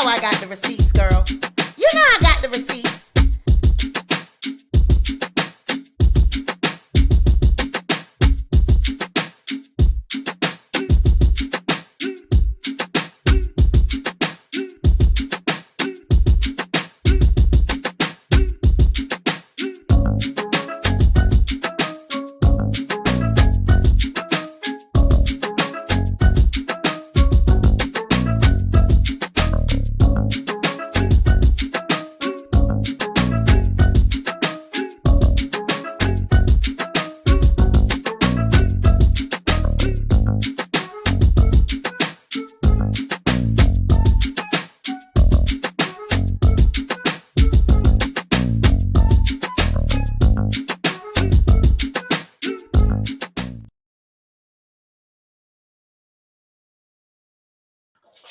know I got the receipts, girl. You know I got the receipts.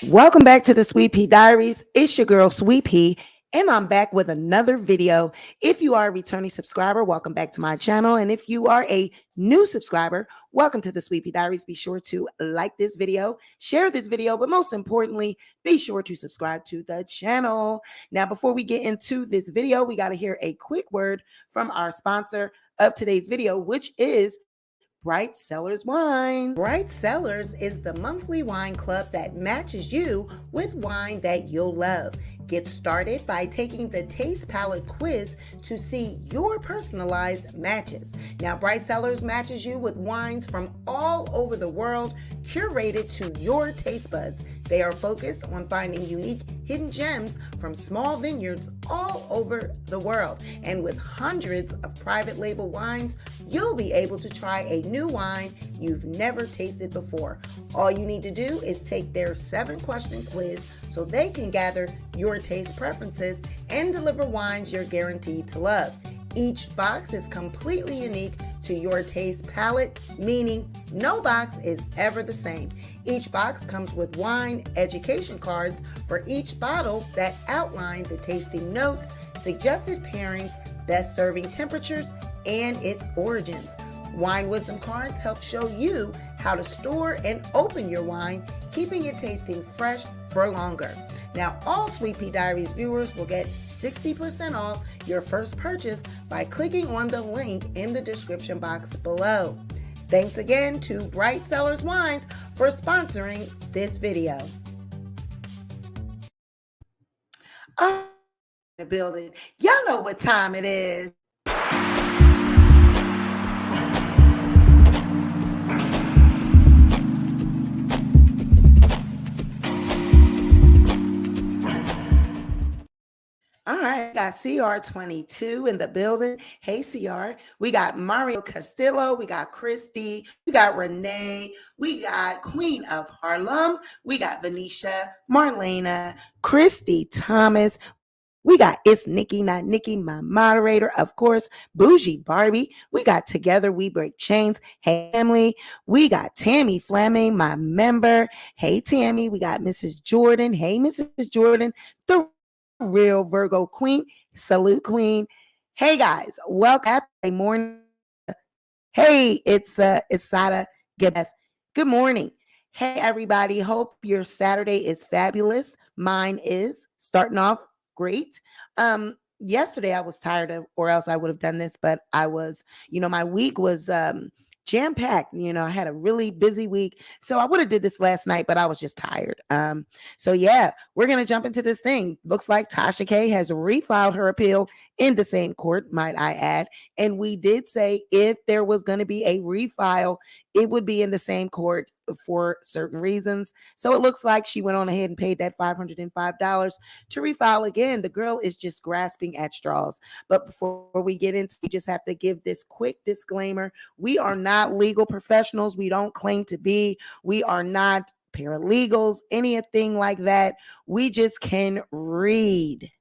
Welcome back to the Sweet Pea Diaries. It's your girl Sweet Pea, and I'm back with another video. If you are a returning subscriber, welcome back to my channel. And if you are a new subscriber, welcome to the Sweet Pea Diaries. Be sure to like this video, share this video, but most importantly, be sure to subscribe to the channel. Now, before we get into this video, we got to hear a quick word from our sponsor of today's video, which is Bright Cellars Wines. Bright Cellars is the monthly wine club that matches you with wine that you'll love. Get started by taking the Taste Palette quiz to see your personalized matches. Now, Bright Cellars matches you with wines from all over the world, curated to your taste buds. They are focused on finding unique hidden gems from small vineyards all over the world. And with hundreds of private label wines, you'll be able to try a new wine you've never tasted before. All you need to do is take their 7-question quiz so they can gather your taste preferences and deliver wines you're guaranteed to love. Each box is completely unique to your taste palette, meaning no box is ever the same. Each box comes with wine education cards for each bottle that outline the tasting notes, suggested pairings, best serving temperatures, and its origins. Wine wisdom cards help show you how to store and open your wine, keeping it tasting fresh for longer. Now, all Sweet Pea Diaries viewers will get 60% off your first purchase by clicking on the link in the description box below. Thanks again to Bright Cellars Wines for sponsoring this video. The building. Y'all know what time it is. All right, we got CR22 in the building. Hey, CR. We got Mario Castillo. We got Christy. We got Renee. We got Queen of Harlem. We got Venetia, Marlena, Christy Thomas. We got It's Nikki, Not Nikki, my moderator, of course, Bougie Barbie. We got Together We Break Chains. Hey, family. We got Tammy Fleming, my member. Hey, Tammy. We got Mrs. Jordan. Hey, Mrs. Jordan. The real Virgo Queen. Salute, Queen. Hey, guys. Welcome. Happy morning. Hey, it's Sada Gebeth. Good morning. Hey, everybody. Hope your Saturday is fabulous. Mine is starting off great. Yesterday I was tired of, or else I would have done this, but I was, my week was jam-packed. I had a really busy week. So I would have did this last night, but I was just tired. So yeah, we're going to jump into this thing. Looks like Tasha K has refiled her appeal in the same court, might I add. And we did say if there was going to be a refile, it would be in the same court for certain reasons. So it looks like she went on ahead and paid that $505 to refile again. The girl is just grasping at straws. But before we get into, we just have to give this quick disclaimer. We are not legal professionals. We don't claim to be. We are not paralegals, anything like that. We just can read.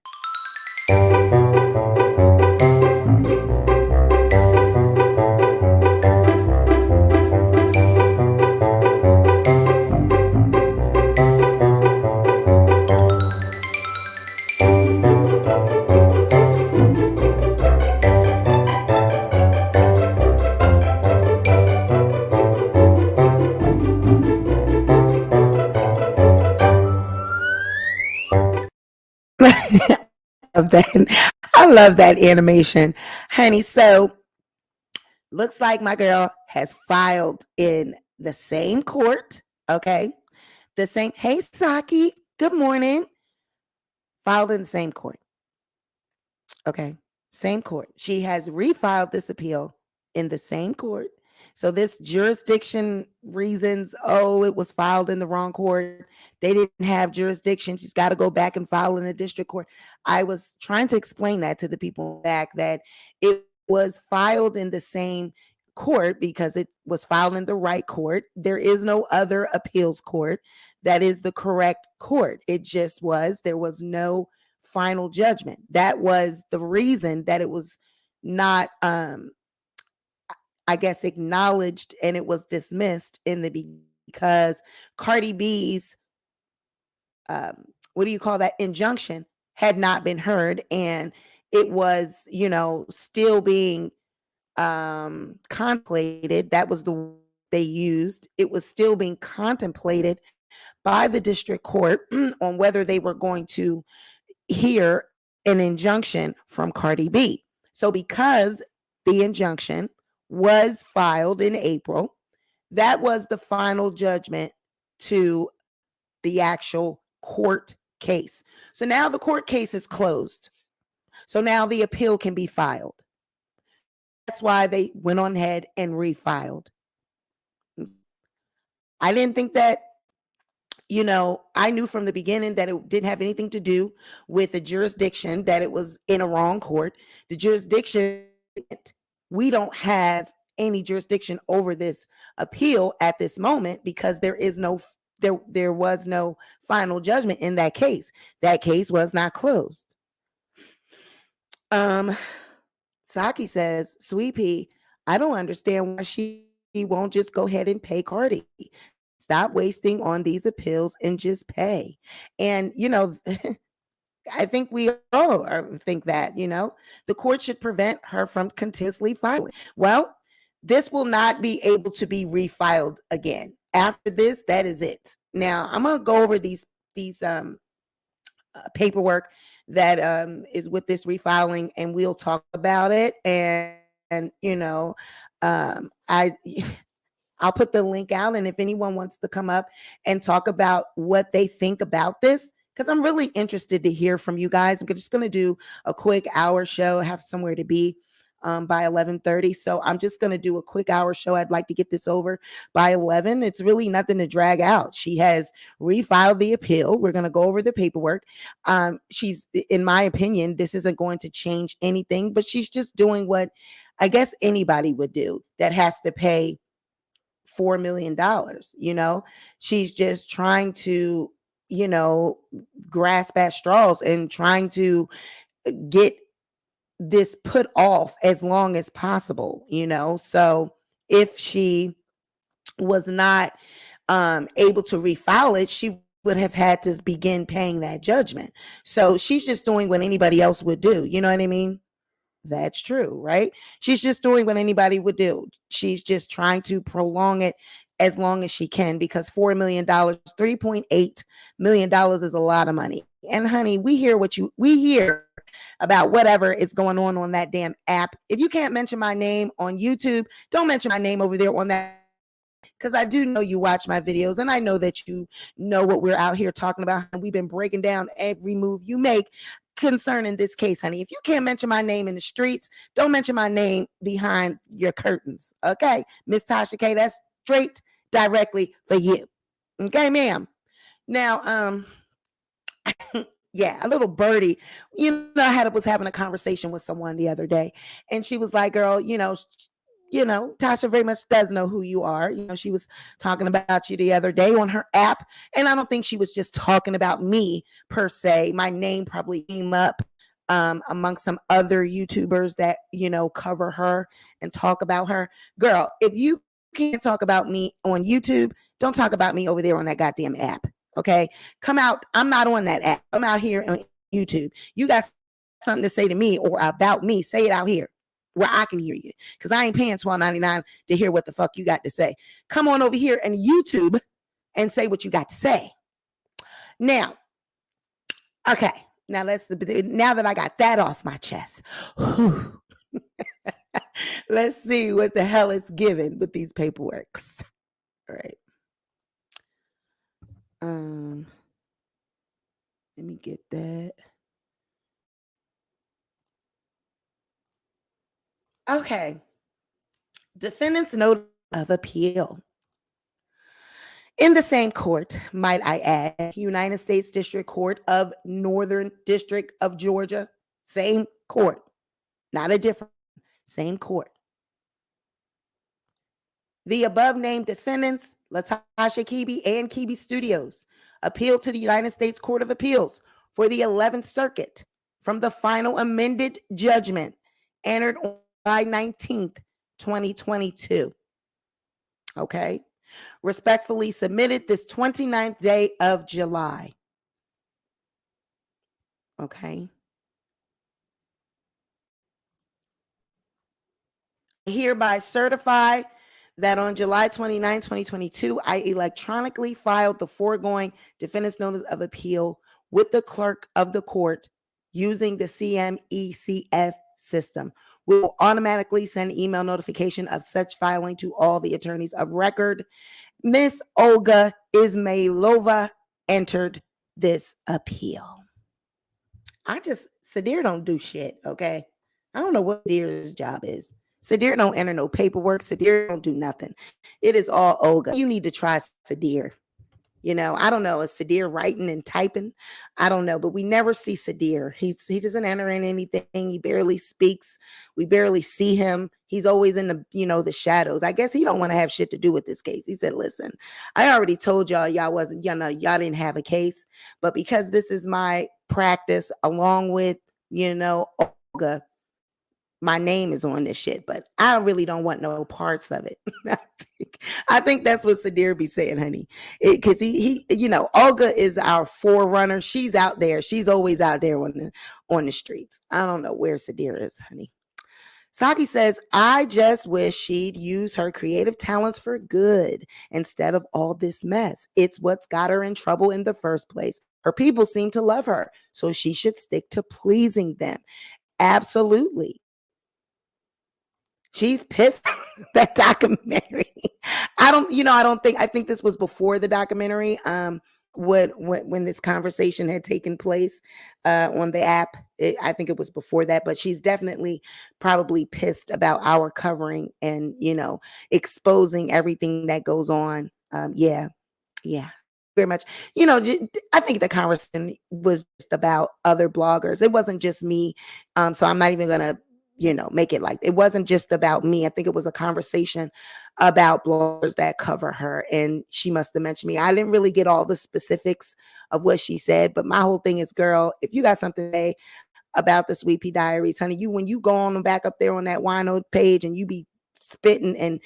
Of that. I love that animation, honey. So looks like my girl has filed in the same court. Okay. The same. Hey, Saki. Good morning. Filed in the same court. Okay. Same court. She has refiled this appeal in the same court. So this jurisdiction reasons, oh, it was filed in the wrong court. They didn't have jurisdiction. She's got to go back and file in the district court. I was trying to explain that to the people back that it was filed in the same court because it was filed in the right court. There is no other appeals court that is the correct court. It just was, there was no final judgment. That was the reason that it was not I guess acknowledged and it was dismissed in the beginning because Cardi B's what do you call that, injunction had not been heard, and it was, still being contemplated. That was the word they used. It was still being contemplated by the district court on whether they were going to hear an injunction from Cardi B. So because the injunction was filed in April, that was the final judgment to the actual court case. So now the court case is closed. So now the appeal can be filed. That's why they went on ahead and refiled. I didn't think that, I knew from the beginning that it didn't have anything to do with the jurisdiction, that it was in a wrong court. The jurisdiction, we don't have any jurisdiction over this appeal at this moment because there was no final judgment in that case. That case was not closed. Saki says, Sweet Pea, I don't understand why she won't just go ahead and pay Cardi. Stop wasting on these appeals and just pay. And, I think we all think that, the court should prevent her from continuously filing. Well, this will not be able to be refiled again. After this, that is it. Now, I'm going to go over these paperwork that is with this refiling, and we'll talk about it. And I'll put the link out, and if anyone wants to come up and talk about what they think about this, because I'm really interested to hear from you guys. I'm just going to do a quick hour show, have somewhere to be by 11:30. So I'm just going to do a quick hour show. I'd like to get this over by 11. It's really nothing to drag out. She has refiled the appeal. We're going to go over the paperwork. She's, in my opinion, this isn't going to change anything, but she's just doing what I guess anybody would do that has to pay $4 million. She's just trying to, grasp at straws and trying to get this put off as long as possible, So if she was not able to refile it, she would have had to begin paying that judgment. So she's just doing what anybody else would do. You know what I mean? That's true, right? She's just doing what anybody would do. She's just trying to prolong it as long as she can, because $4 million, $3.8 million is a lot of money. And honey, we hear about whatever is going on that damn app. If you can't mention my name on YouTube, don't mention my name over there on that, because I do know you watch my videos, and I know that you know what we're out here talking about. And we've been breaking down every move you make concerning this case, honey. If you can't mention my name in the streets, don't mention my name behind your curtains. Okay, Miss Tasha K, that's straight directly for you. Okay, ma'am. Now, yeah, a little birdie, I was having a conversation with someone the other day, and she was like, girl, Tasha very much does know who you are. She was talking about you the other day on her app, and I don't think she was just talking about me per se. My name probably came up among some other YouTubers that, cover her and talk about her. Girl, if you can't talk about me on YouTube, don't talk about me over there on that goddamn app. Okay, come out. I'm not on that app. I'm out here on YouTube. You got something to say to me or about me, say it out here where I can hear you, because I ain't paying $12.99 to hear what the fuck you got to say. Come on over here and YouTube and say what you got to say. Now, okay, Now now that I got that off my chest, let's see what the hell it's given with these paperworks. All right. Let me get that. Okay. Defendant's notice of appeal. In the same court, might I add, United States District Court of Northern District of Georgia, same court, not a different, same court. The above named defendants, Tasha K and K Studios, appealed to the United States Court of Appeals for the 11th Circuit from the final amended judgment entered on July 19th, 2022. Okay. Respectfully submitted this 29th day of July. Okay. Hereby certify that on July 29, 2022, I electronically filed the foregoing defendant's notice of appeal with the clerk of the court using the CMECF system. We will automatically send email notification of such filing to all the attorneys of record. Miss Olga Ismailova entered this appeal. Sadir don't do shit, okay? I don't know what Sadir's job is. Sadir don't enter no paperwork. Sadir don't do nothing. It is all Olga. You need to try Sadir. You know, I don't know. Is Sadir writing and typing? I don't know, but we never see Sadir. He doesn't enter in anything. He barely speaks. We barely see him. He's always in the, the shadows. I guess he don't want to have shit to do with this case. He said, listen, I already told y'all y'all didn't have a case, but because this is my practice along with, Olga, my name is on this shit, but I really don't want no parts of it. I think that's what Sadir be saying, honey. Because he, Olga is our forerunner. She's out there. She's always out there on the streets. I don't know where Sadir is, honey. Saki says, I just wish she'd use her creative talents for good instead of all this mess. It's what's got her in trouble in the first place. Her people seem to love her, so she should stick to pleasing them. Absolutely. She's pissed that documentary. I think this was before the documentary. When this conversation had taken place on the app, I think it was before that, but she's definitely probably pissed about our covering and, exposing everything that goes on. Yeah, very much. I think the conversation was just about other bloggers. It wasn't just me. So I'm not even going to make it like it wasn't just about me. I think it was a conversation about bloggers that cover her, and she must have mentioned me. I didn't really get all the specifics of what she said, but my whole thing is, girl, if you got something to say about the Sweet Pea Diaries, honey, when you go on back up there on that wino page and you be spitting and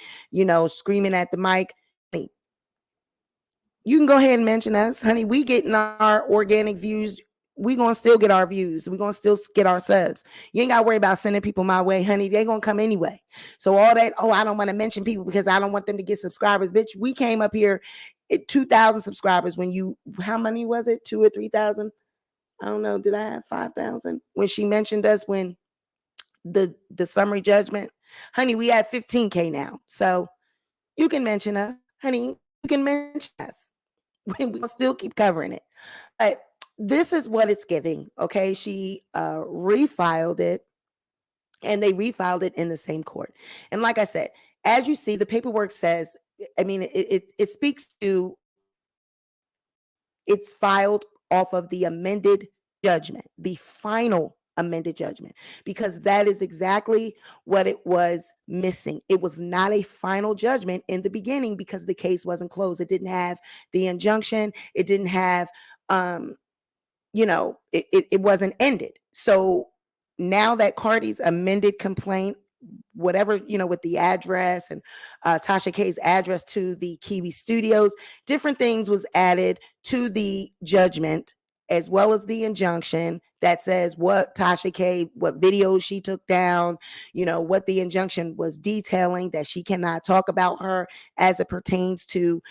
screaming at the mic, honey, you can go ahead and mention us, honey. We getting our organic views. We gonna still get our views. We gonna still get our subs. You ain't gotta worry about sending people my way, honey. They gonna come anyway. So all that, I don't want to mention people because I don't want them to get subscribers. Bitch, we came up here at 2,000 subscribers when how many was it? 2 or 3,000? I don't know. Did I have 5,000? When she mentioned us when the summary judgment, honey, we had 15K now. So you can mention us, honey. You can mention us. We'll still keep covering it. But this is what it's giving. Okay. She refiled it, and they refiled it in the same court. And like I said, as you see, the paperwork says, it speaks to, it's filed off of the amended judgment, the final amended judgment, because that is exactly what it was missing. It was not a final judgment in the beginning because the case wasn't closed. It didn't have the injunction. It didn't have, it wasn't ended. So now that Cardi's amended complaint, whatever, with the address and Tasha K's address to the Kiwi Studios, different things was added to the judgment, as well as the injunction that says what Tasha K, what videos she took down, what the injunction was detailing, that she cannot talk about her as it pertains to,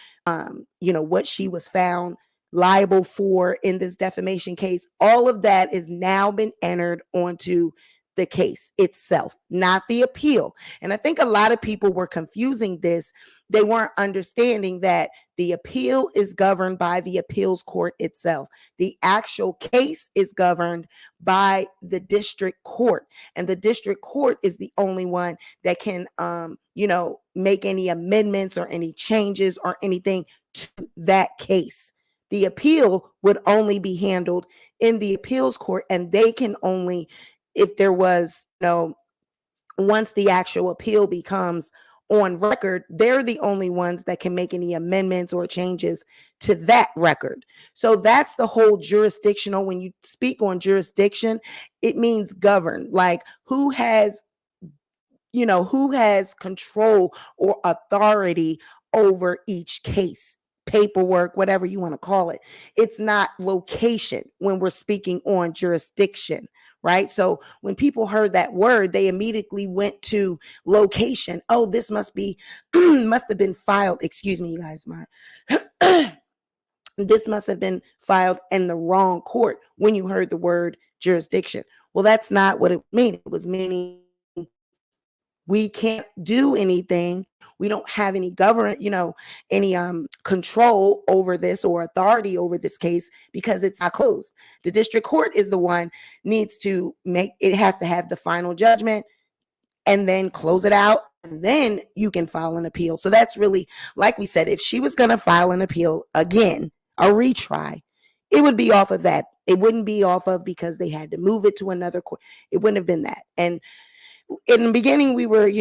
what she was found liable for in this defamation case, all of that is now been entered onto the case itself, not the appeal. And I think a lot of people were confusing this. They weren't understanding that the appeal is governed by the appeals court itself. The actual case is governed by the district court, and the district court is the only one that can, make any amendments or any changes or anything to that case. The appeal would only be handled in the appeals court, and they can only, if there was, once the actual appeal becomes on record, they're the only ones that can make any amendments or changes to that record. So that's the whole jurisdictional. When you speak on jurisdiction, it means govern, like who has control or authority over each case, paperwork, whatever you want to call it. It's not location when we're speaking on jurisdiction, right? So when people heard that word, they immediately went to location. Oh, this must have been filed. Excuse me, you guys, this must have been filed in the wrong court when you heard the word jurisdiction. Well, that's not what it meant. It was meaning we can't do anything. We don't have any any control over this or authority over this case because it's not closed. The district court is the one needs to has to have the final judgment and then close it out, and then you can file an appeal. So that's really, like we said, if she was going to file an appeal again, a retry, it would be off of that. It wouldn't be off of because they had to move it to another court. It wouldn't have been that. And in the beginning, we were,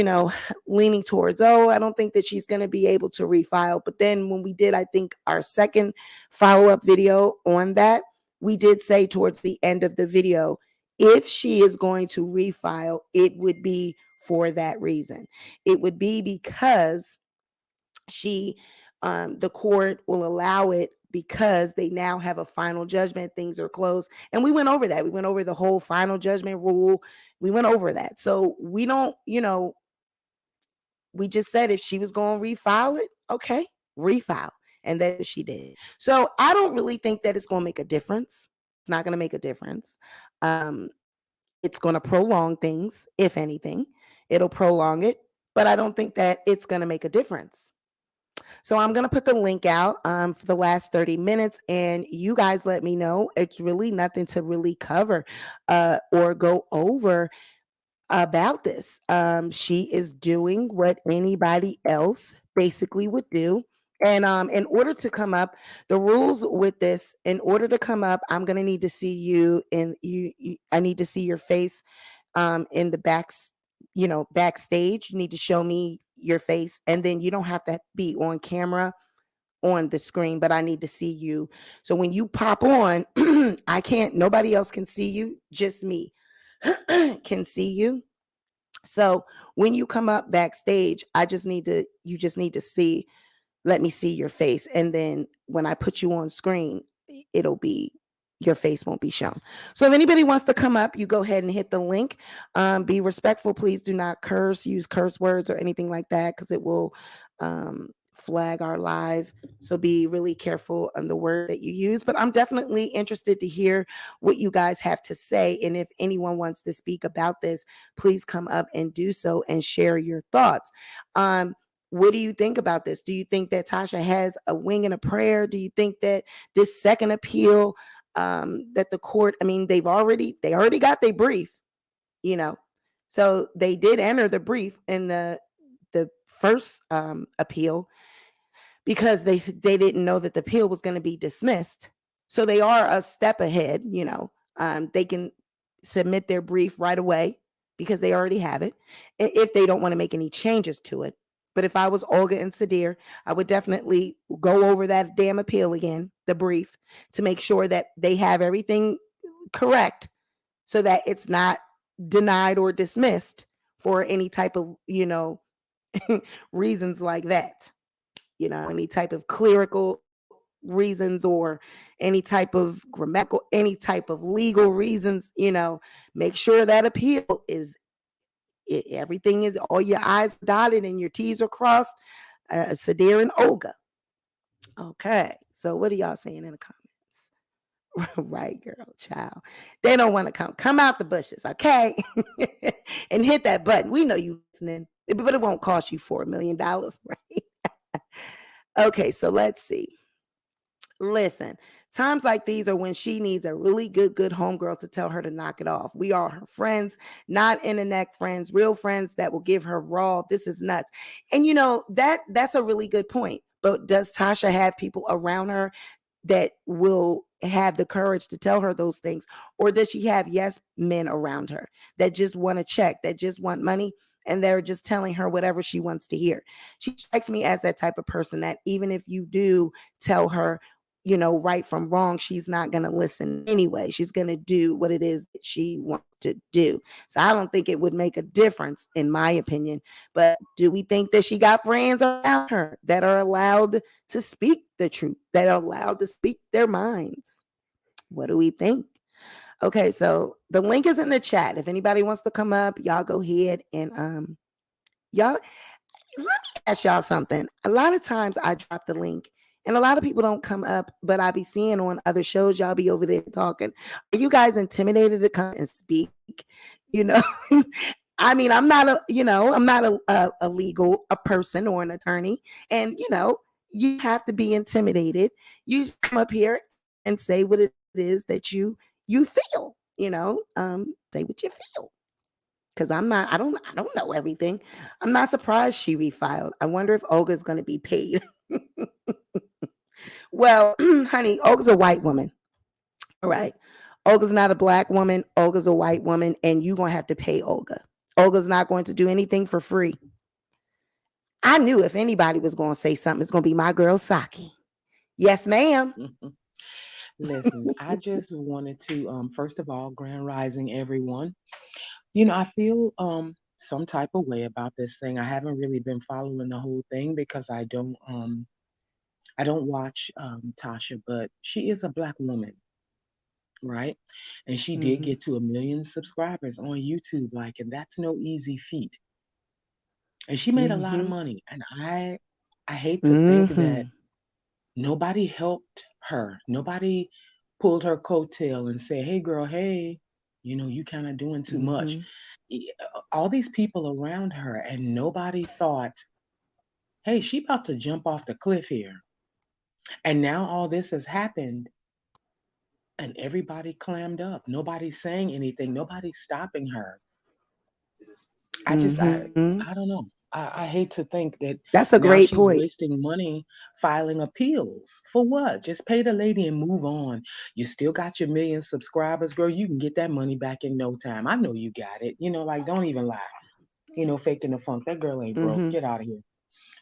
leaning towards, I don't think that she's going to be able to refile. But then when we did, I think, our second follow-up video on that, we did say towards the end of the video, if she is going to refile, it would be for that reason. It would be because the court will allow it because they now have a final judgment, things are closed. And we went over that. We went over the whole final judgment rule. We went over that. So we don't, we just said if she was going to refile it, okay, refile. And that she did. So I don't really think that it's going to make a difference. It's not going to make a difference. It's going to prolong things, if anything. It'll prolong it, but I don't think that it's going to make a difference. So I'm going to put the link out for the last 30 minutes, and you guys let me know. It's really nothing to really cover or go over about this. She is doing what anybody else basically would do. And in order to come up, the rules with this, in order to come up, I'm going to need to see you, and I need to see your face in the backstage. You need to show me your face, and then you don't have to be on camera on the screen, but I need to see you. So when you pop on, nobody else can see you, just me can see you. So when you come up backstage, you just need to let me see your face. And then when I put you on screen, your face won't be shown. So if anybody wants to come up, you go ahead and hit the link. Be respectful. Please do not use curse words or anything like that, because it will flag our live. So be really careful on the word that you use. But I'm definitely interested to hear what you guys have to say. And if anyone wants to speak about this, please come up and do so and share your thoughts. What do you think about this? Do you think that Tasha has a wing and a prayer? Do you think that this second appeal, that the court, they already got their brief, so they did enter the brief in the first appeal because they didn't know that the appeal was going to be dismissed. So they are a step ahead. They can submit their brief right away because they already have it, if they don't want to make any changes to it. But if I was Olga and Sadir, I would definitely go over that damn appeal again, the brief, to make sure that they have everything correct so that it's not denied or dismissed for any type of, reasons like that. Any type of clerical reasons or any type of grammatical, any type of legal reasons, make sure that appeal is everything is, all your I's dotted and your T's are crossed. Sadir and Olga. Okay. So what are y'all saying in the comments? Right, girl, child. They don't want to come out the bushes, okay? And hit that button. We know you listening, but it won't cost you $4 million, right? Okay, so let's see. Listen, times like these are when she needs a really good homegirl to tell her to knock it off. We are her friends, not internet friends, real friends that will give her raw. This is nuts. And that's a really good point. But does Tasha have people around her that will have the courage to tell her those things? Or does she have yes men around her that just want to check, that just want money, and they're just telling her whatever she wants to hear? She strikes me as that type of person that even if you do tell her, right from wrong, she's not going to listen anyway. She's going to do what it is that she wants to do. So I don't think it would make a difference, in my opinion. But do we think that she got friends around her that are allowed to speak the truth, that are allowed to speak their minds? What do we think? Okay, so the link is in the chat. If anybody wants to come up, y'all go ahead and y'all, let me ask y'all something. A lot of times I drop the link and a lot of people don't come up, but I be seeing on other shows, y'all be over there talking. Are you guys intimidated to come and speak? You know, I mean, I'm not a legal a person or an attorney. And, you have to be intimidated. You just come up here and say what it is that you feel, say what you feel. Because I don't know everything. I'm not surprised she refiled. I wonder if Olga's going to be paid. Well, honey, Olga's a white woman. All right. Olga's not a black woman. Olga's a white woman, and you're going to have to pay Olga. Olga's not going to do anything for free. I knew if anybody was going to say something, it's going to be my girl, Saki. Yes, ma'am. Listen, I just wanted to, first of all, grand rising, everyone. I feel some type of way about this thing. I haven't really been following the whole thing because I don't watch Tasha, but she is a black woman, right? And she did Mm-hmm. get to 1 million subscribers on YouTube, like, and that's no easy feat. And she made a lot of Mm-hmm. money, and I hate to think that Mm-hmm. nobody helped her. Nobody pulled her coattail and said, "Hey, girl, hey, you kind of doing too much." Mm-hmm. All these people around her, and nobody thought, "Hey, she about to jump off the cliff here." And now all this has happened, and everybody clammed up. Nobody's saying anything. Nobody's stopping her. I just, I, Mm-hmm. I don't know. I hate to think that That's a now great she's point. wasting money filing appeals. For what? Just pay the lady and move on. You still got your 1 million subscribers, girl. You can get that money back in no time. I know you got it. Like, don't even lie. Faking the funk. That girl ain't broke. Mm-hmm. Get out of here.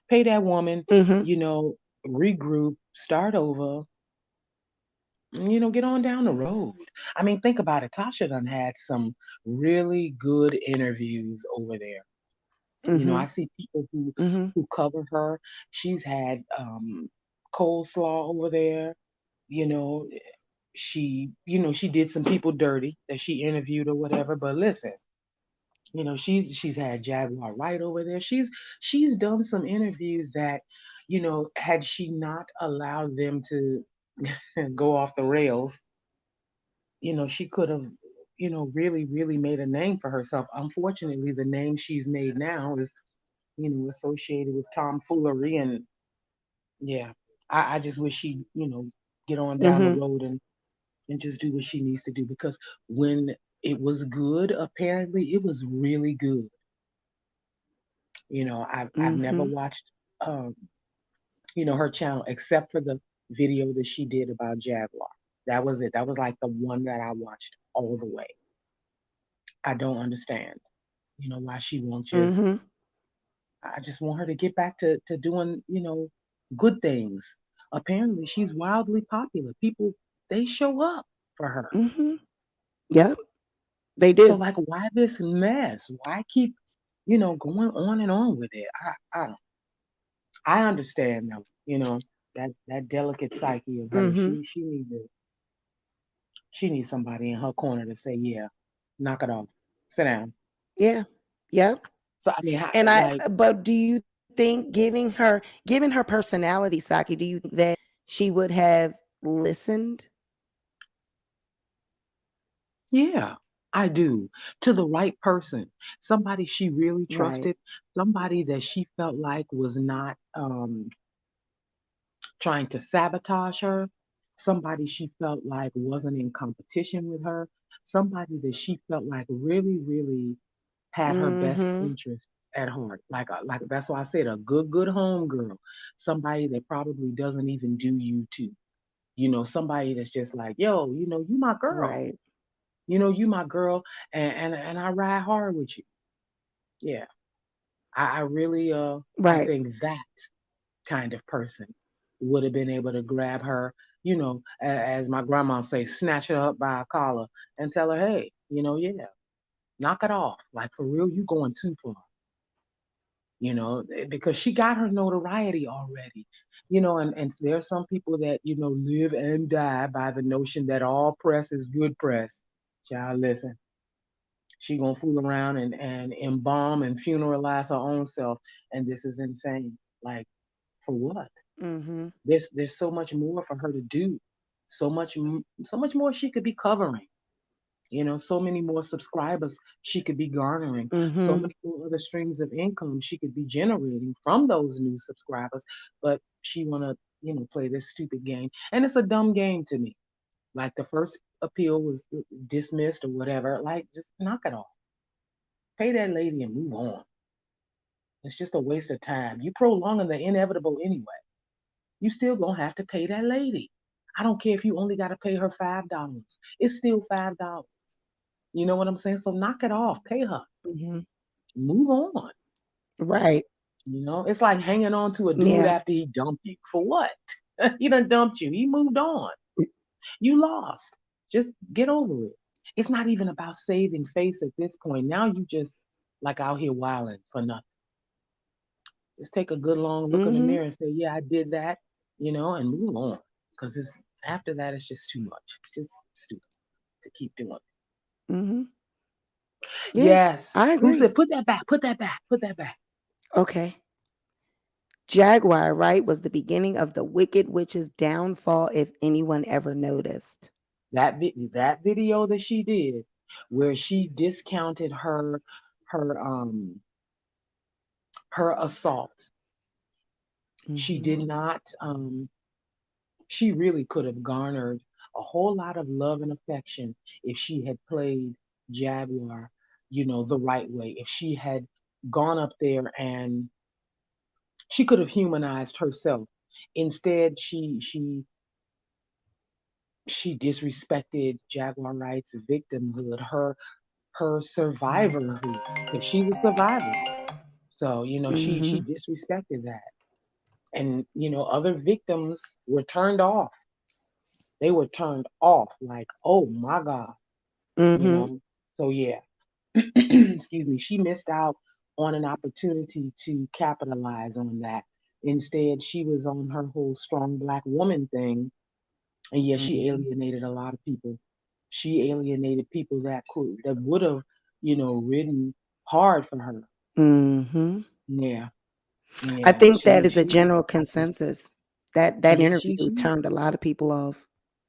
Pay that woman, Mm-hmm. you know, regroup, start over, get on down the road. I mean, think about it. Tasha done had some really good interviews over there. Mm-hmm. I see people who Mm-hmm. who cover her. She's had coleslaw over there. You know, she did some people dirty that she interviewed or whatever. But listen, she's had Jaguar right over there. She's done some interviews that, had she not allowed them to go off the rails, she could have, really, really made a name for herself. Unfortunately, the name she's made now is, associated with tomfoolery. And yeah, I just wish she, get on down the Mm-hmm. road and just do what she needs to do, because when it was good, apparently it was really good. I've never Mm-hmm. watched, um, her channel except for the video that she did about Jaguar. That was it. That was like the one that I watched all the way. I don't understand, why she won't just. Mm-hmm. I just want her to get back to doing, good things. Apparently, she's wildly popular. People, they show up for her. Mm-hmm. Yep, they So, do. like, why this mess? Why keep, going on and on with it? I understand now. That delicate psyche of hers. Mm-hmm. She needs somebody in her corner to say, yeah, knock it off, sit down. Yeah. Yep. So I mean, And like, but do you think given her personality, Saki, do you think that she would have listened? Yeah, I do. To the right person, somebody she really Right. trusted, somebody that she felt like was not trying to sabotage her, somebody she felt like wasn't in competition with her, somebody that she felt like really, really had her best Mm-hmm. interest at heart. Like that's why I said a good home girl, somebody that probably doesn't even do you too. Somebody that's just like, yo, you my girl. Right. You my girl, and I ride hard with you. Yeah, I really I Right. think that kind of person would have been able to grab her, as my grandma say, snatch her up by a collar and tell her, hey, yeah, knock it off. Like for real, you going too far. Because she got her notoriety already. And there's some people that, live and die by the notion that all press is good press. Child, listen, she gonna fool around and embalm and funeralize her own self, and this is insane. Like, for what? Mm-hmm. There's so much more for her to do, so much more she could be covering. So many more subscribers she could be garnering, so Mm-hmm. many more other streams of income she could be generating from those new subscribers. But she wanna, play this stupid game, and it's a dumb game to me. Like the first appeal was dismissed or whatever. Like, just knock it off. Pay that lady and move on. It's just a waste of time. You prolonging the inevitable anyway. You still gonna have to pay that lady. I don't care if you only gotta pay her $5. It's still $5. You know what I'm saying? So knock it off. Pay her. Mm-hmm. Move on. Right. It's like hanging on to a dude Yeah. after he dumped you. For what? He done dumped you. He moved on. You lost. Just get over it. It's not even about saving face at this point. Now you just like out here wilding for nothing. Just take a good long look in the Mm-hmm. mirror and say, yeah, I did that, and move on. Because it's after that, it's just too much. It's just stupid to keep doing. Mm-hmm. Yeah, Yes. I Who agree. said put that back? Put that back. Put that back. Okay. Jaguar, right, was the beginning of the Wicked Witch's downfall, if anyone ever noticed. That video that she did, where she discounted her her assault. She Mm-hmm. did not. She really could have garnered a whole lot of love and affection if she had played Jaguar, the right way. If she had gone up there and she could have humanized herself. Instead, she disrespected Jaguar Wright's victimhood, her survivorhood, because she's a survivor. So, she Mm-hmm. disrespected that. And, other victims were turned off. They were turned off like, oh my God, you Mm-hmm. know. So yeah, excuse me, she missed out on an opportunity to capitalize on that. Instead, she was on her whole strong black woman thing, and yeah, she Mm-hmm. alienated a lot of people. She alienated people that would have, ridden hard for her. Mm-hmm. Yeah, I yeah. think that She is a she general consensus. That yeah interview turned a lot of people off.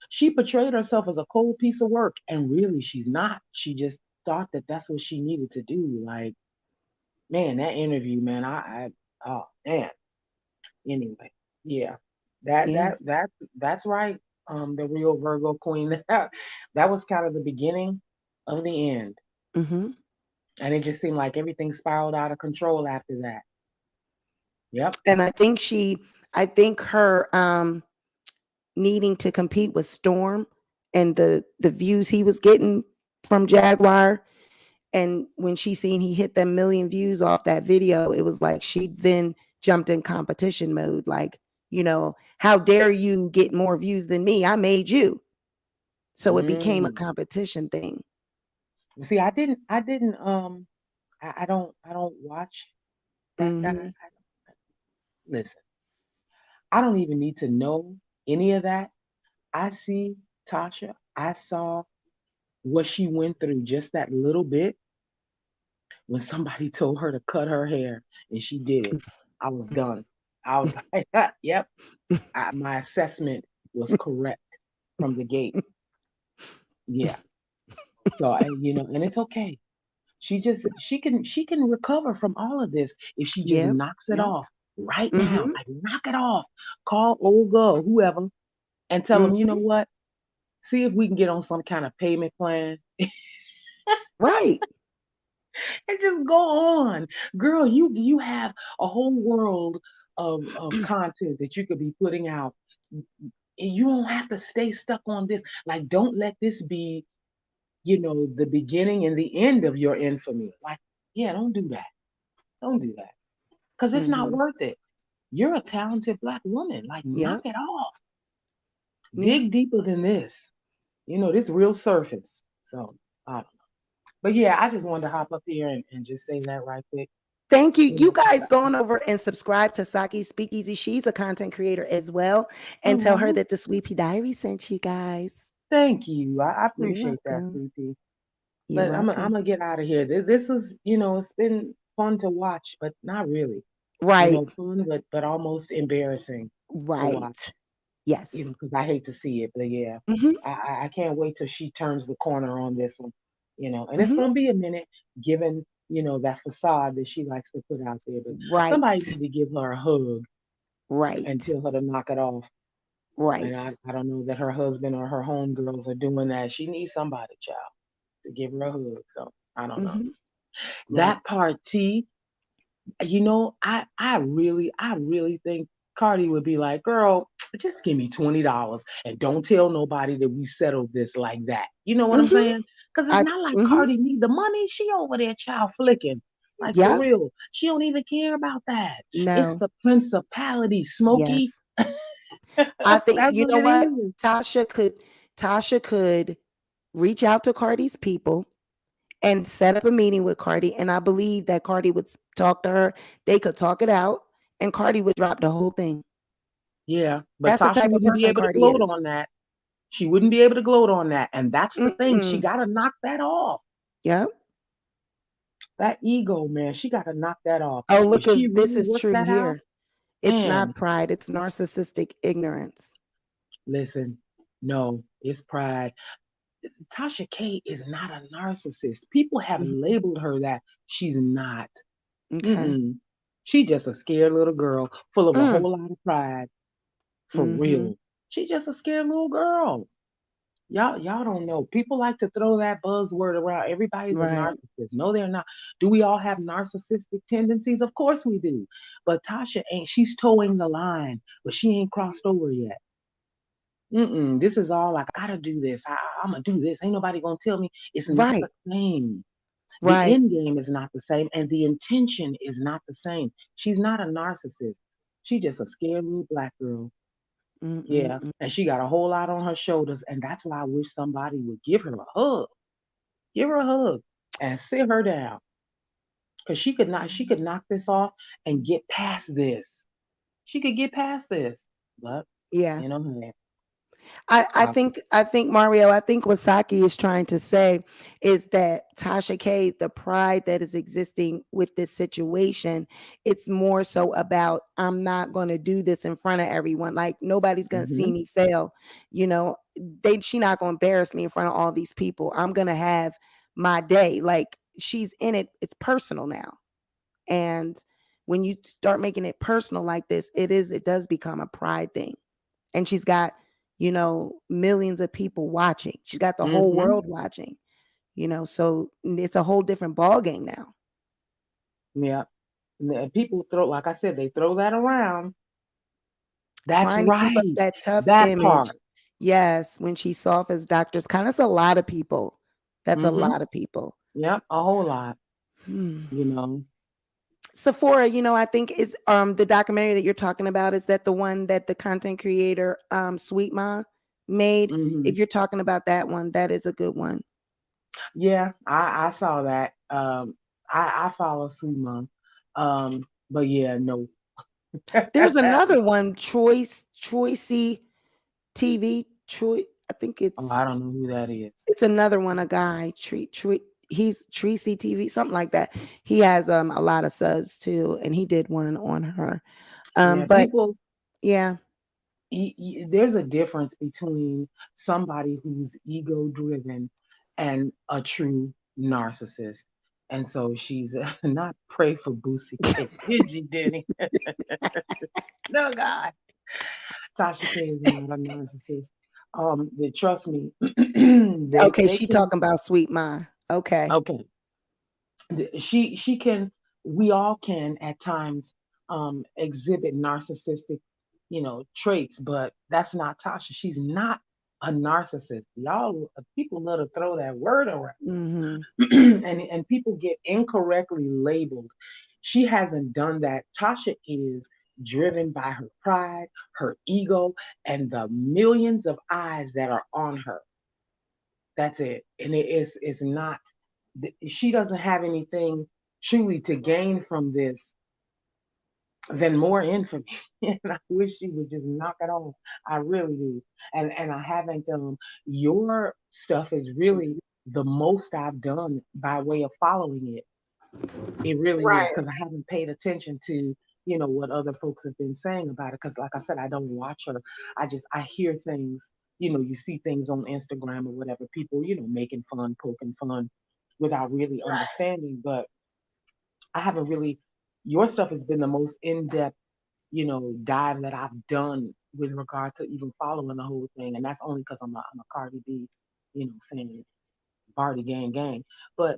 she portrayed herself as a cold piece of work, and really she's not. She just thought that that's what she needed to do. Like, man, that interview, man, I oh man. Anyway, yeah, that Yeah. that that that's right. The real Virgo queen. That was kind of the beginning of the end, Mm-hmm. and it just seemed like everything spiraled out of control after that. Yep. And I think her needing to compete with Storm and the views he was getting from Jaguar. And when she seen he hit them million views off that video, it was like she then jumped in competition mode. Like, how dare you get more views than me? I made you. So it became a Mm. competition thing. See, I don't watch that guy. Hmm. Listen, I don't even need to know any of that. I see Tasha. I saw what she went through just that little bit when somebody told her to cut her hair and she did it. I was done. I was like, yep, my assessment was correct from the gate. Yeah. So and it's okay. She can recover from all of this if she just Yep. knocks it Yep. off right now. Mm-hmm. Like knock it off. Call Olga or whoever and tell them, you know Mm-hmm. what? See if we can get on some kind of payment plan Right. and just go on. Girl, you have a whole world of content that you could be putting out. You don't have to stay stuck on this. Like, don't let this be, the beginning and the end of your infamy. Like, yeah, don't do that. Don't do that. Because it's not Mm-hmm. worth it. You're a talented black woman. Like, knock Yep. it off. Yeah. Dig deeper than this. This real surface. So I don't know. But yeah, I just wanted to hop up here and just say that right quick. Thank you. You You know, guys go on over and subscribe to Saki Speakeasy. She's a content creator as well. And tell her oh, that the Sweet Pea Diary sent you guys. thank you. I You're appreciate that, welcome. Sweetie. You're But I'm welcome. gonna get out of here. This is, it's been fun to watch, but not really. Right. Fun, but almost embarrassing to Right. watch. Yes. Because I hate to see it, but yeah, Mm-hmm. I can't wait till she turns the corner on this one. And it's Mm-hmm. gonna be a minute, given that facade that she likes to put out there. But somebody Right. need to give her a hug and Right. tell her to knock it off. And I, Right. I don't know that her husband or her homegirls are doing that. She needs somebody, child, to give her a hug. So I don't know. Mm-hmm. Right. That part, T, I really think Cardi would be like, girl, just give me $20 and don't tell nobody that we settled this like that. You know what I'm Mm-hmm. saying? Because it's I not like mm-hmm. Cardi need the money. She over there child flicking. Like for Yep. real. She don't even care about that. It's No. the principality, Smokey. Yes. I think That's you what know it what? is. Tasha could reach out to Cardi's people and set up a meeting with Cardi. And I believe that Cardi would talk to her. They could talk it out, and Cardi would drop the whole thing. Yeah. But That's the Tasha type of wouldn't be person able to Cardi gloat is. on that. She wouldn't be able to gloat on that. And that's the thing. She Mm-mm. gotta knock that off. Yep. That ego, man, she got to knock that off. Oh, If look, she if this really is worked true that out, here. It's man, not pride, it's narcissistic ignorance. listen, no, it's pride. Tasha K is not a narcissist. People have Mhm. labeled her that. She's not. Okay. Mm-mm. She just a scared little girl full of a Mm. whole lot of pride. For Hmm. real. She just a scared little girl. Y'all don't know. People like to throw that buzzword around. Everybody's a Right. narcissist. No, they're not. Do we all have narcissistic tendencies? Of course we do. But Tasha ain't. She's towing the line, but she ain't crossed over yet. Mm-mm. This is all I gotta do this. I'm gonna do this. Ain't nobody gonna tell me. It's not the Right. same. The Right. end game is not the same, and the intention is not the same. She's not a narcissist. She just a scared little black girl. Yeah, Mm-mm-mm. and she got a whole lot on her shoulders, and that's why I wish somebody would give her a hug. Give her a hug and sit her down, because she could knock this off and get past this. She could get past this, but Yeah. you know, hey, I, I think Mario, I think what Saki is trying to say is that Tasha K, the pride that is existing with this situation, it's more so about I'm not going to do this in front of everyone. Like nobody's going to see hmm me fail. You know, she not going to embarrass me in front of all these people. I'm going to have my day. Like she's in it. It's personal now. And when you start making it personal like this, it does become a pride thing. And she's got, millions of people watching. She's got the whole hmm world watching, so it's a whole different ball game now. yeah. And people throw, like I said, they throw that around. That's Trying to keep up right. that tough That image. part. Yes, when she's soft as Doctor's kind. That's a lot of people. That's a hmm lot of people. Yep, a whole lot. Hmm. You know. Sephora, I think is the documentary that you're talking about, is that the one that the content creator Sweet Ma made? hmm If you're talking about that one, that is a good one. Yeah, I saw that. I follow Suma. But yeah, no. There's another one, Troy TV. Troy, I think Oh, it's I don't know who that is. it's another one, a guy, Troy, he's Tracy TV, something like that. He has a lot of subs too, and he did one on her. Yeah, But people. yeah, There's a difference between somebody who's ego driven and a true narcissist. And so she's not pray for Boosie K. Did you, Denny? No, God. Tasha K is not a narcissist. Trust me, Okay, they she can. talking about sweet mind. Okay. Okay, she can. We all can at times exhibit narcissistic, traits, but that's not Tasha. She's not a narcissist. Y'all, people love to throw that word around. Mm-hmm. And people get incorrectly labeled. She hasn't done that. Tasha is driven by her pride, her ego, and the millions of eyes that are on her. That's it. And it's not. She doesn't have anything truly to gain from this than more infamy. And I wish she would just knock it off. I really do. And I haven't. Your stuff is really the most I've done by way of following it. It really is Right. because I haven't paid attention to what other folks have been saying about it. Because like I said, I don't watch her. I hear things. You see things on Instagram or whatever. People making fun, poking fun, without really understanding. But I haven't really. Your stuff has been the most in depth dive that I've done with regard to even following the whole thing, and that's only because I'm a Cardi B, fan, Barty gang gang. But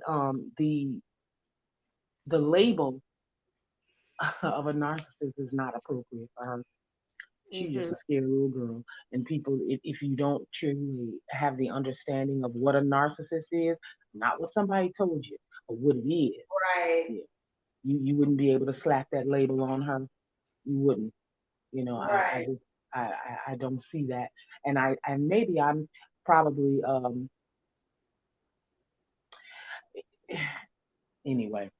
the label of a narcissist is not appropriate for her. She's just Mm-hmm. a scared little girl, and people, if you don't truly have the understanding of what a narcissist is, not what somebody told you, but what it is, Right. yeah, you wouldn't be able to slap that label on her. You wouldn't. I Right. just I don't see that, and maybe I'm probably anyway.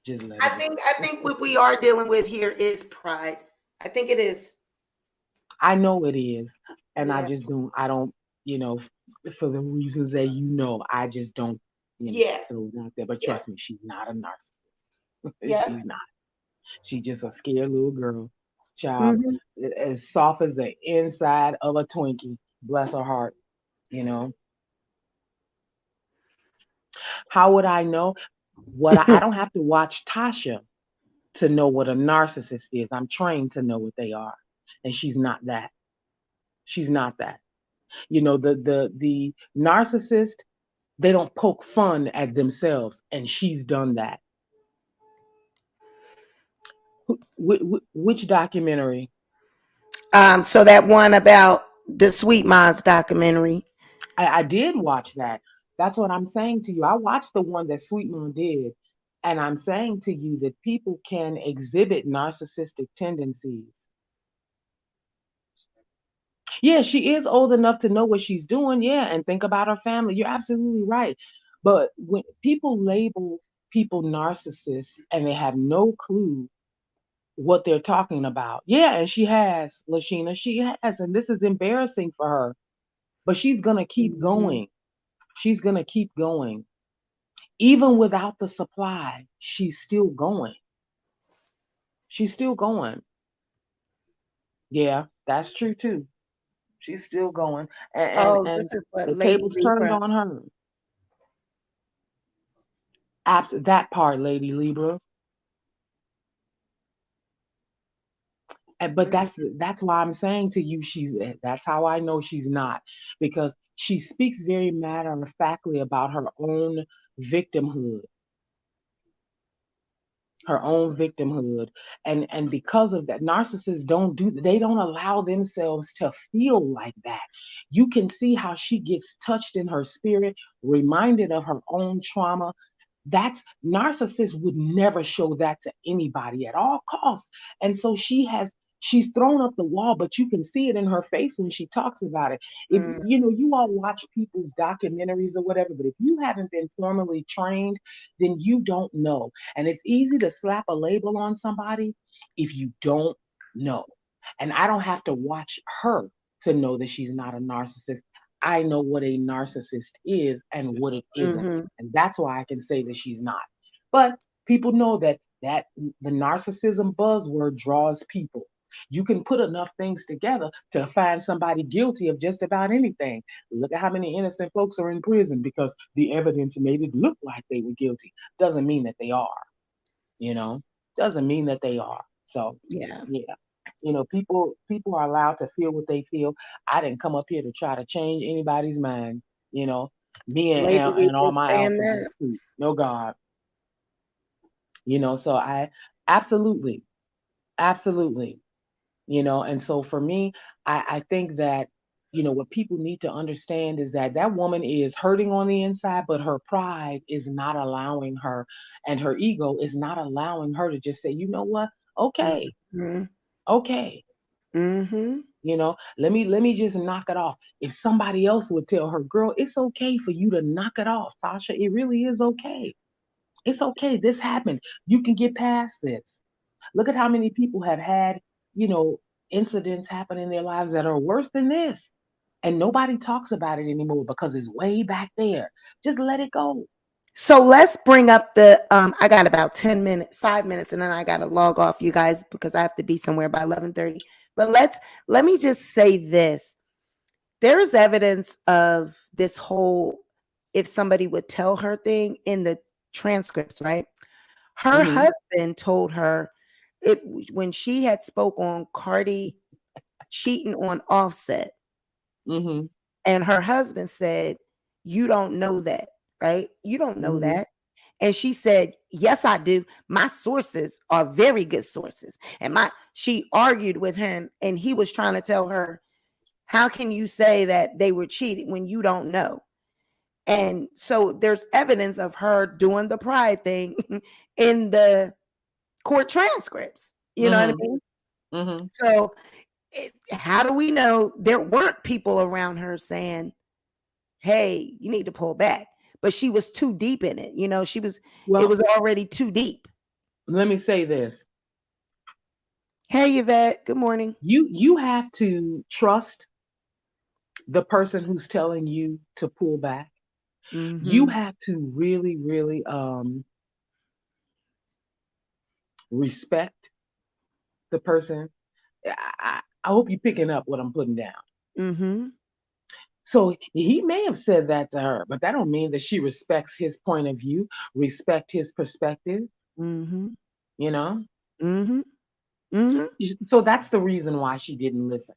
Just let I it think go. I think what we are dealing with here is pride. I think it is. I know it is, and I Yeah. just don't. I don't. You know, for the reasons that I just don't. Yeah. Throw it out there. But Yeah. trust me, she's not a narcissist. Yeah. She's not. She's just a scared little girl, child, Mm-hmm. as soft as the inside of a Twinkie. Bless her heart. You know, how would I know? I don't have to watch Tasha to know what a narcissist is. I'm trained to know what they are. And she's not that. She's not that. The narcissist, they don't poke fun at themselves, and she's done that. Which documentary? So that one about the Sweet Minds documentary. I did watch that. That's what I'm saying to you. I watched the one that Sweet Moon did, and I'm saying to you that people can exhibit narcissistic tendencies. Yeah, she is old enough to know what she's doing. Yeah, and think about her family. You're absolutely right. But when people label people narcissists and they have no clue what they're talking about, yeah, and she has, Lashina, she has, and this is embarrassing for her. But she's gonna keep Mm-hmm. going. She's gonna keep going, even without the supply. She's still going. She's still going. Yeah, that's true too. She's still going, Oh, and this is what the Lady tables turned Libra. on her. That part, Lady Libra. But Mhm. that's why I'm saying to you, that's how I know she's not, because she speaks very matter of factly about victimhood, her own victimhood, and because of that, narcissists they don't allow themselves to feel like that. You can see how she gets touched in her spirit, reminded of her own trauma. That's narcissist would never show that to anybody at all costs. And so she's thrown up the wall, but you can see it in her face when she talks about it. If Mm, you all watch people's documentaries or whatever, but if you haven't been formally trained, then you don't know. And it's easy to slap a label on somebody if you don't know. And I don't have to watch her to know that she's not a narcissist. I know what a narcissist is and what it isn't. mhm. And that's why I can say that she's not. But people know that the narcissism buzzword draws people. You can put enough things together to find somebody guilty of just about anything. Look at how many innocent folks are in prison because the evidence made it look like they were guilty. Doesn't mean that they are, you know, doesn't mean that they are. So, Yeah. yeah. People are allowed to feel what they feel. I didn't come up here to try to change anybody's mind. You know, me and, Maybe and, we and all were my saying alphabet that. too. No God. So I absolutely, absolutely, and so for me, I think that, what people need to understand is that that woman is hurting on the inside, but her pride is not allowing her, and her ego is not allowing her to just say, you know what? Okay, Mm-hmm. okay. Mm-hmm. Let me just knock it off. If somebody else would tell her, girl, it's okay for you to knock it off, Tasha. It really is okay. It's okay. This happened. You can get past this. Look at how many people have had, you know, incidents happen in their lives that are worse than this. And nobody talks about it anymore because it's way back there. Just let it go. So let's bring up the I got about 10 minutes, 5 minutes, and then I gotta log off, you guys, because I have to be somewhere by 11:30. But let me just say this. There is evidence of this whole if somebody would tell her thing in the transcripts, right? Her Hmm. husband told her it when she had spoke on Cardi cheating on Offset, Hmm. and her husband said, "You don't know that, right? You don't know Hmm. that." And she said, "Yes, I do. My sources are very good sources." And she argued with him, and he was trying to tell her, "How can you say that they were cheating when you don't know?" And so there's evidence of her doing the pride thing in the court transcripts. You know what I Hmm. mean? Hmm. So how do we know there weren't people around her saying, "Hey, you need to pull back"? But she was too deep in it. It Well, was already too deep. let me say this. Hey, Yvette. Good morning. You have to trust the person who's telling you to pull back. You Mm-hmm. have to really, really respect the person. I hope you're picking up what I'm putting down. Mm-hmm. So he may have said that to her, but that don't mean that she respects his point of view, respect his perspective, Mm-hmm. you know? Mm-hmm. Mm-hmm. So that's the reason why she didn't listen.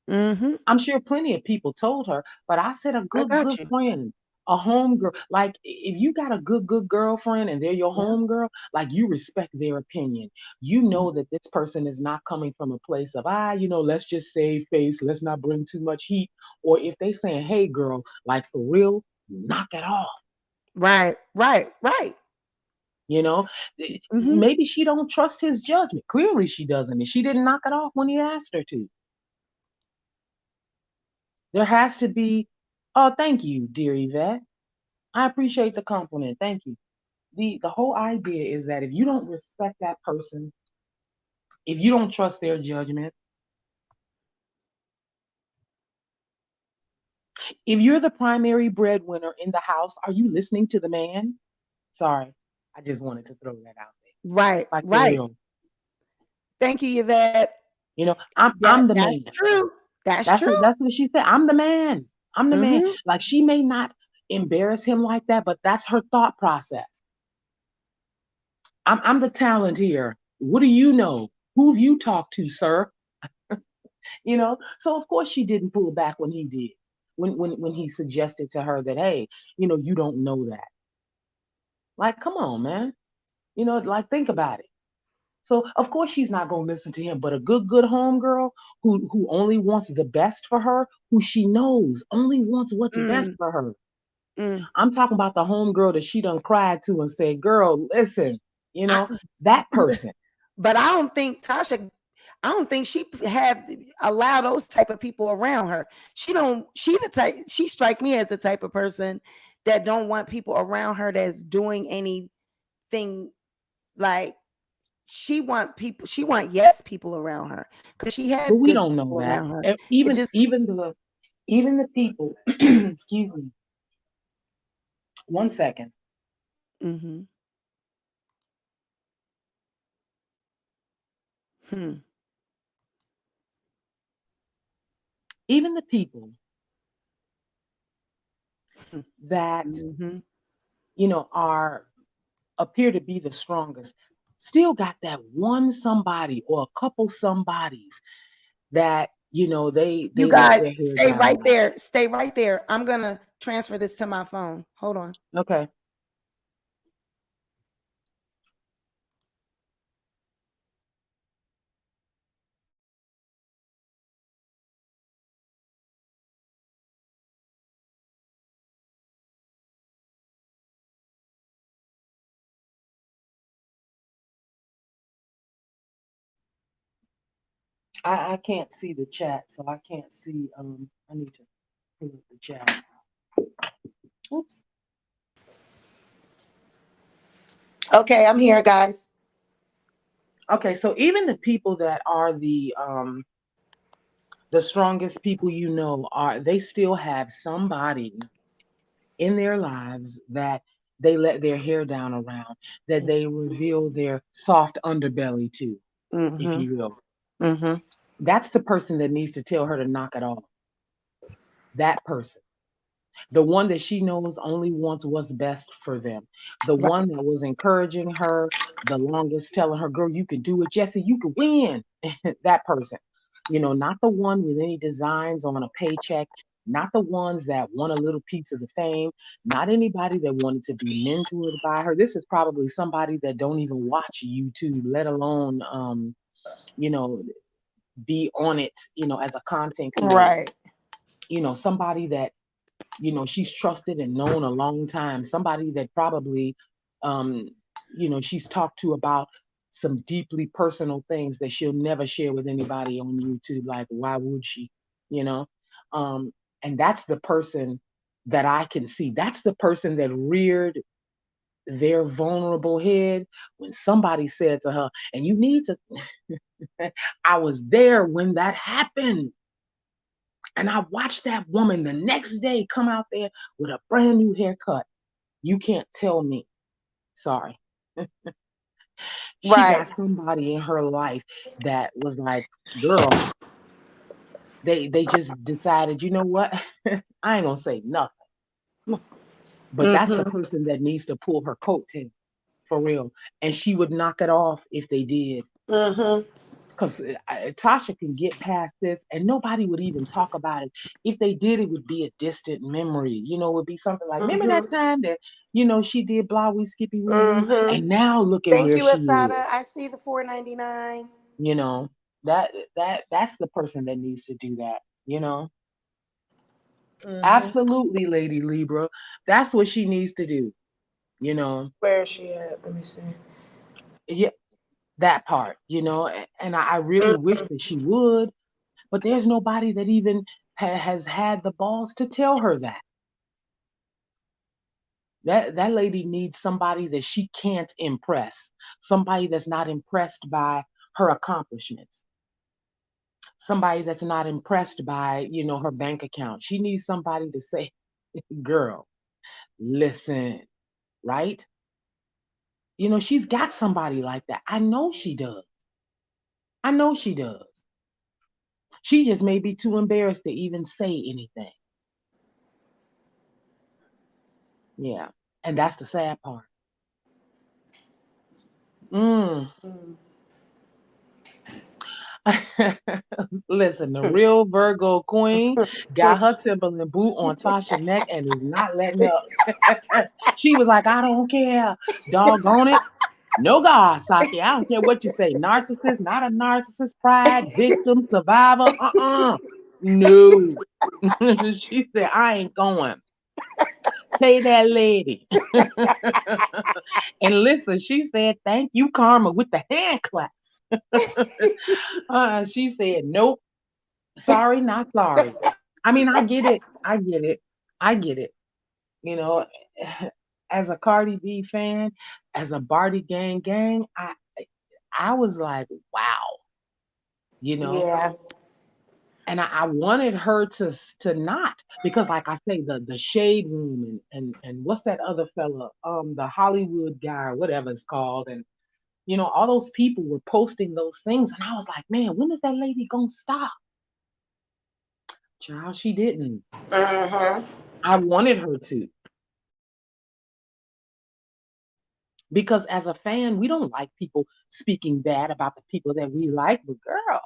Mm-hmm. I'm sure plenty of people told her, but I said a I good, got good you. friend, a home girl. Like if you got a good, good girlfriend and they're your Yeah. home girl, like you respect their opinion. You know that this person is not coming from a place of, let's just save face, let's not bring too much heat. Or if they saying, hey girl, like for real, knock it off. Right. Right. Right. You know, Mm-hmm. maybe she don't trust his judgment. Clearly she doesn't, and she didn't knock it off when he asked her to. There has to be. Oh, thank you, dear Yvette. I appreciate the compliment. Thank you. The whole idea is that if you don't respect that person, if you don't trust their judgment, if you're the primary breadwinner in the house, are you listening to the man? Sorry, I just wanted to throw that out there. Right. Like for Right. real. Thank you, Yvette. I'm the That's man. true. That's That's true. what that's what she said. I'm the man. I'm the man. Mm-hmm. Like she may not embarrass him like that, but that's her thought process. I'm the talent here. What do you know? Who have you talked to, sir? So of course she didn't pull back when he did. When he suggested to her that, hey, you don't know that. Like, come on, man. Like think about it. So of course she's not gonna listen to him, but a good homegirl who only wants the best for her, who she knows only wants what's best Mm, for her. mm. I'm talking about the homegirl that she done cried to and said, girl, listen, you I, know, that person. but I don't think she have allow those type of people around her. She don't. She the type. She strike me as the type of person that don't want people around her that's doing anything like she want people. She want yes people around her because she But had we good don't know people that. around her. It Even just. even the people, excuse me, one second. Mm-hmm, hmm. Even the people that, Mm-hmm. are appear to be the strongest still got that one somebody or a couple somebodies that, You they let guys their hair stay down right around. there. Stay right there. I'm gonna transfer this to my phone. Hold on. Okay. I can't see the chat, so I can't see. I need to pull up the chat. Oops. Okay, I'm here, guys. Okay, so even the people that are the strongest people, are they still have somebody in their lives that they let their hair down around, that they reveal their soft underbelly to, if Mm-hmm. you will. Mm-hmm. That's the person that needs to tell her to knock it off. That person. The one that she knows only wants what's best for them. The Right. one that was encouraging her the longest, telling her, girl, you can do it. Jesse, you can win. That person. Not the one with any designs on a paycheck, not the ones that want a little piece of the fame, not anybody that wanted to be mentored by her. This is probably somebody that don't even watch YouTube, let alone, you know, be on it, as a content creator. Right. Somebody that, she's trusted and known a long time, somebody that probably, um she's talked to about some deeply personal things that she'll never share with anybody on YouTube. Like, why would she? you know um and that's the person that I can see. That's the person that reared their vulnerable head when somebody said to her, and you need to I was there when that happened. And I watched that woman the next day come out there with a brand new haircut. You can't tell me. Sorry. She Right. got somebody in her life that was like, girl, they just decided, you know what? I ain't gonna say nothing. But that's the Mm-hmm. person that needs to pull her coattail for real. And she would knock it off if they did. Mm-hmm. Because Tasha can get past this and nobody would even talk about it. If they did, it would be a distant memory. It would be something like, remember that Mm-hmm. time that, she did blah wee skippy woo woo, Mm-hmm. and now look at Thank where you, she Asada. is. I see the 4.99. You know, that's the person that needs to do that, Mm-hmm. Absolutely, Lady Libra. That's what she needs to do, you know. Where is she at? Let me see. Yeah, that part, and I really wish that she would, but there's nobody that even has had the balls to tell her that. That lady needs somebody that she can't impress, somebody that's not impressed by her accomplishments, somebody that's not impressed by, her bank account. She needs somebody to say, girl, listen, right? She's got somebody like that. I know she does. I know she does. She just may be too embarrassed to even say anything. Yeah. And that's the sad part. Mm. Mm. Listen, the real Virgo queen got her Timberland boot on Tasha's neck and is not letting up. She was like, I don't care. Doggone it. No God, Saki. I don't care what you say. Narcissist, not a narcissist, pride, victim, survivor. No. She said, I ain't going. Pay that lady. And listen, she said, thank you, Karma, with the hand clap. She said, nope, sorry, not sorry. I mean, I get it. I get it. I get it. You know, as a Cardi B fan, as a Barty gang, I was like, wow, you know. Yeah. And I wanted her to not, because like I say, the shade room, and what's that other fella, the Hollywood guy or whatever it's called, and all those people were posting those things, and I was like, man, when is that lady gonna stop? Child, she didn't. Mm-hmm. I wanted her to. Because as a fan, we don't like people speaking bad about the people that we like. But girl,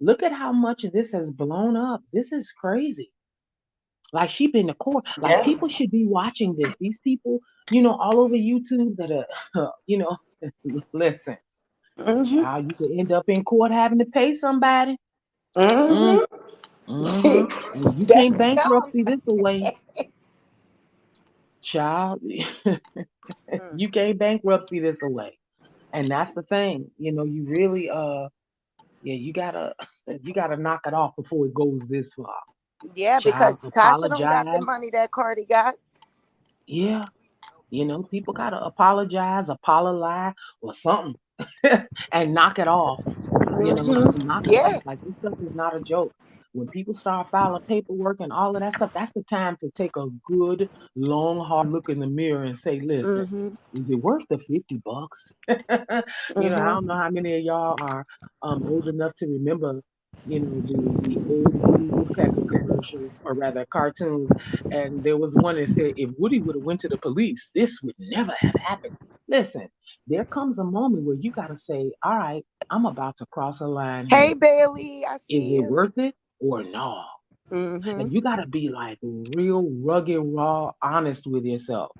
look at how much this has blown up. This is crazy. Like she been to court. Like Yeah. people should be watching this. These people, all over YouTube that are, listen, Mm-hmm. child, you could end up in court having to pay somebody. Mm, Mm-hmm. mm-hmm. And you can't Better tell bankruptcy this away, child. them. You can't bankruptcy this away. And that's the thing. You really yeah, you gotta knock it off before it goes this far. Yeah, Child, because Tasha don't got the apologize. money that Cardi got. Yeah, people gotta apologize, apologize, or something, and knock it off. Knock it off. Yeah. Like this stuff is not a joke. When people start filing paperwork and all of that stuff, that's the time to take a good, long, hard look in the mirror and say, listen, Mm-hmm. is it worth the $50? I don't Mm-hmm. know how many of y'all are old enough to remember, the old Woody Woodpecker commercials, or rather cartoons. And there was one that said, if Woody would have went to the police, this would never have happened. Listen, there comes a moment where you got to say, all right, I'm about to cross a line Hey here. Bailey, I Is see it you. worth it or no? Mm-hmm. And you got to be like real rugged, raw, honest with yourself.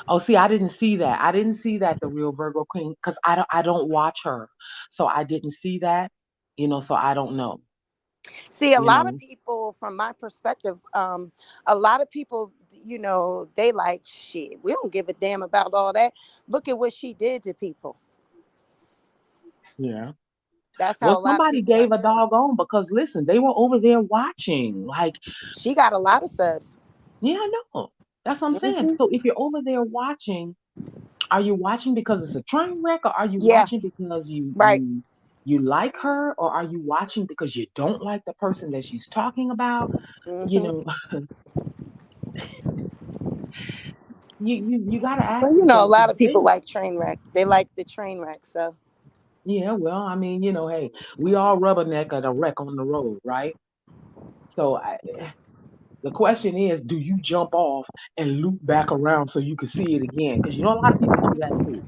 Oh, see, I didn't see that. I didn't see that the real Virgo Queen because I don't watch her, so I didn't see that. So I don't know. See, a You lot of know. people, from my perspective, a lot of people, they like shit. We don't give a damn about all that. Look at what she did to people. Yeah. That's how Well, a lot of somebody people are gave a feeling. doggone because listen, they were over there watching. Like, She got a lot of subs. yeah, I know. That's what I'm saying. Hmm. So if you're over there watching, are you watching because it's a train wreck, or are you Yeah, watching because you right. you you like her, or are you watching because you don't like the person that she's talking about? You Hmm. know, you got to Well, ask yourself a lot these of people things. like train wreck. They like the train wreck. So, Yeah, well, I mean, hey, we all rubberneck at a wreck on the road, right? So the question is, do you jump off and loop back around so you can see it again? Because a lot of people do that too.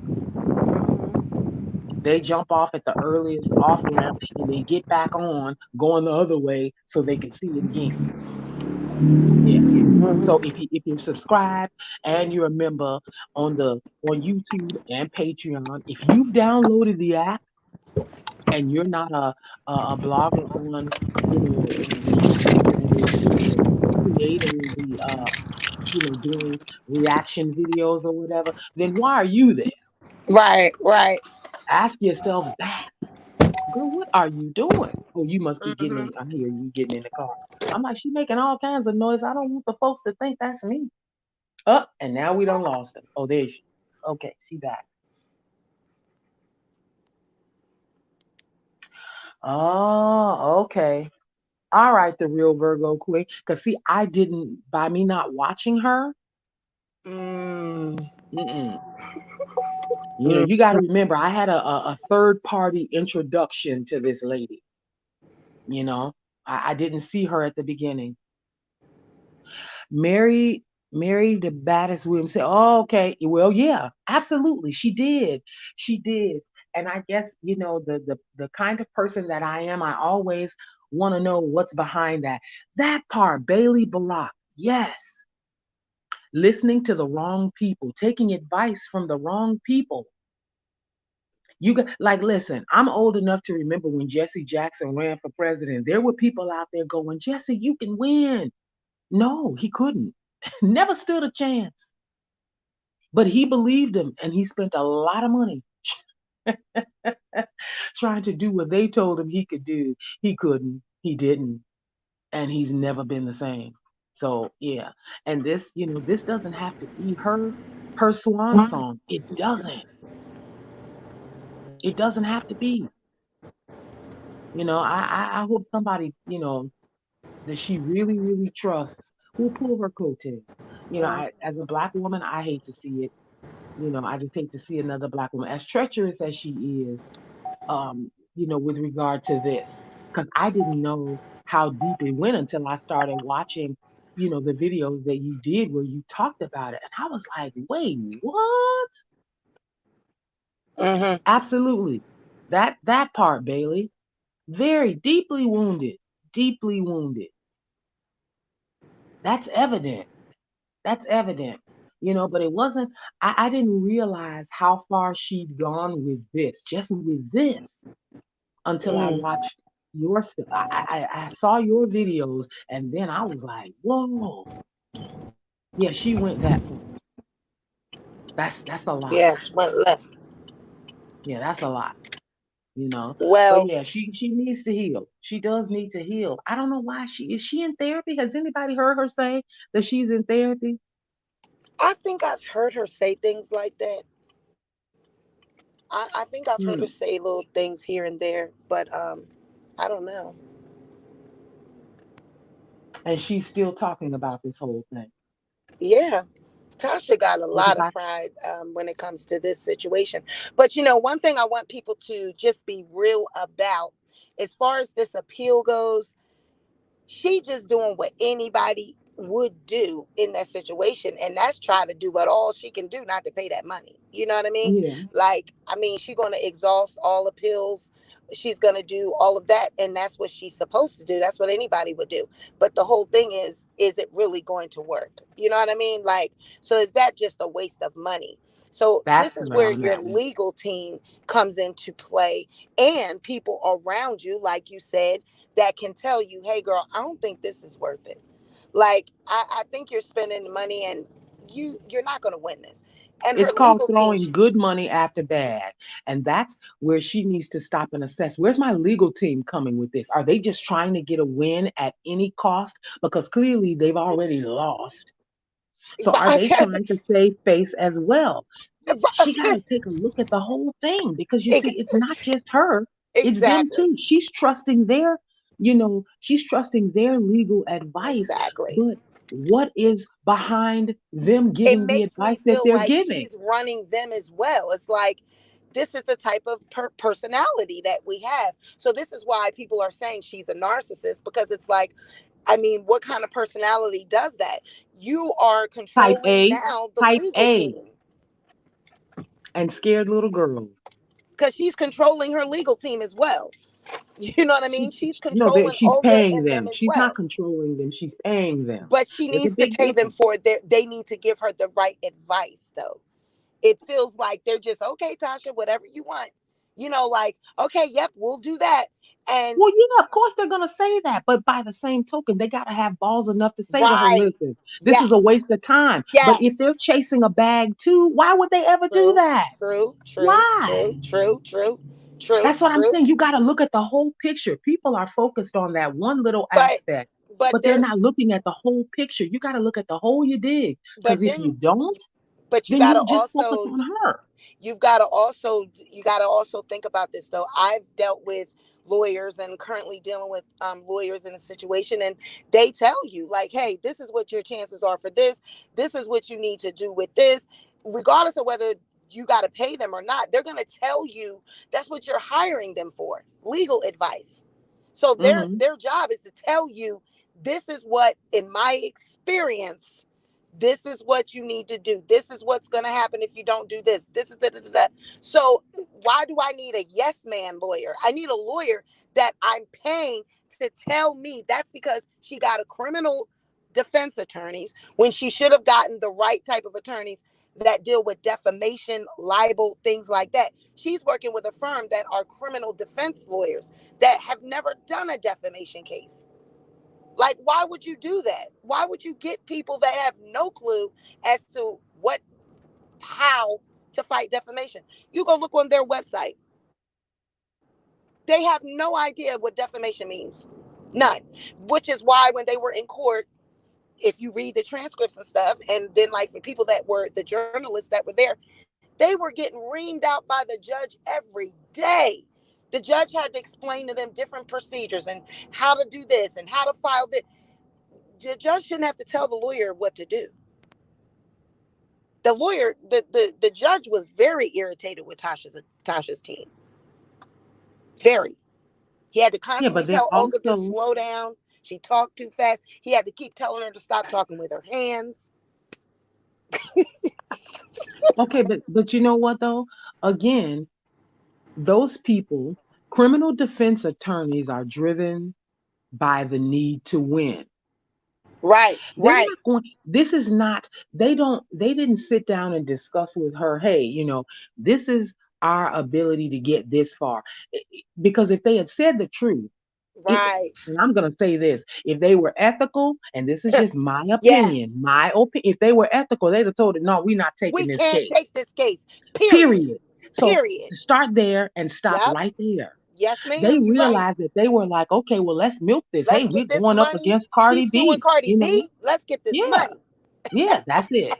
They jump off at the earliest off ramp and they get back on going the other way so they can see it again. Yeah. So hmm. if you're subscribed and you're a member on YouTube and Patreon, if you've downloaded the app and you're not a blogger on YouTube that is creating doing reaction videos or whatever, then why are you there? Right, right. Ask yourself that. Girl, what are you doing? Oh, you must be getting Hmm. in. I hear you getting in the car. I'm like, she making all kinds of noise. I don't want the folks to think that's me. Up, and now we done lost her. Oh, there she is. Okay, she back. Oh, okay. All right, the real Virgo queen. Cause see, I didn't by me not watching her. Mm. Mm-mm. Mm. You got to remember, I had a third party introduction to this lady. You know, I didn't see her at the beginning. Mary, Mary, the baddest woman said, "Oh, okay, well, yeah, absolutely, she did, she did." And I guess the kind of person that I am, I always want to know what's behind that. That part, Bailey Barack, yes, listening to the wrong people, taking advice from the wrong people. You got like, listen, I'm old enough to remember when Jesse Jackson ran for president. There were people out there going, "Jesse, you can win." No, he couldn't. Never stood a chance. But he believed him and he spent a lot of money trying to do what they told him he could do. He couldn't. He didn't. And he's never been the same. So yeah. And this doesn't have to be her swan song. It doesn't. It doesn't have to be. I hope somebody, that she really, really trusts will pull her coattails. Mm. As a black woman, I hate to see it. I just hate to see another black woman, as treacherous as she is. with regard to this, because I didn't know how deep it went until I started watching, the videos that you did where you talked about it. And I was like, wait, what? Mm-hmm. Absolutely. That part, Bailey, very deeply wounded, deeply wounded. That's evident. That's evident. But it wasn't, I didn't realize how far she'd gone with this, just with this, until I Mm. watched your stuff. I saw your videos and then I was like, whoa, yeah, she went that far. That's a lot. Yes, went left. Yeah, that's a lot, you know. But Well, yeah, she needs to heal. She does need to heal. I don't know why she in therapy? Has anybody heard her say that she's in therapy? I think I've heard her say things like that. I think I've heard her Hmm. say little things here and there, but I don't know. And she's still talking about this whole thing. Yeah. Tasha got a Because lot of I pride when it comes to this situation. But one thing I want people to just be real about, as far as this appeal goes, she just doing what anybody would do in that situation, and that's try to do what all she can do not to pay that money. You know what I mean? yeah, Like, I mean, she's going to exhaust all appeals. She's going to do all of that, and that's what she's supposed to do. That's what anybody would do. But the whole thing is it really going to work? You know what I mean? Like, so is that just a waste of money? So that's this is where where I'm your at with it. legal team comes into play, and people around you, like you said, that can tell you, hey girl, I don't think this is worth it. Like, I think you're spending money and you're not gonna win this. And her It's called legal team, throwing good money after bad. And that's where she needs to stop and assess. Where's my legal team coming with this? Are they just trying to get a win at any cost? Because clearly they've already lost. So are they okay, trying to save face as well? She got to take a look at the whole thing because you see, it's not just her, it's them exactly, too. She's trusting their legal advice, exactly. but what is behind them It giving the makes advice me that feel they're like giving? she's running them as well. It's like this is the type of personality that we have. So this is why people are saying she's a narcissist, because it's like, I mean, what kind of personality does that? You are Type controlling A, now the type legal A, team, and scared little girls. because she's controlling her legal team as well. You know what I She, mean? She's no, that controlling she's Olga paying and them them. as She's not well. controlling them. She's paying them. But she There's a needs to big pay them difference. for their, they need to give her the right advice though. It feels like they're just, okay, Tasha, whatever you want. Like, okay, yep, we'll do that. And Well, yeah, of course they're gonna say that, but by the same token, they gotta have balls enough to say to her, right. "Listen, this is a Yes. waste of time." But if they're Yes. chasing a bag too, why would they ever do True, that? true, true, Why? true, true, true, true, That's what I'm true. saying. You got to look at the whole picture. People are focused on that one little But aspect, but but they're there not looking at the whole picture. You got to look at the whole you dig. but Because if you then don't, but you then gotta you'll just focus also on her. you gotta also think about this though. I've dealt with lawyers and currently dealing with lawyers in a situation, and they tell you like, hey, this is what your chances are for this is what you need to do with this, regardless of whether you got to pay them or not. They're going to tell you that's what you're hiring them for, legal advice. So Hmm. their job is to tell you, this is what, in my experience, this is what you need to do. This is what's going to happen if you don't do this. This is da. So why do I need a yes man lawyer? I need a lawyer that I'm paying to tell me. That's because she got a criminal defense attorneys when she should have gotten the right type of attorneys that deal with defamation, libel, things like that. She's working with a firm that are criminal defense lawyers that have never done a defamation case. Like, why would you do that? Why would you get people that have no clue as to how to fight defamation? You go look on their website. They have no idea what defamation means. None. Which is why when they were in court, if you read the transcripts and stuff, and then like for people that were the journalists that were there, they were getting reamed out by the judge every day. The judge had to explain to them different procedures and how to do this and how to file this. The judge shouldn't have to tell the lawyer what to do. The judge was very irritated with Tasha's team. Very. He had to Yeah, constantly but then tell Olga to also, slow down. She talked too fast. He had to keep telling her to stop talking with her hands. okay, but you know what though? Again, those people, criminal defense attorneys are driven by the need to win. Right, They're right, not going, this is not, they didn't sit down and discuss with her, hey, this is our ability to get this far. Because if they had said the truth, if, right. and I'm going to say this, if they were ethical, and this is just my opinion, Yes. if they were ethical, they'd have told her, no, we're not taking We this can't case, take this case. Period. period. So Period. start there and stop Yep. right there. Yes, They ma'am. You're right. realized that they were like, okay, well, let's milk this. Hey, Let's we're get this going up money. against Cardi She's suing B, Cardi B. Let's get this Yeah, money. yeah, that's it.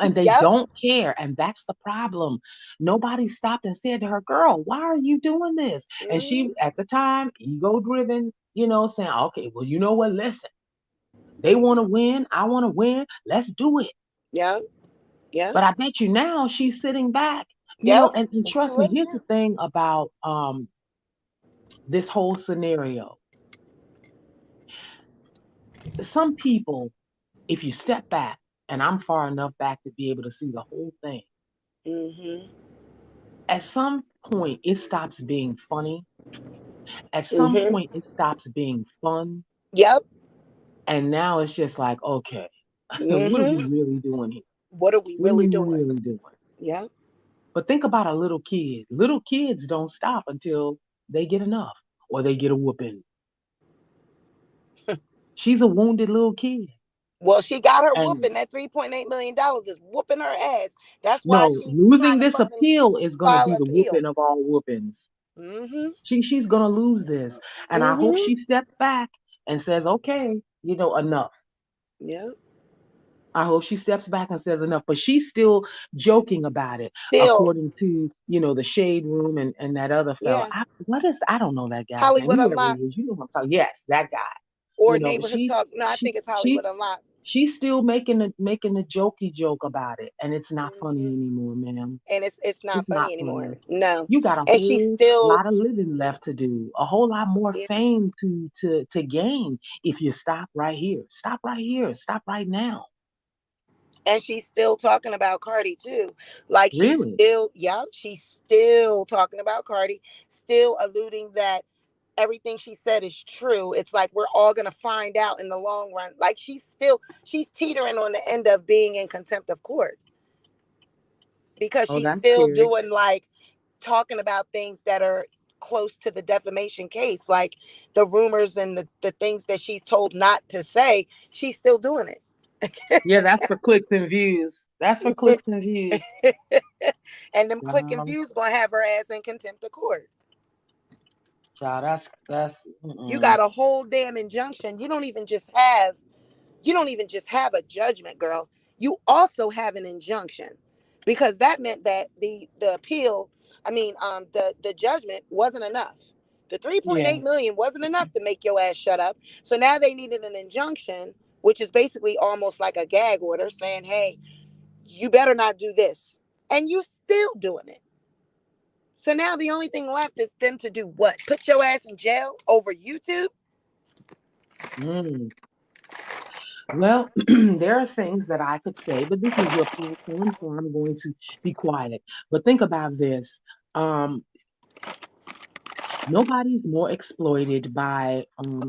And they Yep. don't care. And that's the problem. Nobody stopped and said to her, girl, why are you doing this? And Hmm. she, at the time, ego driven, saying, okay, well, you know what? Listen, they want to win. I want to win. Let's do it. Yep. Yep. But I bet you now she's sitting back, Yep. and It's too trust me, late here's the now. thing about this whole scenario. Some people, if you step back, and I'm far enough back to be able to see the whole thing, Hmm. at some point it stops being funny. At some Hmm. point it stops being fun. Yep. And now it's just like, okay, what are we Hmm. really doing here? What are we What are really we doing? really doing? Yep. But think about a little kid. Little kids don't stop until they get enough or they get a whooping. She's a wounded little kid. Well, she got her And whooping. That $3.8 million is whooping her ass. That's why no, she's trying losing to this fucking appeal is gonna file be the appeal. whooping of all whoopings. Hmm. She's gonna lose this. And I hope Hmm. she steps back and says, okay, enough. Yep. I hope she steps back and says enough. But she's still joking about it, Still, according to, the shade room and that other fella. yeah. I don't know that guy's name. Hollywood Whoever he is, Unlocked you know what I'm talking. Yes, that guy. or But Neighborhood she Talk. No, I she think it's Hollywood she Unlocked. she's still making a jokey joke about it. And it's not funny Hmm. anymore, ma'am. And it's not It's not funny anymore. funny. No. You got a And she's whole still, lot of living left to do, a whole lot more yeah. fame to gain if you stop right here. Stop right here. Stop right now. And she's still talking about Cardi too. Like she's Really. still, yeah, she's still talking about Cardi, still alluding that everything she said is true. It's like we're all gonna find out in the long run. Like she's teetering on the end of being in contempt of court because Oh, she's that's still scary. doing like talking about things that are close to the defamation case, like the rumors and the things that she's told not to say. She's still doing Yeah, that's for clicks and views. That's for it. clicks and views. And them click and Um, views gonna have her ass in contempt of court. Child, that's You mm-mm. got a whole damn injunction. You don't even just have a judgment, girl. You also have an injunction. Because that meant that the appeal, I mean, the judgment wasn't enough. The Yeah. 3.8 million wasn't enough to make your ass shut up. So now they needed an injunction, which is basically almost like a gag order saying, "Hey, you better not do this." And you still doing it. So now the only thing left is them to do what? Put your ass in jail over YouTube? Mm. Well, there are things that I could say, but this is your platform, so I'm going to be quiet. But think about this. Um, Nobody's more exploited by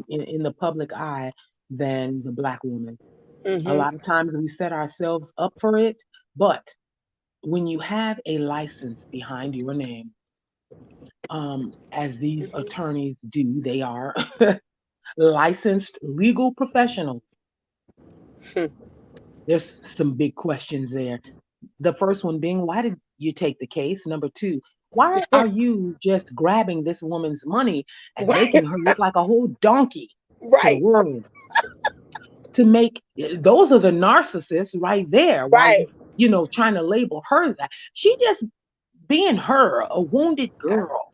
in the public eye than the black woman. A Mm-hmm. lot of times we set ourselves up for it, but when you have a license behind your name, as these Mm-hmm. attorneys do, they are licensed legal professionals. There's some big questions there. The first one being, why did you take the case? Number two, why are you just grabbing this woman's money and Right. making her look like a whole donkey to the Right. world? To make those are the narcissists right there. While Right. trying to label her that she just being her, a wounded Yes. girl.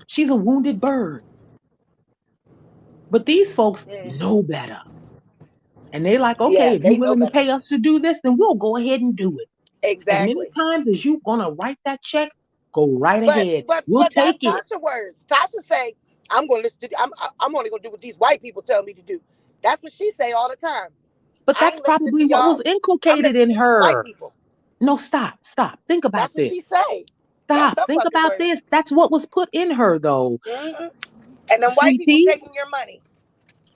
She's a wounded bird. But these folks Mm-hmm. know better. And they like, okay, Yeah, if you're they know willing to better. pay us to do this, then we'll go ahead and do it. As many Exactly. times as you gonna write that check, Go right But ahead. but We'll but that's take it. Tasha words. Tasha say, I'm gonna listen to I'm only gonna do what these white people tell me to do. That's what she say all the time. But I that's ain't listening probably to what was y'all. I'm inculcated listening in to these white her. people. No, stop, stop. Think about That's what this. she say. That's Stop. her Think fucking about word. this. That's what was put in her, though. Hmm. And then white people Sweetie, taking your money.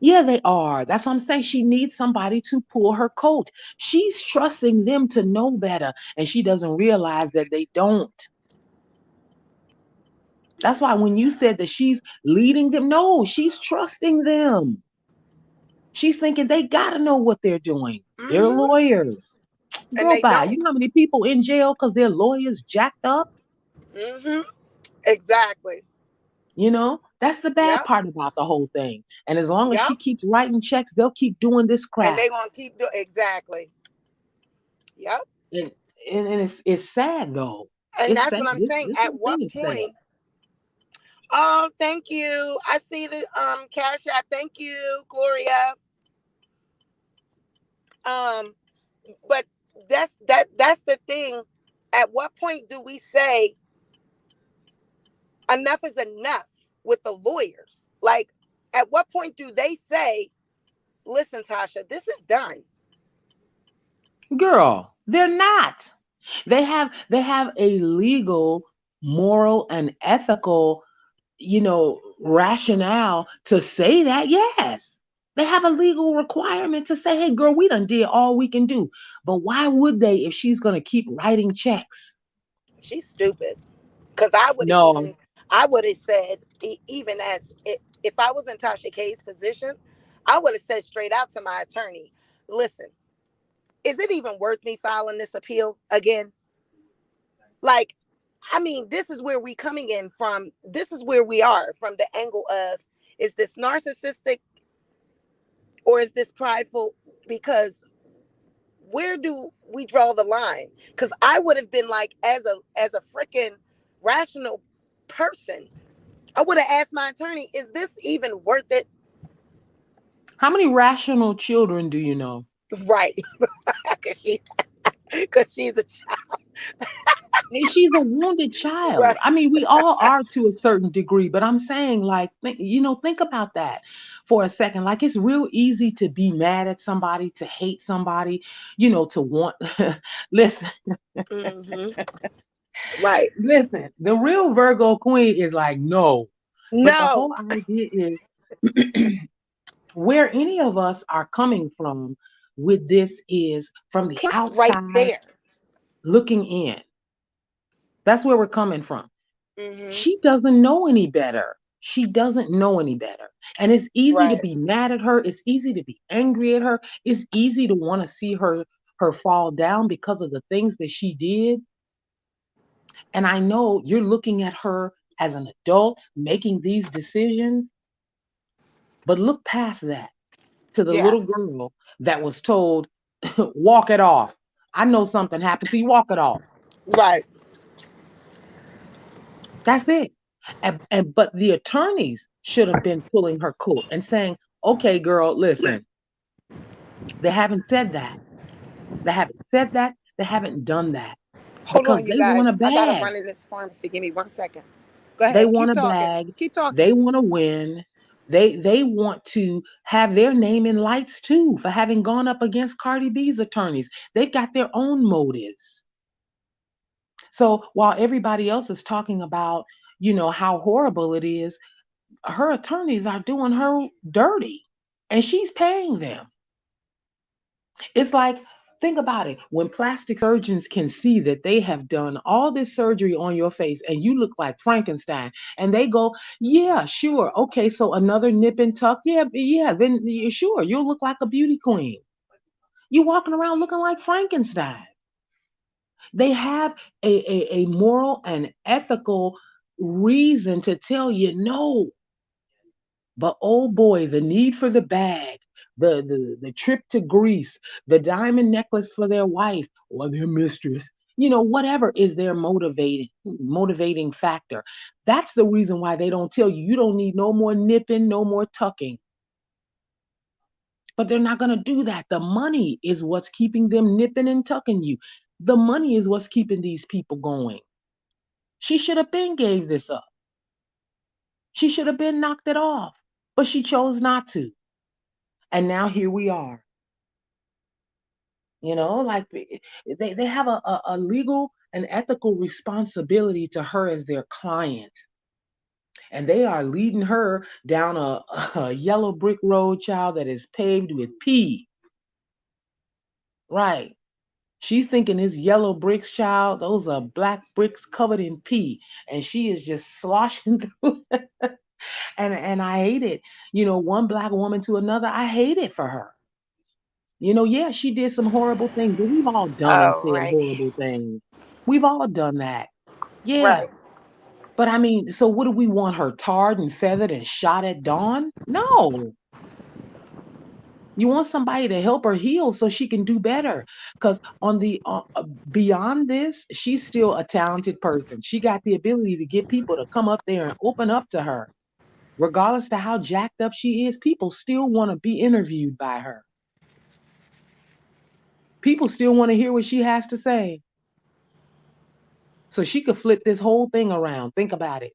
yeah, they are. That's what I'm saying. She needs somebody to pull her coat. She's trusting them to know better, and she doesn't realize that they don't. That's why when you said that she's leading them, no, she's trusting them. She's thinking they got to know what they're doing. They're Hmm. lawyers. And Girl, they bye. don't. You know how many people in jail because their lawyers jacked up? Hmm. Exactly. That's the bad Yep. part about the whole thing. And as long as Yep. she keeps writing checks, they'll keep doing this And crap. they gonna keep doing exactly. Yep. And and it's sad though. And It's that's sad. what I'm saying. This At whole thing what is sad. point? Oh, thank you. I see the cash app. Thank you, Gloria. Um, but that's the thing. At what point do we say enough is enough with the lawyers? Like, at what point do they say, "Listen, Tasha, this is done"? Girl, they're not. They have a legal, moral, and ethical, rationale to say that, yes. They have a legal requirement to say, hey girl, we done did all we can do. But why would they if she's gonna keep writing checks? She's stupid. Because I would have No. even, I would have said, even as it, if I was in Tasha K's position, I would have said straight out to my attorney, "Listen, is it even worth me filing this appeal again?" Like, I mean, this is where we coming in from. This is where we are from the angle of, is this narcissistic or is this prideful? Because where do we draw the line? Because I would have been like, as a freaking rational person, I would have asked my attorney, is this even worth it? How many rational children do you know? Right. Because cause she's a child. Hey, she's a wounded child. Right. I mean, we all are to a certain degree, but I'm saying, like, think about that for a second. Like, it's real easy to be mad at somebody, to hate somebody, to want. Listen, Hmm. Right. listen. The real Virgo queen is like, no. But the No. whole idea is where any of us are coming from with this is from the Right outside there. looking in. That's where we're coming from. Hmm. She doesn't know any better. She doesn't know any better. And it's easy to Right. be mad at her. It's easy to be angry at her. It's easy to want to see her fall down because of the things that she did. And I know you're looking at her as an adult making these decisions, but look past that to the Yeah. little girl that was told, walk it off. I know something happened to you, walk it off. Right. That's it. And but the attorneys should have been pulling her coat and saying, "Okay, girl, listen. They haven't said that. They haven't said that. They haven't done that Hold because on, you they want guys. a I got to bag. run in this pharmacy. Give me 1 second. Go They ahead. want Keep a talking. bag. Keep talking. They want to win. They want to have their name in lights too for having gone up against Cardi B's attorneys. They've got their own motives. So while everybody else is talking about, how horrible it is, her attorneys are doing her dirty and she's paying them. It's like, think about it. When plastic surgeons can see that they have done all this surgery on your face and you look like Frankenstein, and they go, yeah, sure. Okay, so another nip and tuck. Yeah, yeah, then sure, you'll look like a beauty queen. You walking around looking like Frankenstein. They have a moral and ethical reason to tell you no. But oh boy, the need for the bag, the trip to Greece, the diamond necklace for their wife or their mistress, whatever is their motivating factor. That's the reason why they don't tell you you don't need no more nipping, no more tucking. But they're not going to do that. The money is what's keeping them nipping and tucking you. The money is what's keeping these people going. She should have been gave this up. She should have been knocked it off, but she chose not to. And now here we are. Like they have a legal and ethical responsibility to her as their client. And they are leading her down a yellow brick road, child, that is paved with pee. Right. She's thinking it's yellow bricks, child. Those are black bricks covered in pee. And she is just sloshing through. And I hate it. One black woman to another, I hate it for her. Yeah, she did some horrible things, but we've all done and Oh, said right. horrible things. We've all done that. Yeah. Right. But I mean, so what do we want her tarred and feathered and shot at dawn? No. You want somebody to help her heal so she can do better. Because on the beyond this, she's still a talented person. She got the ability to get people to come up there and open up to her. Regardless to how jacked up she is, people still want to be interviewed by her. People still want to hear what she has to say. So she could flip this whole thing around. Think about it.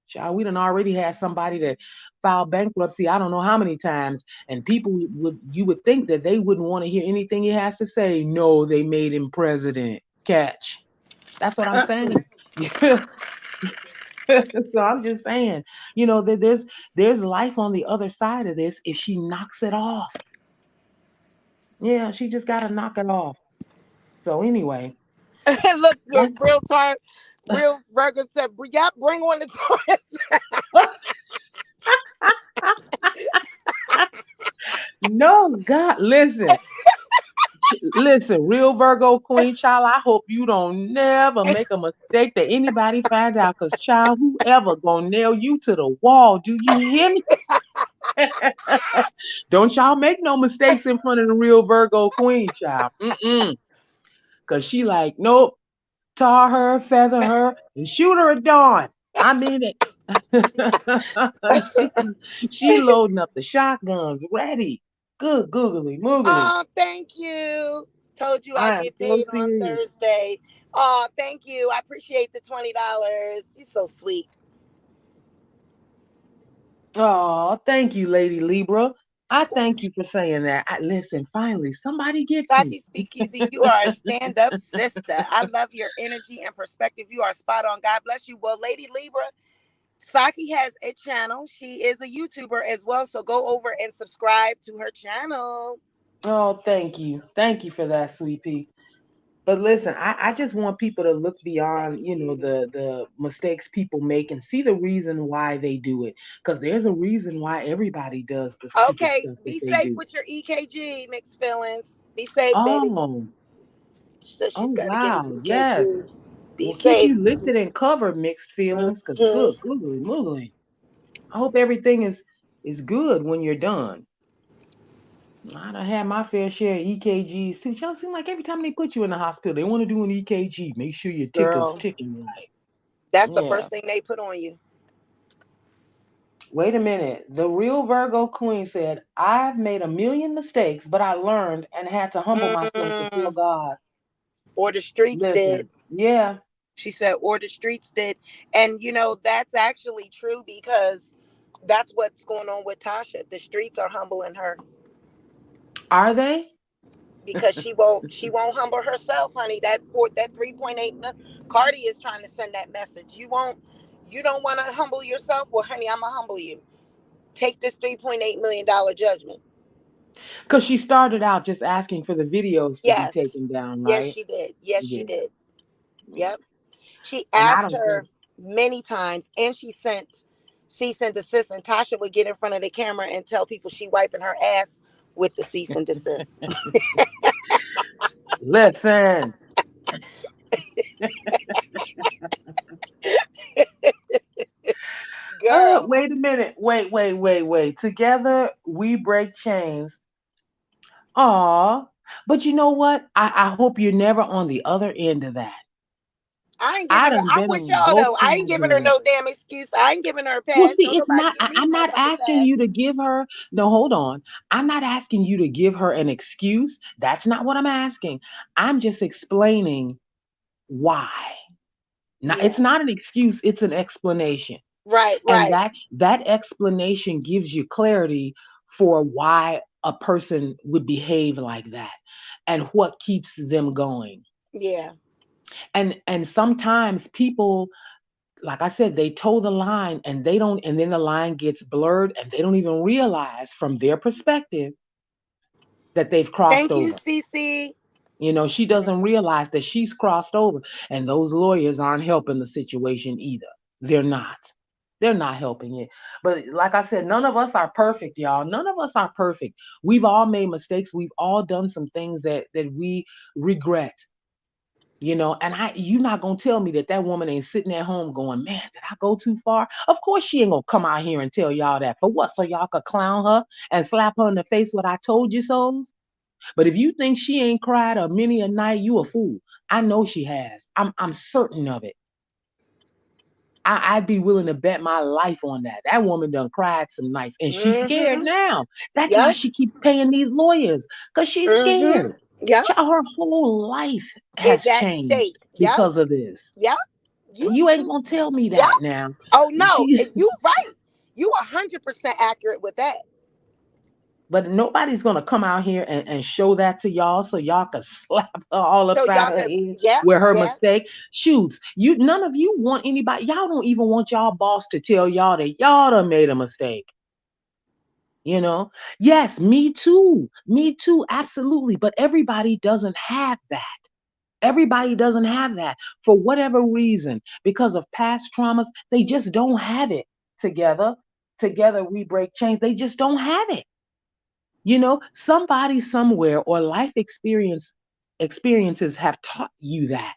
Child, we done already had somebody that filed bankruptcy, I don't know how many times, and people you would think that they wouldn't want to hear anything he has to say. No, they made him president. Catch. That's what I'm saying. So I'm just saying, that there's life on the other side of this if she knocks it off. Yeah, she just gotta knock it off. So anyway, Look, that, real Virgo said, "Yeah, bring one to Taurus." no, God, listen, real Virgo queen, child. I hope you don't never make a mistake that anybody find out, cause child, whoever gonna nail you to the wall? Do you hear me? Don't y'all make no mistakes in front of the real Virgo queen, child. Cause she like, nope, tar her, feather her, and shoot her at dawn. I mean it. she she loading up the shotguns, ready. Good googly moogly. Oh, thank you. Told you I I am get so paid on serious. Thursday. Oh, thank you. I appreciate the $20. You're so sweet. Oh, thank you, Lady Libra. I thank you for saying that. Listen, finally, somebody gets me. Tati Speakeasy, you are a stand-up sister. I love your energy and perspective. You are spot on. God bless you. Well, Lady Libra, Saki has a channel. She is a YouTuber as well. So go over and subscribe to her channel. Oh, thank you. Thank you for that, sweet pea. But listen, I just want people to look Thank beyond, you. the mistakes people make and see the reason why they do it. Because there's a reason why everybody does the stupid Okay, stuff that be they safe do. with your EKG, mixed feelings. Be safe, baby. Oh, She says oh she's got to get an wow, yes. EKG. Be Well, keep safe. you lifted and covered, mixed feelings, because Mhm. good, googly moogly. I hope everything is good when you're done. I done had my fair share of EKGs too. Y'all seem like every time they put you in the hospital, they want to do an EKG. Make sure your ticker's Girl, ticking right. that's the Yeah. first thing they put on you. Wait a minute. The real Virgo queen said, I've made a million mistakes, but I learned and had to humble myself before Mm, God. or the streets did. Listen, yeah. She said, or the streets did. And, that's actually true because that's what's going on with Tasha. The streets are humbling her Are they? because she won't humble herself, honey. That 3.8 Cardi is trying to send that message. You don't want to humble yourself? Well, honey, I'm going to humble you. Take this $3.8 million judgment. Because she started out just asking for the videos to be Yes. taken down, Yes, right? she did. Yes, she Yeah. did. Yeah. Yep. She And I asked don't think. her many times, and she sent cease and desist. And Tasha would get in front of the camera and tell people she wiping her ass with the cease and desist. Listen. Girl, Wait a minute. Wait. Together we break chains. Aw. But you know what? I hope you're never on the other end of that. I ain't I giving her. done I'm been with on y'all both though. I ain't sides giving of her that. no damn excuse. I ain't giving her a Well, pass. see, Don't it's nobody not. give me a I'm not motherfucking asking you pass. to give her. No, hold on. I'm not asking you to give her an excuse. That's not what I'm asking. I'm just explaining why. Not, it's Yeah. not an excuse, it's an explanation. Right, And right. that explanation gives you clarity for why a person would behave like that and what keeps them going. Yeah. And sometimes people, like I said, they toe the line and they don't, and then the line gets blurred and they don't even realize from their perspective that they've crossed Thank you, over. Cece. She doesn't realize that she's crossed over, and those lawyers aren't helping the situation either. They're not. They're not helping it. But like I said, none of us are perfect, y'all. None of us are perfect. We've all made mistakes. We've all done some things that we regret. And you're not gonna tell me that that woman ain't sitting at home going, man, did I go too far? Of course she ain't gonna come out here and tell y'all that. For what? So y'all could clown her and slap her in the face with "I told you so's." But if you think she ain't cried a many a night, you a fool. I know she has. I'm certain of it. I'd be willing to bet my life on that. That woman done cried some nights, and she's scared Mm-hmm. now. That's why Yep. she keeps paying these lawyers, because she's Mm-hmm. scared. Yep. Her whole life Is has at changed stake. Yep. because of this. Yep. And you ain't You gonna tell me yep. that now. Oh no, She, and you right. You 100% accurate with that. but nobody's gonna come out here and show that to y'all so y'all can slap her all So upside y'all her could, head yeah, with her yeah. mistake. Shoots, you none of you want anybody, y'all don't even want y'all boss to tell y'all that y'all done made a mistake. You know? Yes, me too. Me too, absolutely. But everybody doesn't have that. Everybody doesn't have that for whatever reason, because of past traumas. They just don't have it together. Together we break chains. They just don't have it. Somebody somewhere or experiences have taught you that.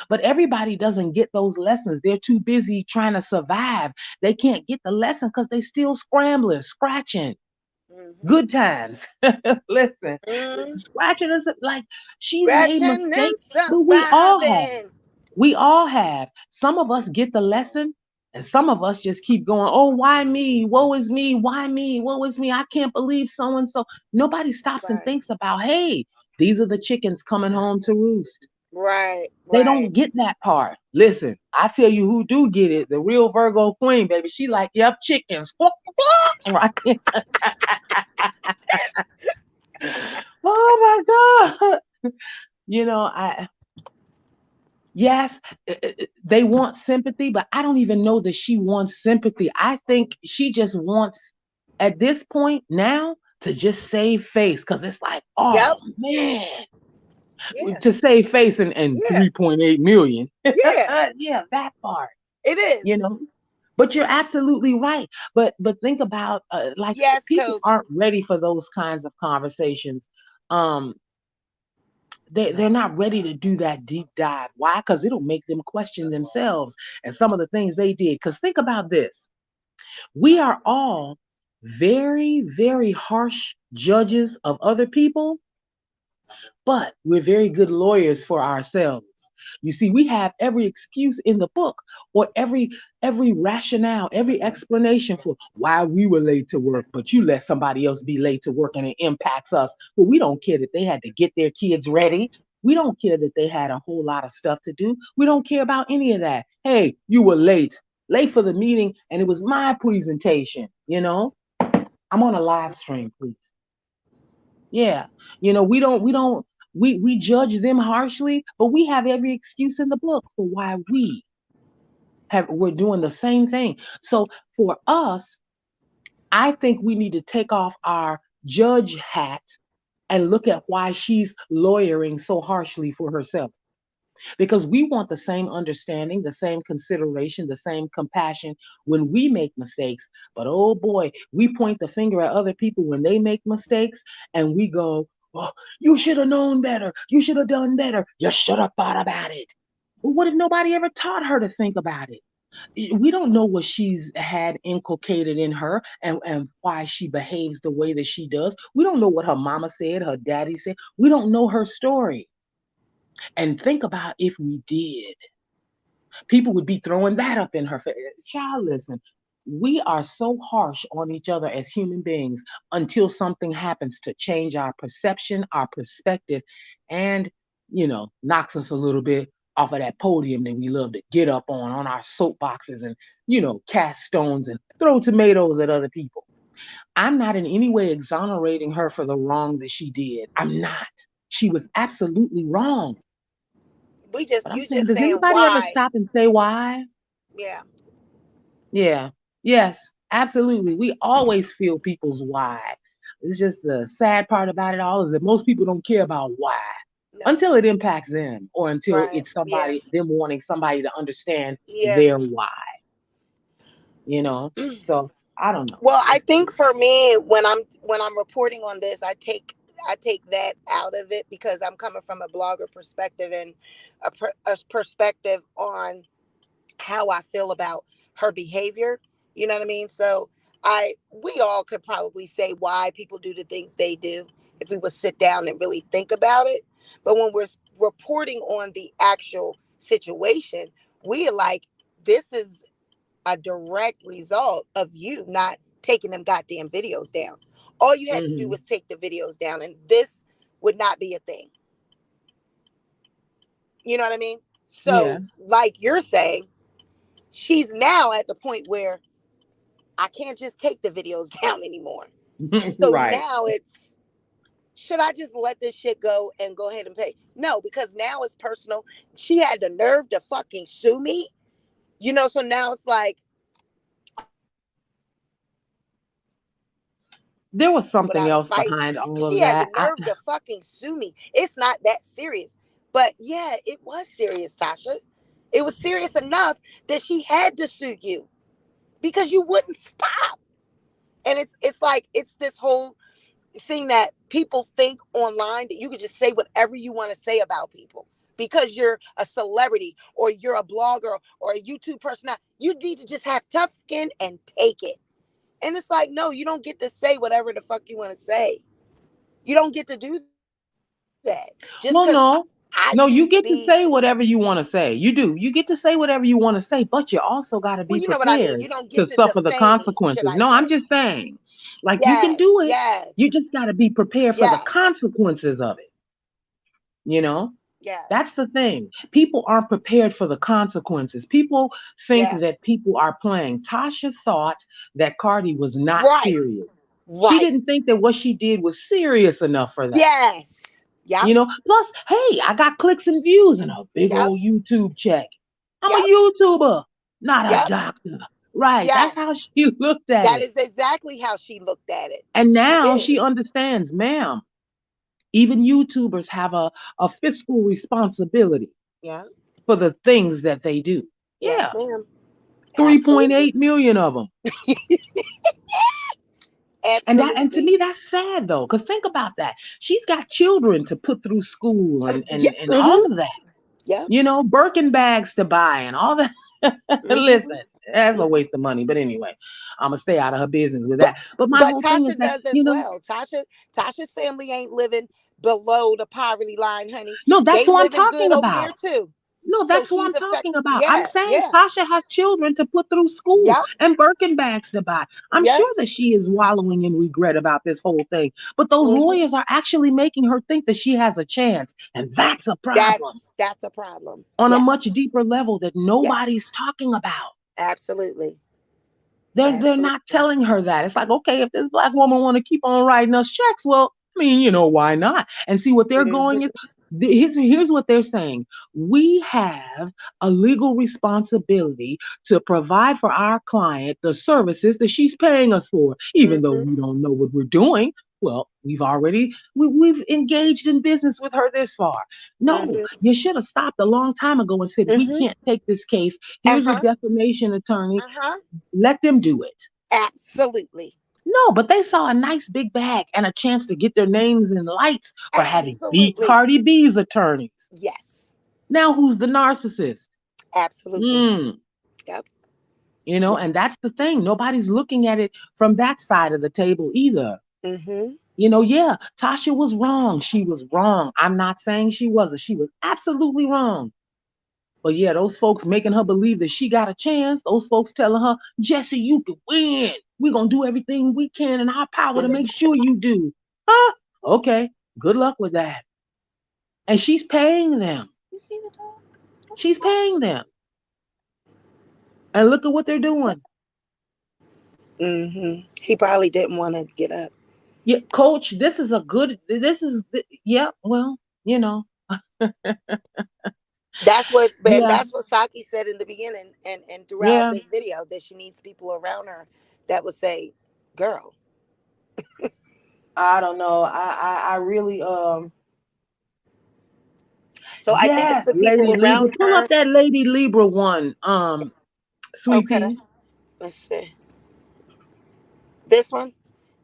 But everybody doesn't get those lessons. They're too busy trying to survive. They can't get the lesson because they still scrambling, scratching. Mm-hmm. Good times. Listen, Mm-hmm. scratching is like she's made Scratching and mistakes, but we all have. surviving. We all have. Some of us get the lesson, and some of us just keep going, oh, why me? Woe is me. Why me? Woe is me. I can't believe so and so. Nobody stops and Right. thinks about, hey, these are the chickens coming home to roost. Right. They Right. don't get that part. Listen, I tell you who do get it. The real Virgo queen, baby. She like, yep, chickens. Right? Oh my God. I yes, they want sympathy, but I don't even know that she wants sympathy. I think she just wants, at this point now, to just save face, because it's like, Yep. oh man, Yeah. to save face and Yeah. 3.8 million. Yeah. Yeah, that part, It you is. know. But you're absolutely right. But think about, like, Yes, people coach. aren't ready for those kinds of conversations. Um, they're not ready to do that deep dive. Why? Because it'll make them question themselves and some of the things they did. Because think about this: we are all very, very harsh judges of other people, but we're very good lawyers for ourselves. You see, we have every excuse in the book, or every rationale, every explanation for why we were late to work, but you let somebody else be late to work and it impacts us. But we don't care that they had to get their kids ready. We don't care that they had a whole lot of stuff to do. We don't care about any of that. Hey, you were late for the meeting, and it was my presentation. I'm on a live stream, please. Yeah. We judge them harshly, but we have every excuse in the book for why we're doing the same thing. So for us, I think we need to take off our judge hat and look at why she's lawyering so harshly for herself, because we want the same understanding, the same consideration, the same compassion when we make mistakes. But oh boy, we point the finger at other people when they make mistakes, and we go, oh, you should have known better. You should have done better. You should have thought about it. Well, what if nobody ever taught her to think about it? We don't know what she's had inculcated in her, and why she behaves the way that she does. We don't know what her mama said, her daddy said. We don't know her story. And think about if we did. People would be throwing that up in her face. Child, listen, we are so harsh on each other as human beings until something happens to change our perception, our perspective, and, knocks us a little bit. off of that podium that we love to get up on our soapboxes and, cast stones and throw tomatoes at other people. I'm not in any way exonerating her for the wrong that she did. I'm not. She was absolutely wrong. But I'm You saying, just does saying anybody ever why. stop and say why? Yeah. Yeah. Yes, absolutely. We always feel people's why. It's just the sad part about it all is that most people don't care about why No. until it impacts them or until Right. it's Yeah. them wanting somebody to understand Yeah. their why, you know? So I don't know. Well, I It's think for me, when I'm reporting on this, I take that out of it because I'm coming from a blogger perspective and a perspective on how I feel about her behavior. You know what I mean? So we all could probably say why people do the things they do if we would sit down and really think about it. But when we're reporting on the actual situation, we are like, this is a direct result of you not taking them goddamn videos down. All you had to do hmm was take the videos down, and this would not be a thing. You know what I mean? yeah. So, like you're saying, she's now at the point where I can't just take the videos down anymore. So Right. now it's, should I just let this shit go and go ahead and pay? No, because now it's personal. She had the nerve to fucking sue me. So now it's like, There was something without a else fight. behind all She of had the that. nerve to fucking sue me. It's not that serious. But yeah, it was serious, Tasha. It was serious enough that she had to sue you because you wouldn't stop. And it's like it's this whole thing that people think online that you can just say whatever you want to say about people because you're a celebrity or you're a blogger or a YouTube person. You need to just have tough skin and take it. And it's like, no, you don't get to say whatever the fuck you want to say. You don't get to do that just because Well, I no. choose to No, be. you get to say whatever you want to say. You do. You get to say whatever you want to say, but you also got to Well, be you know what I mean. prepared You don't to get to suffer the defame me, should consequences. I No, I'm say? just saying, like, you can Yes, do it. You yes, just got to be prepared for the yes, consequences of it. You know, that's yes. the thing. People aren't prepared for the consequences. People think Yeah. that people are playing. Tasha thought that Cardi was not Right. serious. She Right. didn't think that what she did was serious enough for that. Yes. Yep. Plus, hey, I got clicks and views and a big Yep. old YouTube check. I'm a Yep. YouTuber, not a Yep. doctor. Right. That's how Yes. she looked at That it. is exactly how she looked at it. And She now she did. understands, ma'am, even YouTubers have a fiscal responsibility Yeah. for the things that they do. Yes, Yeah. ma'am. Absolutely. 3.8 million of them. And to Absolutely. me that's sad though, because think about that. She's got children to put through school and Yeah. and, and all of that. Yep. Birkin bags to buy and all that. hmm Listen, that's a waste of money. But anyway, I'm gonna stay out of her business with But that. But my but whole thing is Tasha that, does as well. Tasha's family ain't living below the poverty line, honey. no, that's They who I'm living good talking over there about. too. No, So that's who she's I'm effect. talking about. I'm Yeah. saying Yeah. Tasha has children to put through school Yep. and Birkin bags to buy. I'm Yep. sure that she is wallowing in regret about this whole thing. But those hmm lawyers are actually making her think that she has a chance. And that's a problem That's a problem. on a much Yes. deeper level that Yeah. nobody's talking about. Absolutely. They're not Absolutely. telling her that. It's like, okay, if this black woman want to keep on writing us checks, well, I mean, why not? And see what they're going is hmm here's what they're saying. We have a legal responsibility to provide for our client the services that she's paying us for, even though we hmm don't know what we're doing. Well, we've engaged in business with her this far. No, hmm you should have stopped a long time ago and said, we hmm can't take this case. Uh Here's a huh. defamation attorney. Uh huh. Let them do it. Absolutely. No, but they saw a nice big bag and a chance to get their names in lights for having beat Absolutely. Cardi B's attorneys. Yes. Now who's the narcissist? Absolutely. Mm, Yep. Yep. and that's the thing. Nobody's looking at it from that side of the table either. hmm Yeah, Tasha was wrong. She was wrong. I'm not saying she wasn't. She was absolutely wrong. But yeah, those folks making her believe that she got a chance, those folks telling her, Jesse, you can win. We're going to do everything we can in our power to make sure you do. Huh? Okay. Good luck with that. And she's paying them. You see the dog? She's paying them. And look at what they're doing. He probably didn't want to get up. Yeah, coach, this is a good yeah, well, you know. Yeah, That's what Saki said in the beginning and throughout yeah. this video, that she needs people around her that would say, "Girl." I don't know. I really So I think it's yeah, the Lady people Libra. around Pull up her. that Lady Libra one. Sweet Okay, pea. let's see this one.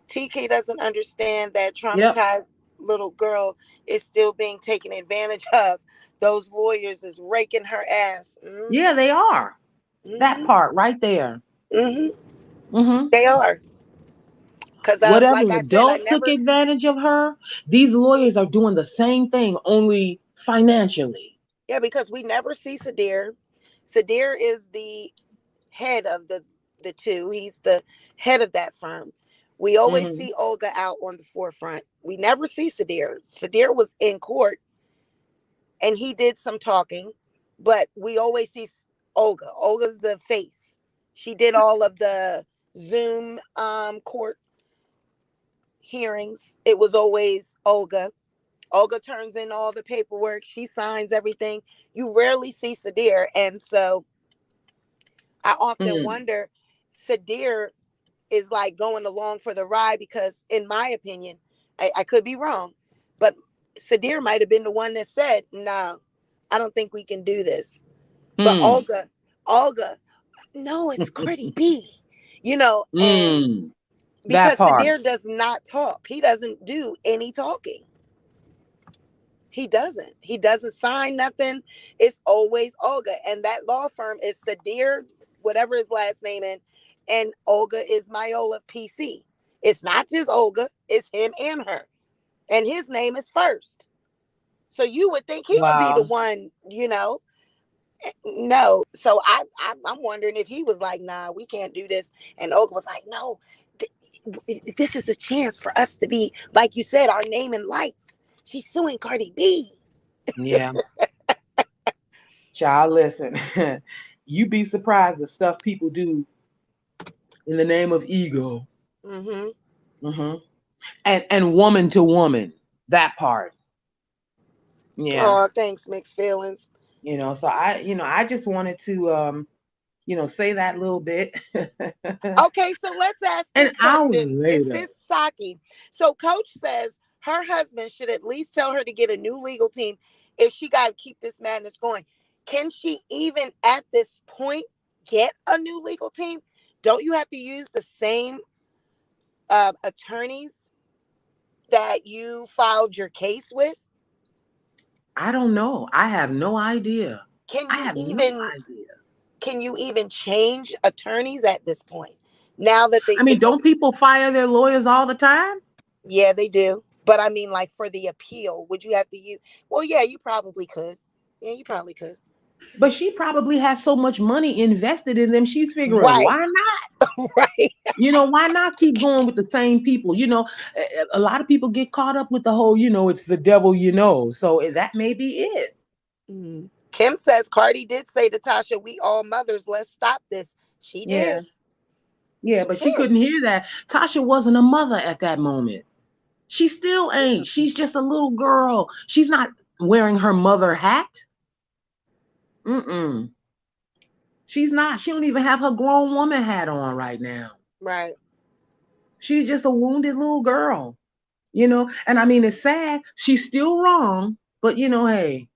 TK doesn't understand that Yep. traumatized little girl is still being taken advantage of. Those lawyers is raking her ass. Yeah, they are. That Hmm. part right there. Hmm. Mm-hmm. They are, because like Whatever I said, I adult took never. advantage of her, these lawyers are doing the same thing, only financially. Yeah, because we never see Sadir. Sadir is the head of the two. He's the head of that firm. We always Hmm. see Olga out on the forefront. We never see Sadir. Sadir was in court and he did some talking, but we always see Olga. Olga's the face. She did all of the Zoom court hearings. It was always Olga. Olga turns in all the paperwork. She signs everything. You rarely see Sadir. And so I often Mm. wonder, Sadir is like going along for the ride because, in my opinion, I could be wrong, but Sadir might have been the one that said, "No, I don't think we can do this." But Mm. Olga, no, it's Cardi B, and Mm. That because part. Sadir does not talk, he doesn't do any talking. He doesn't. He doesn't sign nothing. It's always Olga. And that law firm is Sadir, whatever his last name is, and Olga is Myola PC. It's not just Olga, it's him and her. And his name is first. So you would think he would be the Wow. one, No. So I'm wondering if he was like, nah, we can't do this. And Olga was like, no, this is a chance for us to be, like you said, our name in lights. She's suing Cardi B. Yeah. Child, listen. You be surprised the stuff people do in the name of ego. Mm-hmm. Hmm. And woman to woman. That part. Yeah. Oh, thanks, mixed feelings. So I just wanted to say that little bit. Okay, so let's ask An this hour question. Is later. this Saki? So Coach says her husband should at least tell her to get a new legal team if she got to keep this madness going. Can she even at this point get a new legal team? Don't you have to use the same attorneys that you filed your case with? I don't know. I have no idea. Can I you have no even idea. can you even change attorneys at this point? Now that I mean, it's a. don't people fire their lawyers all the time? Yeah, they do. But I mean, like for the appeal, would you have to use? Well, yeah, you probably could. Yeah, you probably could. But she probably has so much money invested in them. She's figuring, Right, why not? right. Why not keep going with the same people? A lot of people get caught up with the whole, it's the devil, So that may be it. Mm. Kim says Cardi did say to Tasha, "We all mothers. Let's stop this." She Yeah. did. Yeah, She but she did. couldn't hear that. Tasha wasn't a mother at that moment. She still ain't. She's just a little girl. She's not wearing her mother hat. Mm-mm. She's not. She don't even have her grown woman hat on right now. Right. She's just a wounded little girl. And I mean, it's sad. She's still wrong, but hey,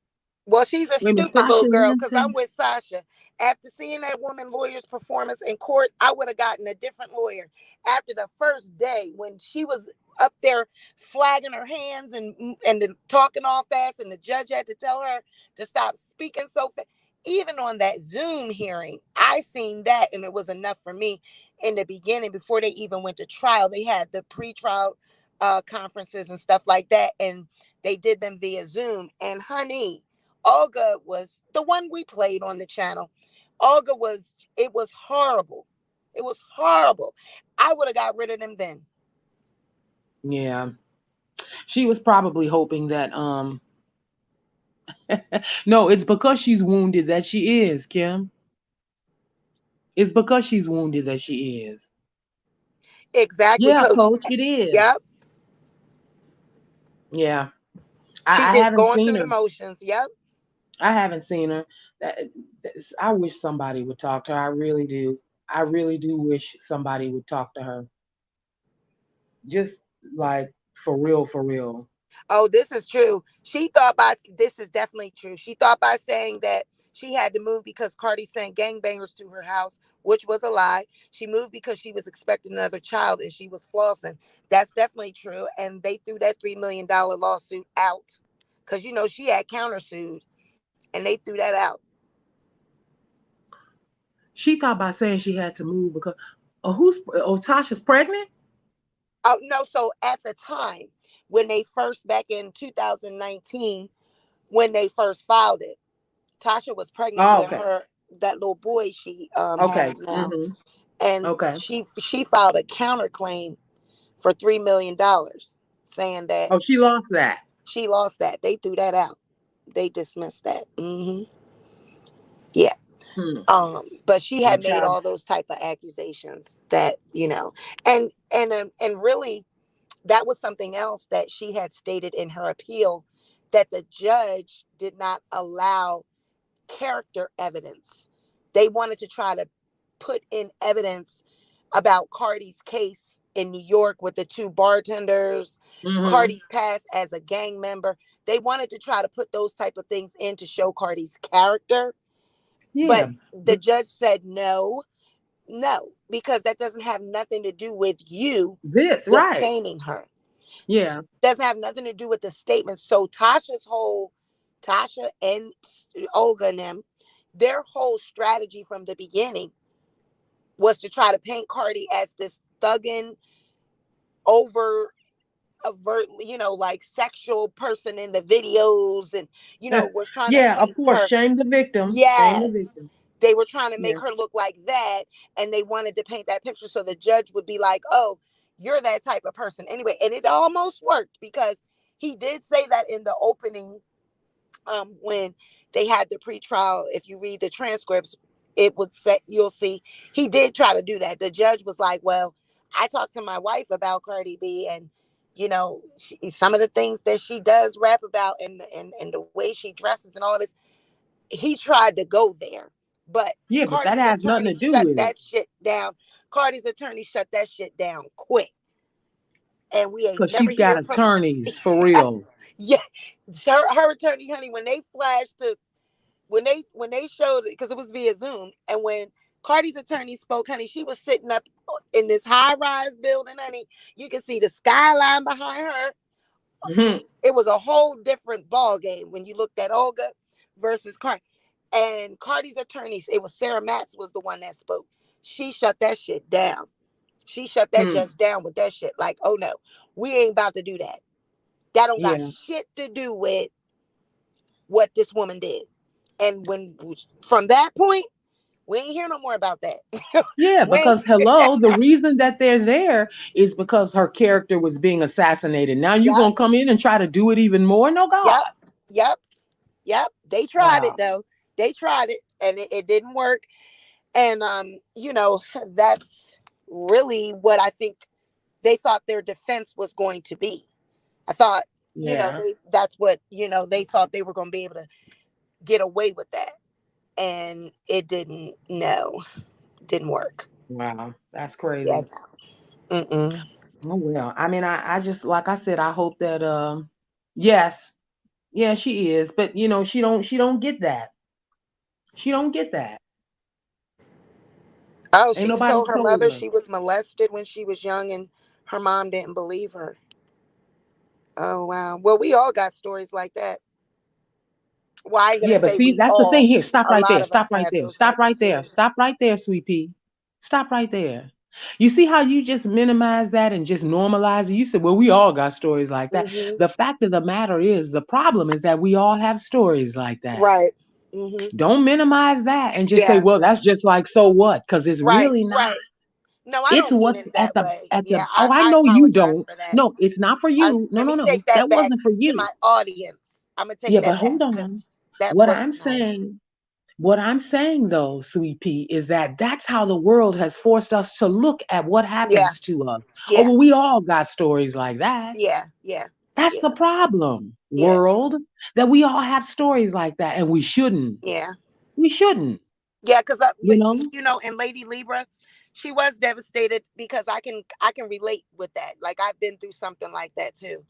Well, she's a maybe stupid little Sasha girl because I'm Linton. with Sasha. After seeing that woman lawyer's performance in court, I would have gotten a different lawyer. After the first day, when she was up there flagging her hands and talking all fast, and the judge had to tell her to stop speaking so fast. Even on that Zoom hearing, I seen that, and it was enough for me. In the beginning, before they even went to trial, they had the pre-trial conferences and stuff like that, and they did them via Zoom. And honey, Olga was the one we played on the channel. Olga was, it was horrible. It was horrible. I would have got rid of them then. Yeah, she was probably hoping that No, it's because she's wounded that she is, Kim. It's because she's wounded that she is. Exactly, Yeah, coach. coach, it is. Yep. Yeah. She I just haven't going seen through the her. motions. Yep. I haven't seen her. That, I wish somebody would talk to her. I really do. I really do wish somebody would talk to her. Just like for real, for real. Oh, this is true. She thought by this is definitely true. She thought by saying that she had to move because Cardi sent gangbangers to her house, which was a lie. She moved because she was expecting another child and she was flossing. That's definitely true. And they threw that $3 million lawsuit out because she had countersued and they threw that out. She thought by saying she had to move because Tasha's pregnant? Oh no! So at the time when they first back in 2019, when they first filed it, Tasha was pregnant Oh, with okay. her that little boy she Okay. has now, Mm-hmm. and Okay. she filed a counterclaim for $3 million, saying that Oh, she lost that. she lost that. They threw that out. They dismissed that. Yeah. Hmm. But she Well, had made child. all those type of accusations that and really that was something else that she had stated in her appeal, that the judge did not allow character evidence. They wanted to try to put in evidence about Cardi's case in New York with the two bartenders, Mm-hmm. Cardi's past as a gang member. They wanted to try to put those type of things in to show Cardi's character, but Yeah. the judge said no, no, because that doesn't have nothing to do with you This right. defaming her. Yeah. Doesn't have nothing to do with the statement. So Tasha and Olga and them, their whole strategy from the beginning was to try to paint Cardi as this thugging, over overtly, like sexual person in the videos, and was trying to Yeah, of paint course. her. Shame the victim. Shame the Yes. victim. They were trying to make Yeah. her look like that, and they wanted to paint that picture so the judge would be like, "Oh, you're that type of person." Anyway, and it almost worked because he did say that in the opening, when they had the pretrial. If you read the transcripts, it would say, you'll see he did try to do that. The judge was like, "Well, I talked to my wife about Cardi B, and some of the things that she does rap about, and the way she dresses and all this." He tried to go there, but Yeah, but that Cardi's has nothing to attorney do shut with it. that shit down. Cardi's attorney shut that shit down quick, and we ain't Because never she's got hear from. attorneys for real. Yeah, her attorney, honey, when they flashed to when they showed it, because it was via Zoom, and when Cardi's attorney spoke, honey, she was sitting up in this high rise building, honey. You can see the skyline behind her. Mhm. It was a whole different ball game when you looked at Olga versus Cardi. And Cardi's attorneys, it was Sarah Matz was the one that spoke. She shut that shit down. She shut that Hmm. judge down with that shit. Like, oh no, we ain't about to do that. That don't got Yeah. shit to do with what this woman did. And when from that point, we ain't hear no more about that. Yeah, When because hello, the reason that they're there is because her character was being assassinated. Now you're yep, gonna come in and try to do it even more? No, yep, God. yep, yep. They tried it Wow. though. They tried it and it didn't work. And that's really what I think they thought their defense was going to be. I thought, Yeah. that's what, they thought they were going to be able to get away with that. And it didn't, no, didn't work. Wow. That's Yeah. crazy. Mm-mm. Oh well. I mean, I just like I said, I hope that yes, yeah, she is. But she don't get that. She don't get that. Oh, Ain't she nobody told her told mother her. she was molested when she was young and her mom didn't believe her. Oh, wow. Well, we all got stories like that. Well, I ain't going Yeah, to but say see, we that's the thing all. here. Stop A right lot there. of Stop us right have there. those Stop type of right there. stories. Stop right there, sweet pea. Stop right there. You see how you just minimize that and just normalize it? You said, well, we all got stories like that. Hmm. The fact of the matter is, the problem is that we all have stories like that. Right. Hmm. Don't minimize that and just say, Yeah. well, that's just like, so what? Because it's Right. really not. Right. No, I It's don't mean what's it at that the, way. at Yeah, the, oh, I I know you apologize don't. for that. No, it's not for you. No, Let no, me no. take that That back wasn't for to you. my audience. I'm gonna take Yeah, that but hold back on. because that What I'm wasn't nice. saying, what I'm saying though, Sweet Pea, is that that's how the world has forced us to look at what Yeah, happens to us. Oh, yeah, well, we all got stories like that. yeah, yeah, That's yeah, the problem, yeah, world, that we all have stories like that and we shouldn't. yeah, We shouldn't, yeah. Because you know? and Lady Libra, she was devastated because I can relate with that. Like I've been through something like that too.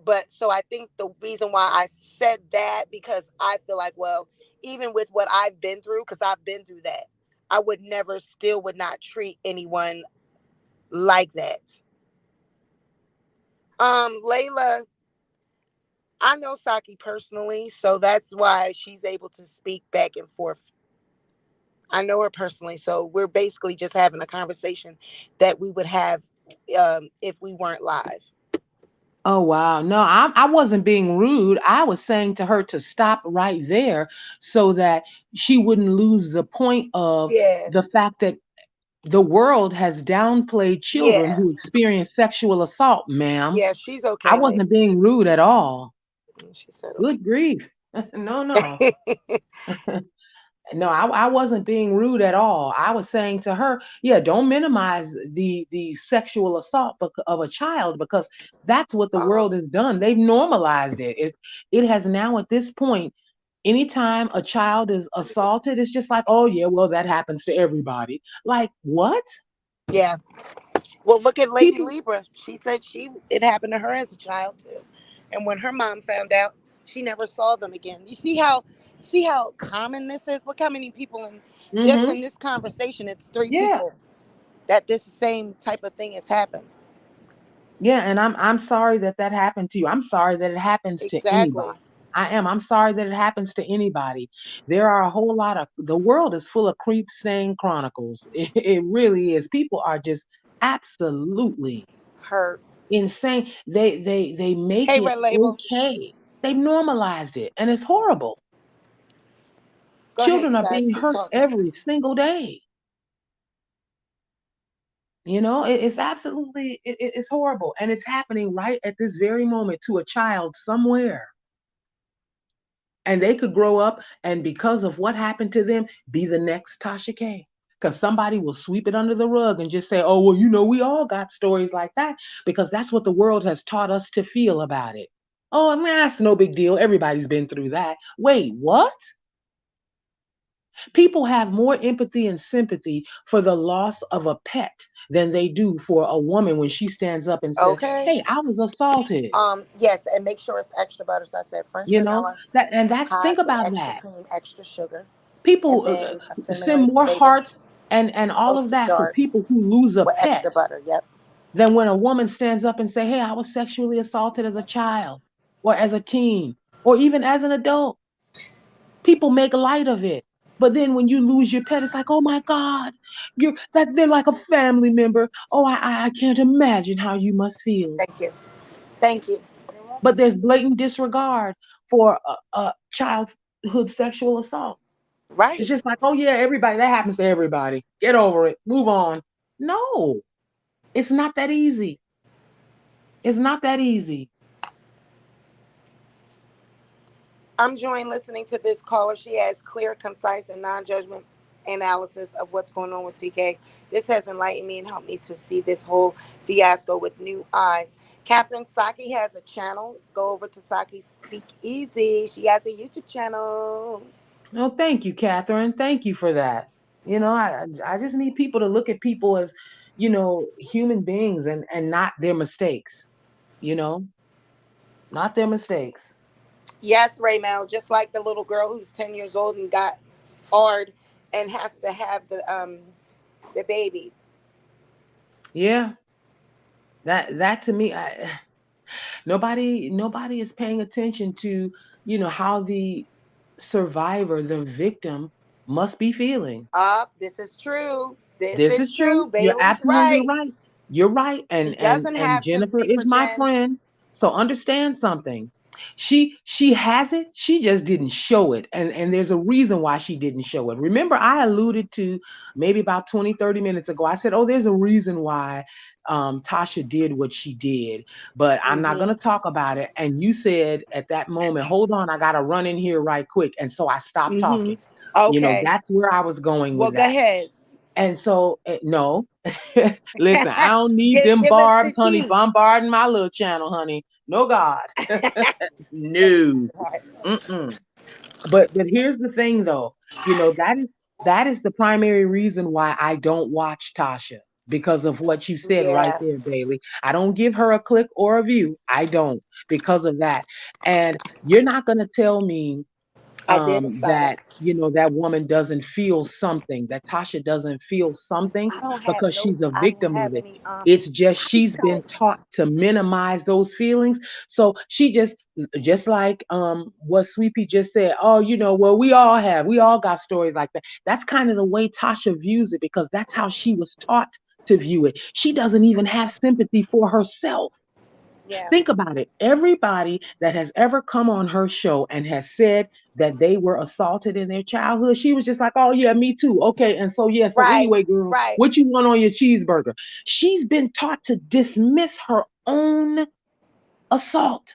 But so I think the reason why I said that because I feel like, well, even with what I've been through, because I've been through that, I would never, still would not treat anyone like that. Layla, I know Saki personally, so that's why she's able to speak back and forth. I know her personally, so we're basically just having a conversation that we would have if we weren't live. Oh, wow. No, I wasn't being rude. I was saying to her to stop right there so that she wouldn't lose the point of Yeah, the fact that the world has downplayed children yeah, who experience sexual assault, ma'am. yeah. She's I okay, Layla. wasn't being rude at all. She said Good grief. No, no. okay. No, I wasn't being rude at all. I was saying to her, yeah, don't minimize the sexual assault of a child because that's what the um, world has done. They've normalized it. It has now at this point, anytime a child is assaulted, it's just like, oh yeah, well that happens to everybody. Like what? yeah. Well, look at Lady People. Libra. She said it happened to her as a child too, and when her mom found out, she never saw them again. You see how common this is. Look how many people in just Mm-hmm. in this conversation. It's three Yeah. people that this same type of thing has happened. Yeah, and I'm sorry that that happened to you. I'm sorry that it happens to anybody. Exactly. I am. I'm sorry that it happens to anybody. There are a whole lot of the world is full of creep stain chronicles. It really is. People are just absolutely Hurt. insane. They make Hey, it Red Label. okay. They've normalized it, and it's horrible. Go ahead. Children You are guys being keep hurt talking. every single day. It's absolutely it's horrible, and it's happening right at this very moment to a child somewhere. And they could grow up and because of what happened to them, be the next Tasha K. Because somebody will sweep it under the rug and just say, oh, well, we all got stories like that because that's what the world has taught us to feel about it. Oh, man, that's no big deal. Everybody's been through that. Wait, what? People have more empathy and sympathy for the loss of a pet than they do for a woman when she stands up and says, Okay. hey, I was assaulted. Yes, and make sure it's extra butter. So I said French vanilla, That's think hot with about extra that. cream, extra sugar, People and then a cinnamon send raisin more bagel hearts and all of roasted that for dark people who lose a with pet extra butter. Yep. than when a woman stands up and say, hey, I was sexually assaulted as a child or as a teen or even as an adult. People make light of it. But then when you lose your pet, it's like, oh my God, they're like a family member. Oh, I can't imagine how you must feel. Thank you. Thank you. But there's blatant disregard for a childhood sexual assault. It's Right. just like, oh yeah, everybody, that happens to everybody. Get over it. Move on. No, it's not that easy. It's not that easy. I'm enjoying listening to this caller. She has clear, concise, and non-judgment analysis of what's going on with TK. This has enlightened me and helped me to see this whole fiasco with new eyes. Catherine Saki has a channel. Go over to Saki Speak Easy. She has a YouTube channel. No, thank you, Catherine. Thank you for that. I just need people to look at people as, human beings and not their mistakes, you know, not their mistakes. Yes, Raymel, just like the little girl who's 10 years old and got hard and has to have the baby. Yeah. That to me, nobody is paying attention to, how the survivor, the victim must be feeling. Up, this is true. This This is is true. true. You're Bailey's absolutely right. right. You're right. She And and doesn't and have Jennifer sympathy is for my Jen. friend. So understand something. She has it. She just didn't show it. And there's a reason why she didn't show it. Remember, I alluded to maybe about 20, 30 minutes ago. I said, oh, there's a reason why Tasha did what she did, but I'm not going Mm-hmm. to talk about it. And you said at that moment, hold on, I got to run in here right quick. And so I stopped Mm-hmm. talking. Okay. That's where I was going Well, with go that. ahead. And so, no, listen, I don't need them Give us barbs, the honey, tea. bombarding my little channel, honey. No, God. Thank you, No. sweetheart. Mm-mm. But here's the thing though, that is the primary reason why I don't watch Tasha, because of what you said right Yeah, there, Bailey. I don't give her a click or a view. I don't, because of that. And you're not gonna tell me I did a side. that that woman doesn't feel something, that Tasha doesn't feel something, because she's a I don't victim of have it. any. It's just How you she's tell been it? taught to minimize those feelings. So she just like what Sweet Pea just said, oh, well, we all got stories like that. That's kind of the way Tasha views it, because that's how she was taught to view it. She doesn't even have sympathy for herself. Yeah. Think about it. Everybody that has ever come on her show and has said that they were assaulted in their childhood, she was just like, oh, yeah, me too. Okay. And so, yeah. So, Right. anyway, girl, Right. what you want on your cheeseburger? She's been taught to dismiss her own assault.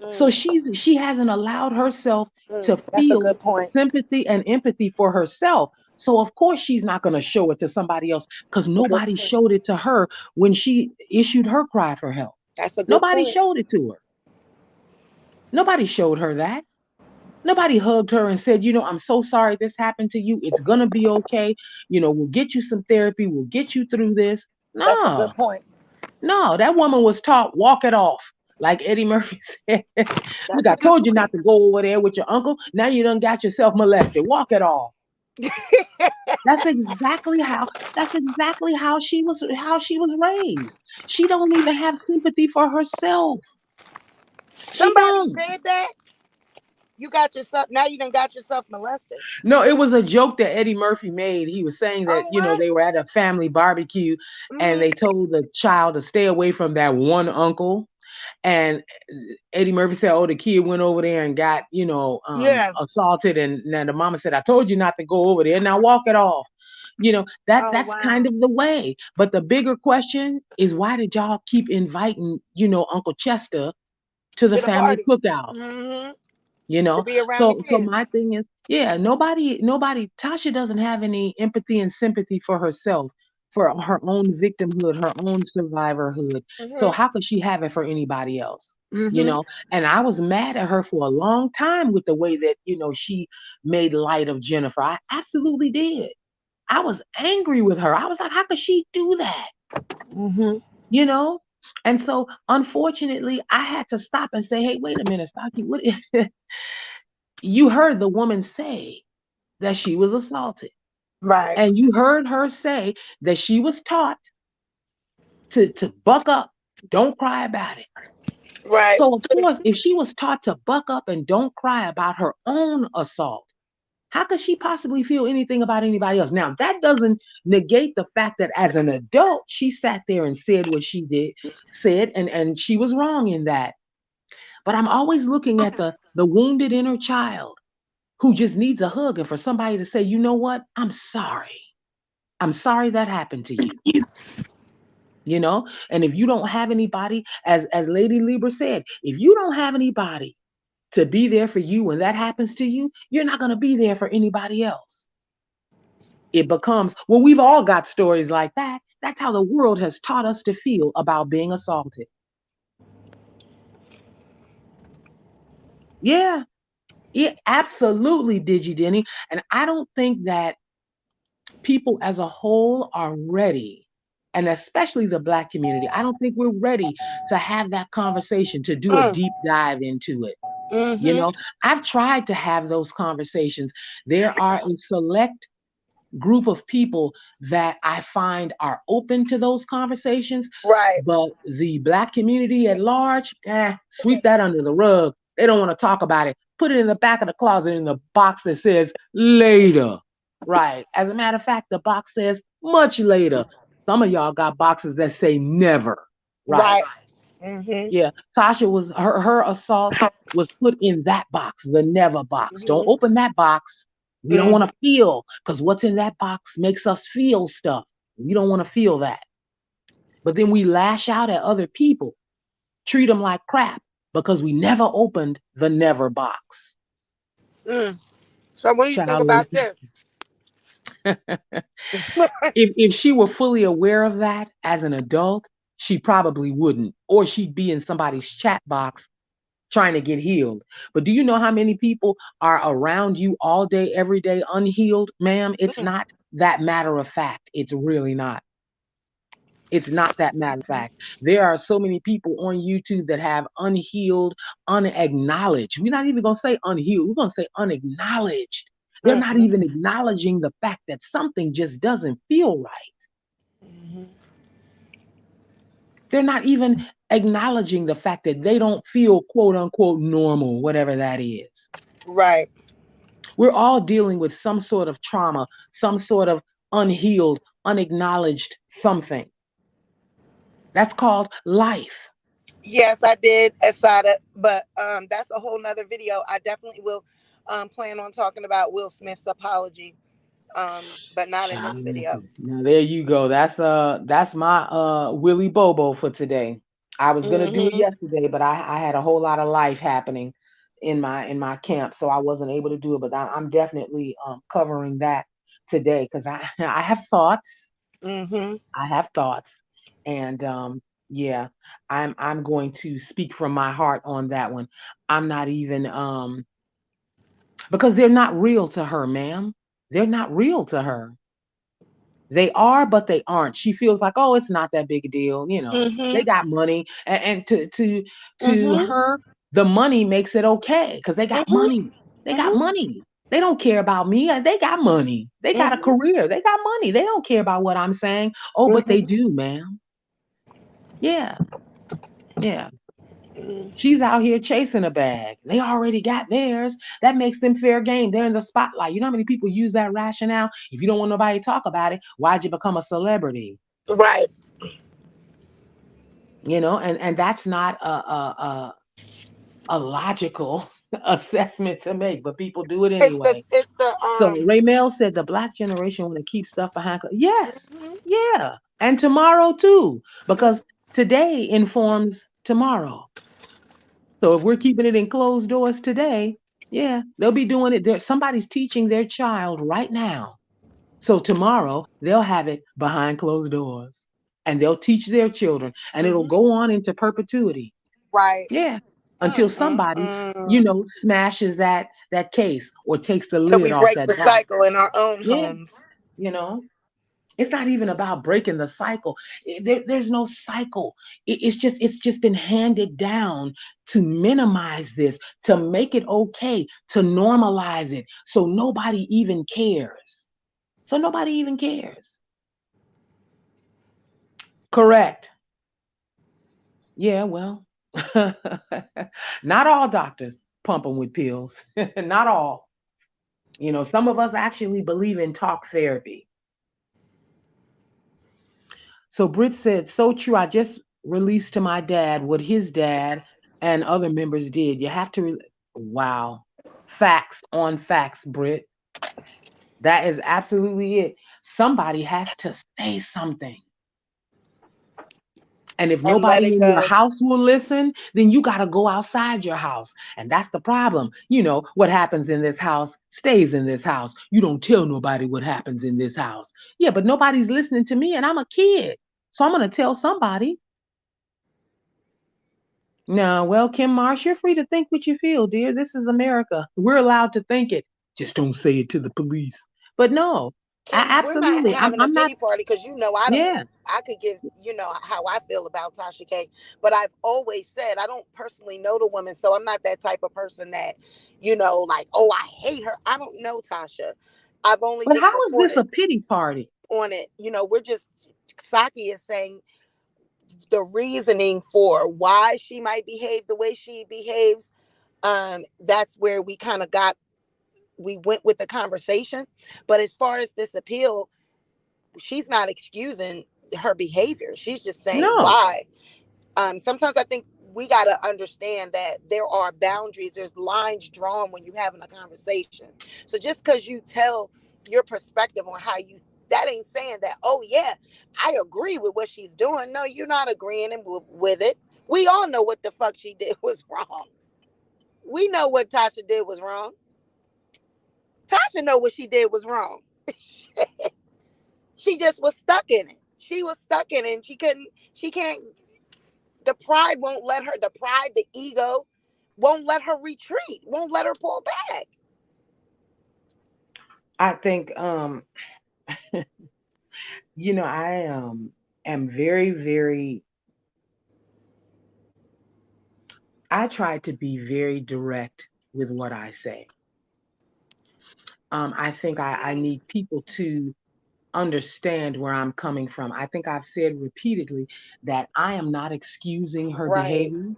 So Mm, she hasn't allowed herself to that's a feel good point. sympathy and empathy for herself. So of course she's not going to show it to somebody else, because That's a good nobody point. showed it to her when she issued her cry for help. That's a good Nobody point. showed it to her. Nobody showed her that. Nobody hugged her and said, I'm so sorry this happened to you. It's going to be okay. We'll get you some therapy. We'll get you through this. That's a good No, point. no, that woman was taught, walk it off. Like Eddie Murphy said, look, That's I a good told you not point. to go over there with your uncle. Now you done got yourself molested. Walk it off. That's exactly how she was raised. She don't even have sympathy for herself. She Somebody don't. said that you got yourself. Now you done got yourself molested. No, it was a joke that Eddie Murphy made. He was saying that, Oh what? they were at a family barbecue and Mm-hmm. they told the child to stay away from that one uncle. And Eddie Murphy said, oh, the kid went over there and got, Yeah. assaulted. And then the mama said, I told you not to go over there. Now walk it off. Oh That's kind wow. of the way. But the bigger question is, why did y'all keep inviting, Uncle Chester to the To the family party. cookout? Mm-hmm. you To know be around the so kids. my thing is, yeah, nobody, Tasha doesn't have any empathy and sympathy for herself, for her own victimhood, her own survivorhood. So Mm-hmm. how could she have it for anybody else? you Mm-hmm. know and I was mad at her for a long time with the way that she made light of Jennifer. I absolutely did. I was angry with her. I was like, how could she do that? Mm-hmm. you know and so unfortunately I had to stop and say, hey, wait a minute, Saki, what you heard the woman say that she was assaulted. Right. And you heard her say that she was taught to buck up, don't cry about it. Right. So, of course, if she was taught to buck up and don't cry about her own assault, how could she possibly feel anything about anybody else? Now, that doesn't negate the fact that as an adult, she sat there and said what she said, and she was wrong in that. But I'm always looking at the wounded inner child who just needs a hug, and for somebody to say, you know what, I'm sorry. I'm sorry that happened to you. And if you don't have anybody, as Lady Libra said, if you don't have anybody to be there for you when that happens to you, you're not going to be there for anybody else. It becomes, well, we've all got stories like that. That's how the world has taught us to feel about being assaulted. Yeah, it absolutely did, you, Denny. And I don't think that people as a whole are ready, and especially the Black community. I don't think we're ready to have that conversation, to do a Mm. deep dive into it. You Mm-hmm. know, I've tried to have those conversations. There are a select group of people that I find are open to those conversations, Right. but the Black community at large, sweep that under the rug. They don't want to talk about it. Put it in the back of the closet in the box that says later. Right. As a matter of fact, the box says much later. Some of y'all got boxes that say never. Right. Right. Mm-hmm. Yeah, Tasha was her assault was put in that box, the never box. Don't Mm-hmm. open that box. We don't want Mm-hmm. to feel because what's in that box makes us feel stuff. We don't want to feel that. But then we lash out at other people, treat them like crap because we never opened the never box. Mm. So what do you think Child, about this? if she were fully aware of that as an adult, she probably wouldn't, or she'd be in somebody's chat box trying to get healed. But do you know how many people are around you all day, every day, unhealed, ma'am? It's Mm. not that matter of fact. It's really not. It's not that matter of fact. There are so many people on YouTube that have unhealed, unacknowledged. We're not even going to say unhealed. We're going to say unacknowledged. They're not Mm-hmm. even acknowledging the fact that something just doesn't feel right. Mm-hmm. They're not even acknowledging the fact that they don't feel quote unquote normal, whatever that is. Right. We're all dealing with some sort of trauma, some sort of unhealed, unacknowledged something. That's called life. Yes, I did, Asada, but that's a whole nother video. I definitely will plan on talking about Will Smith's apology, but not in this Child, video. now there you go. That's my Willy Bobo for today. I was gonna do it Mm-hmm. yesterday, but I had a whole lot of life happening in my camp, so I wasn't able to do it. But I'm definitely covering that today because I I have thoughts. Mm-hmm. I have thoughts, and yeah, I'm going to speak from my heart on that one. I'm not even because they're not real to her, ma'am. They're not real to her. They are, but they aren't. She feels like, oh, it's not that big a deal. You know, they Mm-hmm. got money, and to Mm-hmm. her, the money makes it okay because they got Mm-hmm. money. They got Mm-hmm. money. They don't care about me. They got money. They got a Mm-hmm. career. They got money. They don't care about what I'm saying. Oh, but they Mm-hmm. do, ma'am. Yeah, yeah. Mm-hmm. She's out here chasing a bag. They already got theirs. That makes them fair game. They're in the spotlight. You know how many people use that rationale? If you don't want nobody to talk about it, why'd you become a celebrity? Right. You know, and that's not a logical assessment to make, but people do it anyway. It's the So Ray Mel said the black generation want to keep stuff behind. Yes, Mhm. yeah, and tomorrow too, because today informs tomorrow. So if we're keeping it in closed doors today, yeah, they'll be doing it there. Somebody's teaching their child right now. So tomorrow they'll have it behind closed doors and they'll teach their children and it'll Mhm. go on into perpetuity. Right. Yeah. Until somebody, you Mm-mm-mm. know, smashes that case or takes the So lid we off break that the box. cycle in our own Yeah. homes. You know, it's not even about breaking the cycle. There's no cycle. It's just been handed down to minimize this, to make it okay, to normalize it, so nobody even cares. So nobody even cares. Correct. Yeah, well, not all doctors pump them with pills. Not all. You know, some of us actually believe in talk therapy. So Britt said, so true. I just released to my dad what his dad and other members did. You have to, wow. Facts on facts, Britt. That is absolutely it. Somebody has to say something. And if And let nobody it in your go. house will listen, then you got to go outside your house. And that's the problem. You know, what happens in this house stays in this house. You don't tell nobody what happens in this house. Yeah, but nobody's listening to me and I'm a kid. So I'm going to tell somebody. No, well, Kim Marsh, you're free to think what you feel, dear. This is America. We're allowed to think it. Just don't say it to the police. But no, Kim, we're not absolutely. having a I'm not. pity party because you know I don't. Yeah. I could give how I feel about Tasha K, but I've always said I don't personally know the woman, so I'm not that type of person that like, oh, I hate her. I don't know Tasha. I've only But just how is this reported a pity party? on it. We're just Saki is saying the reasoning for why she might behave the way she behaves. That's where we kind of we went with the conversation. But as far as this appeal, she's not excusing her behavior. She's just saying No. why. Sometimes I think we got to understand that there are boundaries, there's lines drawn when you're having a conversation. So just because you tell your perspective on how you, that ain't saying that, oh yeah, I agree with what she's doing. No, you're not agreeing with it. We all know what the fuck she did was wrong. We know what Tasha did was wrong. Tasha know what she did was wrong. She just was stuck in it. She was stuck in it, and she can't, the pride won't let her, the pride, the ego won't let her retreat, won't let her pull back. I think I am very, very, I try to be very direct with what I say. I think I need people to understand where I'm coming from. I think I've said repeatedly that I am not excusing her Right. behavior.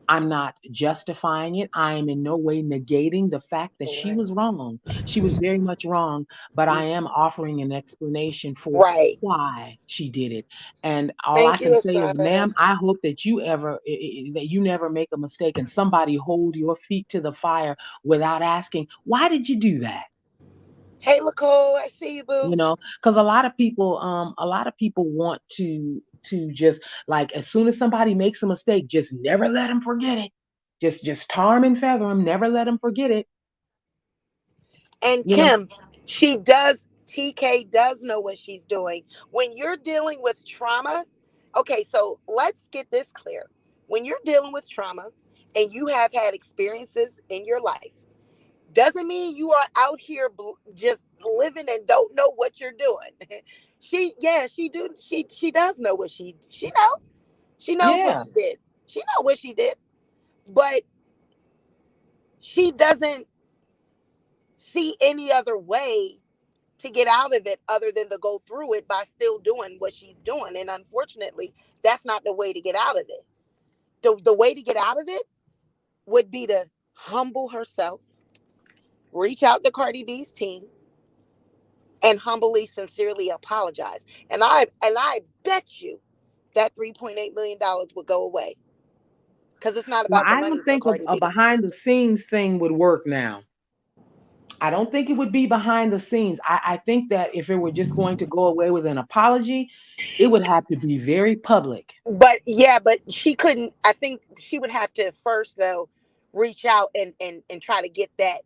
I'm not justifying it. I am in no way negating the fact that she Right. was wrong. She was very much wrong, but I am offering an explanation for Right. why she did it. And all I Thank you, can say is, Asada. ma'am, I hope that that you never make a mistake and somebody hold your feet to the fire without asking, why did you do that? Hey, Nicole, I see you, boo. Because a lot of people want to just, like, as soon as somebody makes a mistake, just never let them forget it. Just tar them and feather them, never let them forget it. And you know Kim, she does, TK does know what she's doing. When you're dealing with trauma, okay, so let's get this clear. When you're dealing with trauma and you have had experiences in your life, doesn't mean you are out here just living and don't know what you're doing. She does know what she knows what yeah, she did. She know what she did, but she doesn't see any other way to get out of it other than to go through it by still doing what she's doing. And unfortunately, that's not the way to get out of it. The way to get out of it would be to humble herself, reach out to Cardi B's team, and humbly, sincerely apologize. And I bet you that $3.8 million would go away because it's not well, about the I money don't for think Cardi a B. behind the scenes thing would work now. I don't think it would be behind the scenes. I think that if it were just going to go away with an apology, it would have to be very public. But yeah, but she couldn't. I think she would have to first though reach out and try to get that,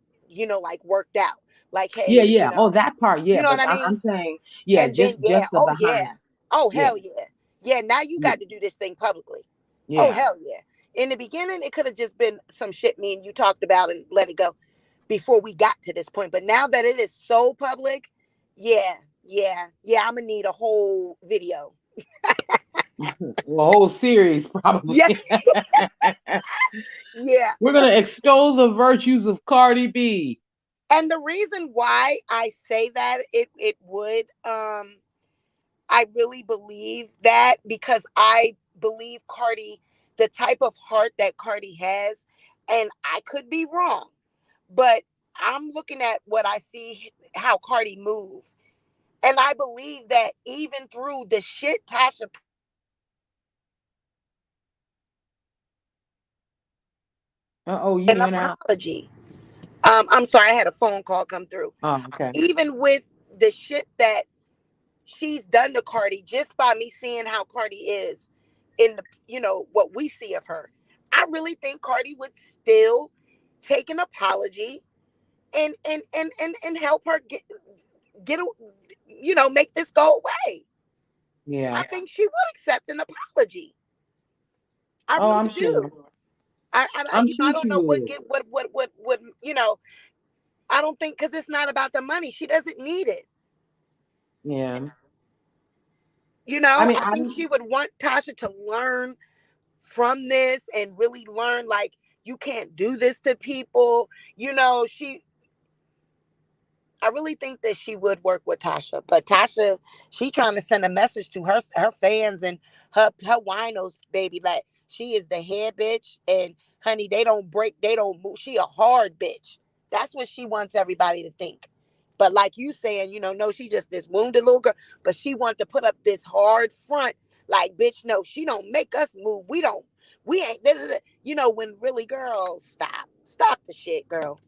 like, worked out. Like, Yeah, hey, yeah. Oh, that part, you yeah. know what But I I'm mean? saying, yeah, And then just the oh behind. yeah, oh Yeah, hell yeah, yeah. Now you yeah, got to do this thing publicly. Oh yeah. hell yeah. In the beginning, it could have just been some shit me and you talked about and let it go before we got to this point. But now that it is so public, yeah, yeah. I'm gonna need a whole video. Well, a whole series probably. Yeah, yeah. We're gonna extol the virtues of Cardi B. And the reason why I say that it would, I really believe that because I believe Cardi, the type of heart that Cardi has, and I could be wrong, but I'm looking at what I see, how Cardi move, and I believe that even through the shit Tasha Oh, you an went out. apology. I'm sorry, I had a phone call come through. Oh, okay. Even with the shit that she's done to Cardi, just by me seeing how Cardi is in the, what we see of her, I really think Cardi would still take an apology and help her get make this go away. Yeah. I think she would accept an apology. I Oh, really I'm sure. do. I I'm sure I don't she know what would. get what I don't think, because it's not about the money. She doesn't need it. Yeah. I mean, I I think she would want Tasha to learn from this and really learn, like, you can't do this to people. She I really think that she would work with Tasha, but Tasha, she trying to send a message to her fans and her winos, baby, like she is the head bitch, and honey, they don't move. She a hard bitch. That's what she wants everybody to think. But like you saying, no, she just this wounded little girl, but she want to put up this hard front Like, bitch, no, she don't make us move. We ain't, da, da, da. When really, girl, stop the shit, girl.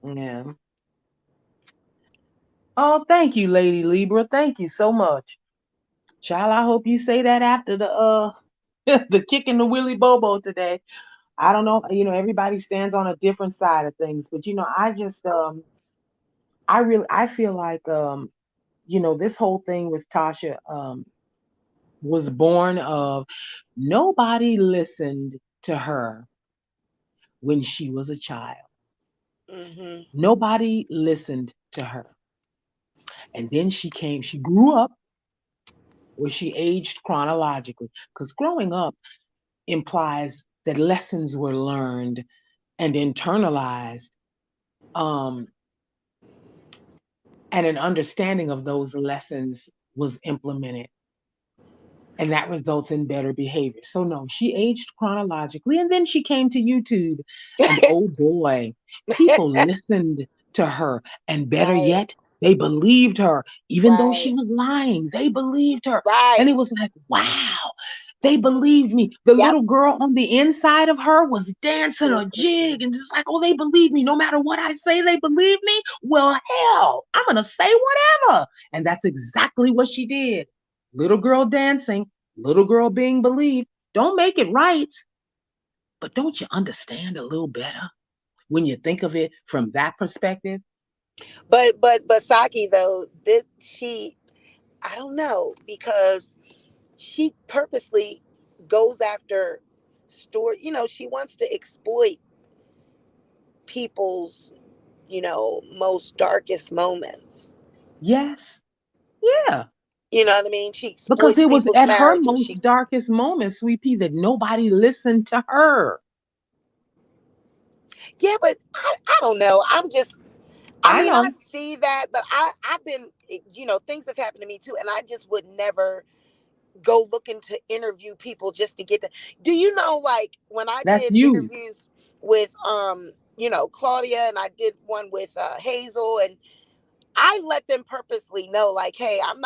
Yeah. Oh, thank you, Lady Libra. Thank you so much. Child, I hope you say that after the the kicking the Willy Bobo today. I don't know, everybody stands on a different side of things, but I just I feel like this whole thing with Tasha was born of nobody listened to her when she was a child. Mm-hmm. Nobody listened to her. And then she grew up where she aged chronologically. Because growing up implies that lessons were learned and internalized, um, and an understanding of those lessons was implemented, and that results in better behavior. So no, she aged chronologically, and then she came to YouTube, and oh boy, people listened to her, and better Right, yet, they believed her, even though right, she was lying. They believed her, and right. it was like, wow. They Mm-hmm. believed me. The Yep. little girl on the inside of her was dancing a Mm-hmm. jig and just like, oh, they believe me. No matter what I say, they believe me. Well, hell, I'm going to say whatever. And that's exactly what she did. Little girl dancing, little girl being believed. Don't make it right, but don't you understand a little better when you think of it from that perspective? But Saki though, this she I don't know, because she purposely goes after story. She wants to exploit people's, most darkest moments. Yes. Yeah. You know what I mean? She Because exploits it was people's at her marriages. most darkest moment, Sweet Pea, that nobody listened to her. Yeah, but I don't know. I I mean, I know. see that, but I've been, things have happened to me too, and I just would never go looking to interview people just to get the. Do you know, like when I That's did you. interviews with Claudia, and I did one with Hazel, and I let them purposely know, like, hey, I'm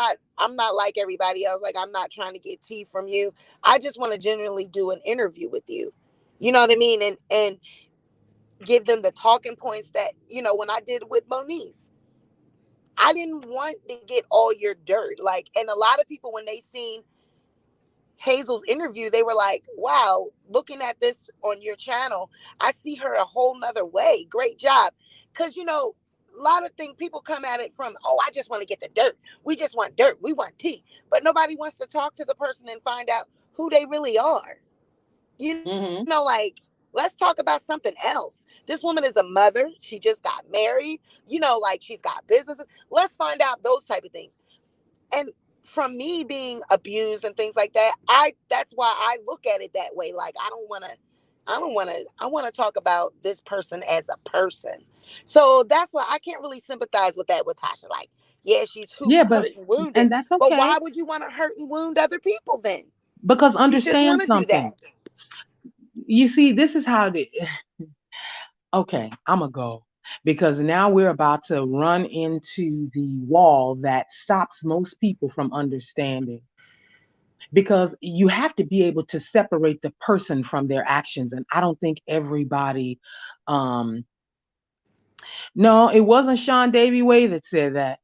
not like everybody else. Like, I'm not trying to get tea from you. I just want to genuinely do an interview with you. You know what I mean? And give them the talking points that, when I did with Moniece. I didn't want to get all your dirt. Like, and a lot of people, when they seen Hazel's interview, they were like, wow, looking at this on your channel, I see her a whole nother way. Great job. Because, a lot of things people come at it from, oh, I just want to get the dirt. We just want dirt. We want tea. But nobody wants to talk to the person and find out who they really are. Hmm. Like, let's talk about something else. This woman is a mother. She just got married. Like, she's got businesses. Let's find out those type of things. And from me being abused and things like that, that's why I look at it that way. Like, I want to talk about this person as a person. So that's why I can't really sympathize with that with Tasha. Like, yeah, she's Yeah, hurt and wounded, and that's but okay. why would you want to hurt and wound other people then? Because You shouldn't want understand to do that. something. You see, this is how the okay, I'm gonna go because now we're about to run into the wall that stops most people from understanding. Because you have to be able to separate the person from their actions, and I don't think everybody. Um, no, it wasn't Sean Davy Way that said that.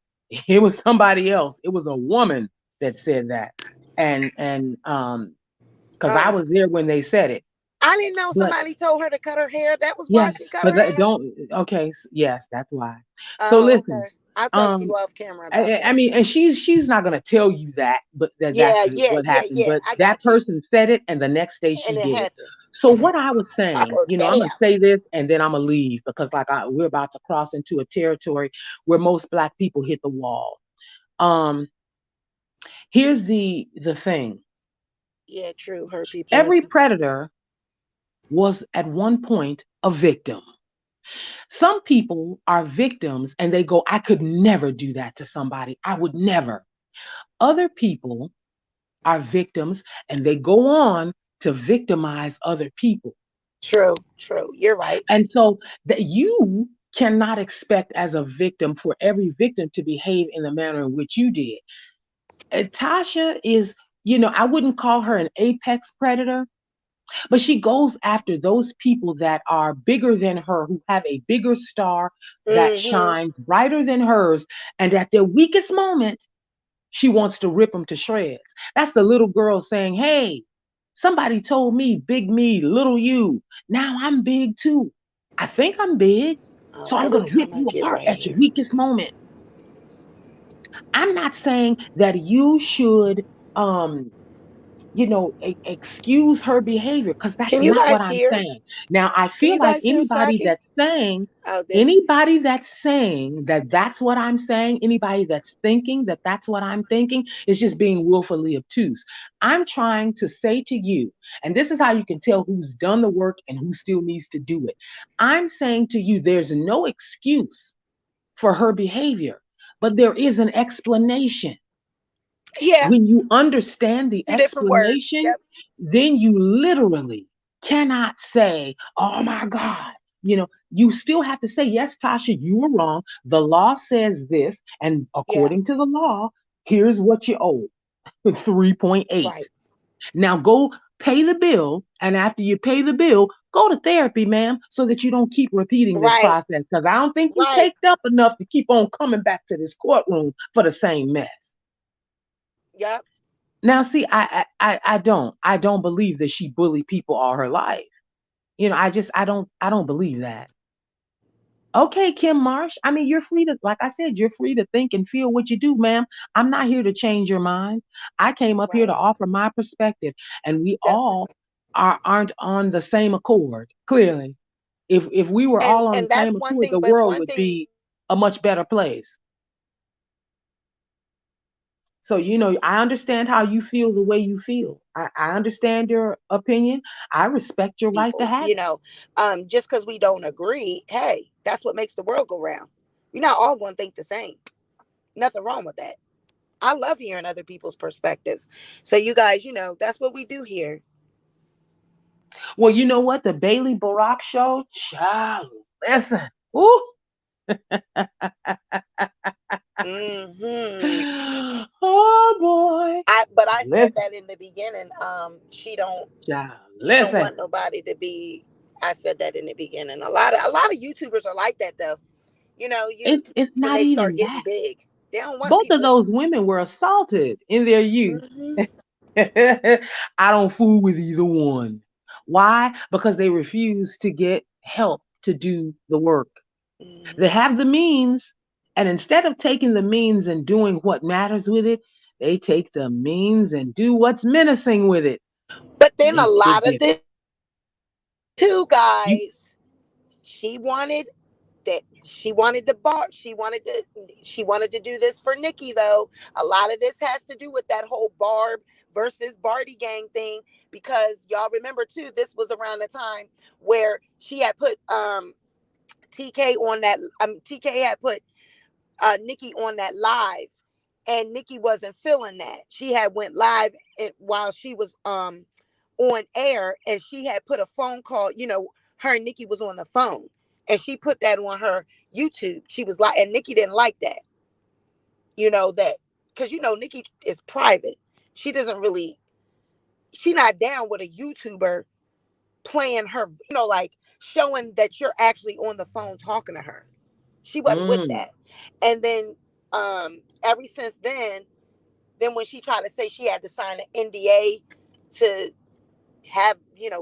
It was somebody else. It was a woman that said that, and because I Uh, was there when they said it. I didn't know But somebody told her to cut her hair. That was why yes, she cut but her hair. don't. Okay, yes, that's why. So Oh, listen, okay. I'll talk to you um, off camera about I that. mean, and she's not gonna tell you that, but that's Yeah, yeah, what yeah, happened. yeah. But I that got you. person said it, and the next day And she it did it. happened. So what I was saying, Oh, I'm damn. gonna say this, and then I'm gonna leave because we're about to cross into a territory where most black people hit the wall. Um, here's the thing: Yeah, true. Hurt people. Hurt every people. predator was at one point a victim. Some people are victims and they go, I could never do that to somebody. I would never. Other people are victims and they go on to victimize other people. True, true. You're right. And so that you cannot expect as a victim for every victim to behave in the manner in which you did. And Tasha is, I wouldn't call her an apex predator, but she goes after those people that are bigger than her, who have a bigger star that Mm-hmm. shines brighter than hers. And at their weakest moment, she wants to rip them to shreds. That's the little girl saying, hey, somebody told me, big me, little you. Now I'm big too. I think I'm big. Oh, So I'm every going to rip time I you get apart right at your here. weakest moment. I'm not saying that you should um excuse her behavior, because that's Can you not what guys I'm hear? saying. Now, I Can feel you like guys hear Saki out there? anybody that's saying that that's what I'm saying, anybody that's thinking that that's what I'm thinking, is just being willfully obtuse. I'm trying to say to you, and this is how you can tell who's done the work and who still needs to do it. I'm saying to you, there's no excuse for her behavior, but there is an explanation. Yeah, When you understand the two different words. explanation, Yep. then you literally cannot say, oh my God. You still have to say, yes, Tasha, you were wrong. The law says this. And Yeah. according to the law, here's what you owe 3.8. Right. Now go pay the bill. And after you pay the bill, go to therapy, ma'am, so that you don't keep repeating this Right. process. Because I don't think you Right. caked up enough to keep on coming back to this courtroom for the same mess. Yep. Now, see, I don't believe that she bullied people all her life. I don't believe that. Okay, Kim Marsh. I mean, you're free to, like I said, you're free to think and feel what you do, ma'am. I'm not here to change your mind. I came up here to Right. offer my perspective, and we all Definitely. aren't on the same accord. Clearly, if we were all on the And same that's one accord, thing. the But world one would thing. be a much better place. So, I understand how you feel the way you feel. I understand your opinion. I respect your right to People, have it. just because we don't agree, hey, that's what makes the world go round. We're not all going to think the same. Nothing wrong with that. I love hearing other people's perspectives. So you guys, that's what we do here. Well, you know what? The Bailey Barack show, child, listen. Ooh. Hmm. Oh boy. But I said Listen, that in the beginning. child, She don't listen. want nobody to be. I said that in the beginning. A lot of YouTubers are like that though. You It's when not they start even getting that. big, they don't want Both of people. those women were assaulted in their youth. Hmm. I don't fool with either one. Why? Because they refuse to get help to do the work. They Hmm. have the means, and instead of taking the means and doing what matters with it, they take the means and do what's menacing with it. But then a Makes a lot of difference. this too, You, guys. She wanted that. She wanted to do this for Nikki though. A lot of this has to do with that whole Barb versus Barty gang thing, because y'all remember too, this was around the time where she had put TK on that. TK had put Nikki on that live, and Nikki wasn't feeling that. She had went live while she was on air, and she had put a phone call. Her and Nikki was on the phone, and she put that on her YouTube. She was like, and Nikki didn't like that. That because Nikki is private. She doesn't really. She not down with a YouTuber playing her. Like showing that you're actually on the phone talking to her. She wasn't with mm, that. And then ever since then when she tried to say she had to sign an NDA to have,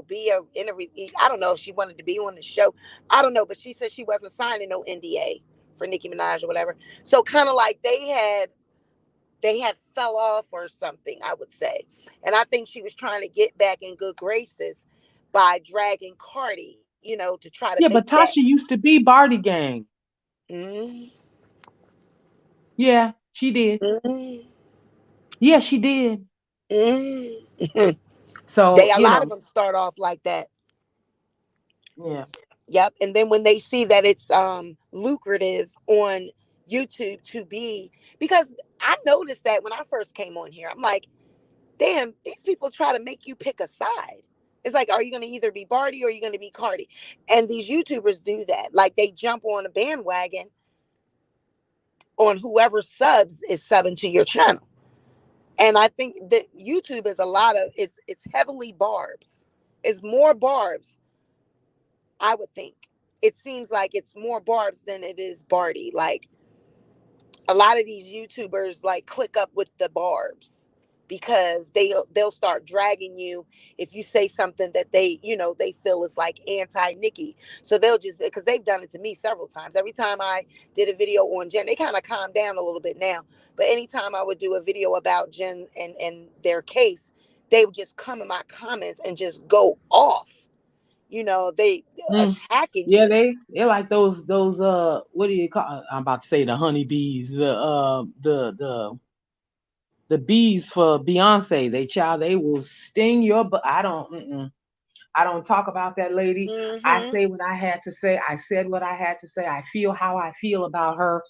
be a interview, I don't know if she wanted to be on the show. I don't know, but she said she wasn't signing no NDA for Nicki Minaj or whatever. So kind of like they had fell off or something, I would say. And I think she was trying to get back in good graces by dragging Cardi, to try to yeah, make but that. Tasha used to be Barty Gang. Mm, Yeah, she did. mm, Yeah, she did. mm. So, They A lot of them start off like that. yeah. Yep. And then when they see that it's lucrative on YouTube to be, because I noticed that when I first came on here, I'm like, damn, these people try to make you pick a side. It's like, are you going to either be Barty or are you going to be Cardi? And these YouTubers do that. Like they jump on a bandwagon on whoever subs is subbing to your channel. And I think that YouTube is a lot of it's heavily barbs. It's more barbs, I would think. It seems like it's more barbs than it is Barty. Like a lot of these YouTubers like click up with the barbs because they'll start dragging you if you say something that they feel is like anti Nikki. So they'll just, because they've done it to me several times. Every time I did a video on Jen, they kind of calmed down a little bit now. But anytime I would do a video about Jen and their case, they would just come in my comments and just go off. They Mm. attacking Yeah, you. they're like those what do you call? I'm about to say the honeybees, the bees for Beyonce. They will sting your but I don't I don't talk about that lady. I Hmm. say what I had to say. I said what I had to say. I feel how I feel about her.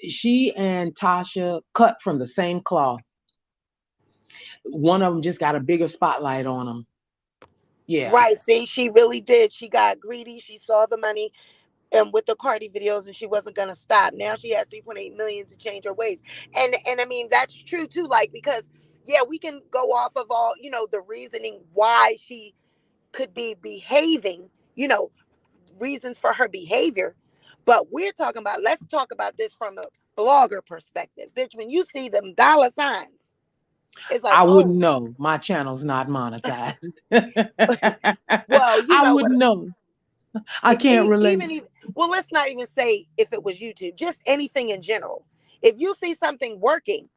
She and Tasha cut from the same cloth. One of them just got a bigger spotlight on them. Yeah. Right. See, she really did. She got greedy. She saw the money and with the Cardi videos, and she wasn't gonna stop. Now she has 3.8 million to change her ways. And I mean that's true too. Like, because yeah, we can go off of all, the reasoning why she could be behaving, you know, reasons for her behavior. But let's talk about this from a blogger perspective. Bitch, when you see them dollar signs, it's like, I wouldn't oh, know. My channel's not monetized. well, you I know what? wouldn't know. I can't relate. Even well, let's not even say if it was YouTube, just anything in general. If you see something working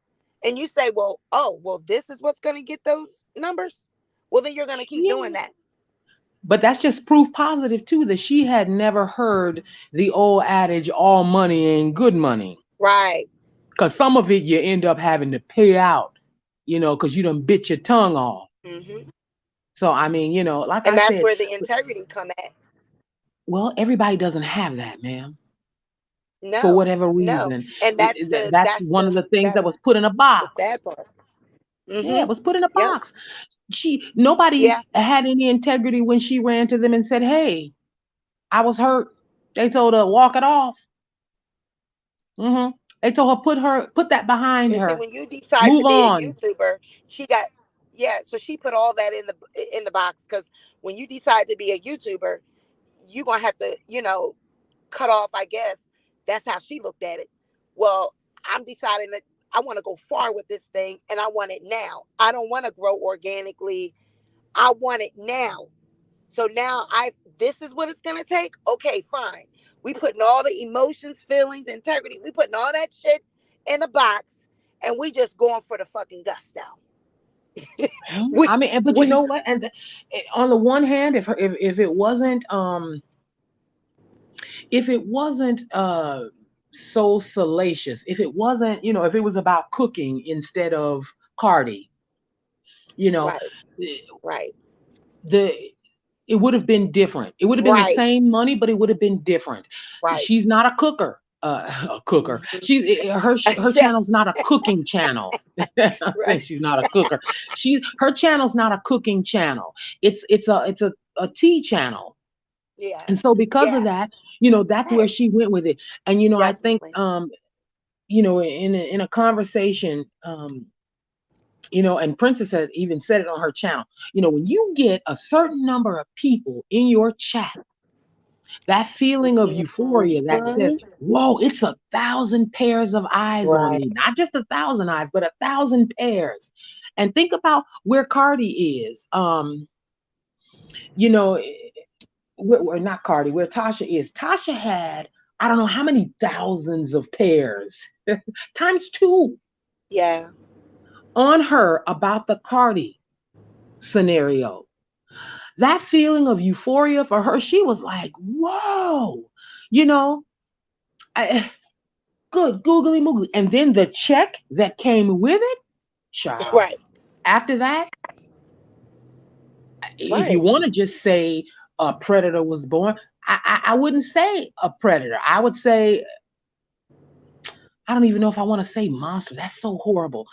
and you say, well, oh, well, this is what's going to get those numbers, well, then you're going to keep doing Yeah. that. But that's just proof positive too that she had never heard the old adage all money ain't good money. Right. Cause some of it you end up having to pay out, because you done bit your tongue off. Hmm. So I mean, like And I that's said, where the integrity come at. well, everybody doesn't have that, ma'am. For No, whatever no. reason. And That's one of the things that was put in a the box. sad part. Yeah, Hmm. it was put in a Yep. box. Nobody Yeah. had any integrity when she ran to them and said, "Hey, I was hurt." They told her walk it off. They told her put that behind And see, her. when you decide to Move be a on. YouTuber, she got yeah. So she put all that in the box because when you decide to be a YouTuber, you gonna have to, cut off. I guess that's how she looked at it. Well, I'm deciding that I want to go far with this thing, and I want it now. I don't want to grow organically. I want it now. So now this is what it's gonna take. Okay, fine. We putting all the emotions, feelings, integrity. We putting all that shit in a box, and we just going for the fucking gusto. we I mean, but you know we what? And on the one hand, if it wasn't so salacious, if it wasn't, if it was about cooking instead of Cardi, you know, right, eh, right, the it would have been different. It would have been the right, same money, but it would have been different. right. She's not a cooker. A cooker. Mhm. Her Chef, channel's not a cooking channel. right. She's not a cooker. Her channel's not a cooking channel. It's a tea channel. Yeah, And so because of yeah, that, that's where right. she went with it. And I think Definitely. in a conversation, and Princess has even said it on her channel. When you get a certain number of people in your chat, that feeling of euphoria that says, Mhm. whoa, it's 1,000 pairs of eyes on Right, me, not just 1,000 eyes, but 1,000 pairs. And think about where Cardi is. You know, we're not Cardi, where Tasha is. Tasha had, I don't know how many thousands of pairs, times two, yeah, on her about the Cardi scenario. That feeling of euphoria for her, she was like, whoa, you know, I, good googly moogly. And then the check that came with it, child. right, After that, if you right. want to just say a predator was born, I wouldn't say a predator. I would say, I don't even know if I want to say monster. That's so horrible.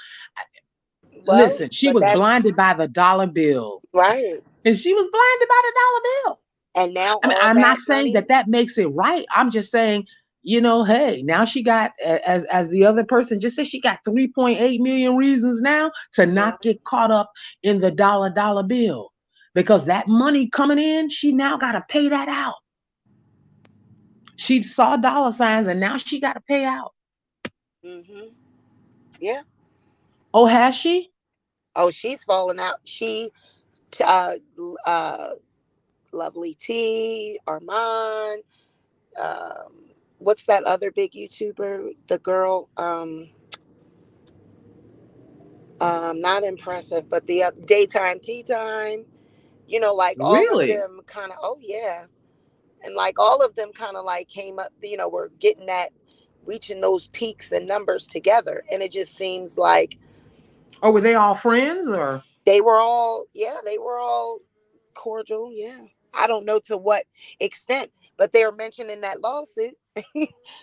Well, Listen, she but was that's blinded by the dollar bill. right. And she was blinded by the dollar bill. And now I mean, all I'm not that saying money, that makes it right. I'm just saying hey, now she got, as the other person just said, she got 3.8 million reasons now to Yeah. not get caught up in the dollar bill, because that money coming in, she now got to pay that out. She saw dollar signs and now she got to pay out. Mm-hmm. Yeah. Oh, has she? Oh, she's falling out. Uh, uh, Lovely T, Armand. What's that other big YouTuber? The girl. Not impressive, but the daytime tea time. Like all of Really? them kind of. Oh yeah, and like all of them kind of like came up. We're getting that, reaching those peaks and numbers together, and it just seems like Or were they all friends or? they were all cordial. Yeah, I don't know to what extent, but they were mentioned in that lawsuit.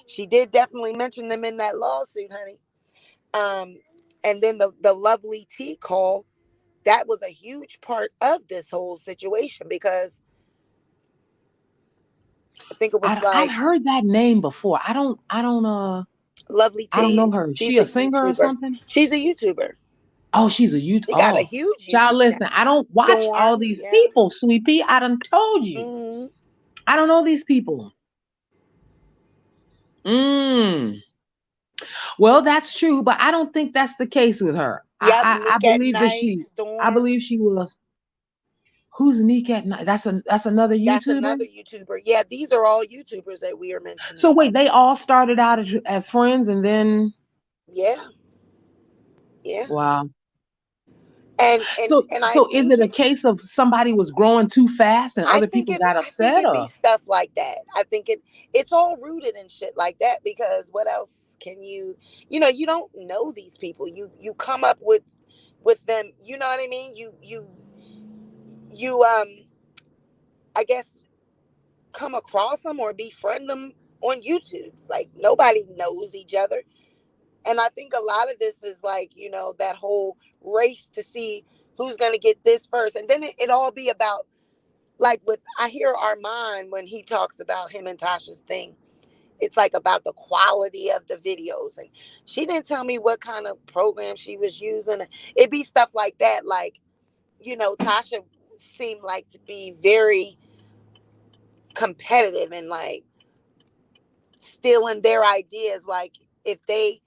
She did definitely mention them in that lawsuit, honey. Um, and then the lovely tea call, that was a huge part of this whole situation because I think it was I've like heard that name before. Lovely I don't know T. her. Is she She's a a singer or YouTuber. something? She's a YouTuber. Oh, she's a youth. She got a Oh, huge child, YouTube channel. listen. I don't watch all Storm, these yeah. people, Sweet Pea. I done told you. Hmm. I don't know these people. Mm. Well, that's true, but I don't think that's the case with her. Yep, I Nick at believe that Night, I Storm. believe she was. Who's Neek at night? That's another That's YouTuber. another YouTuber. Yeah, these are all YouTubers that we are mentioning. So wait, they all started out as friends, and then Yeah, yeah. wow. And So is it a case of somebody was growing too fast and other people got I think upset, it be or? stuff like that. I think it's all rooted in shit like that because what else can you don't know these people. You come up with them, you know what I mean? You I guess come across them or befriend them on YouTube. It's like nobody knows each other. And I think a lot of this is like, that whole race to see who's going to get this first. And then it all be about, like, I hear Armand when he talks about him and Tasha's thing. It's like about the quality of the videos. And she didn't tell me what kind of program she was using. It'd be stuff like that. Like, Tasha seemed like to be very competitive and like stealing their ideas. Like, if they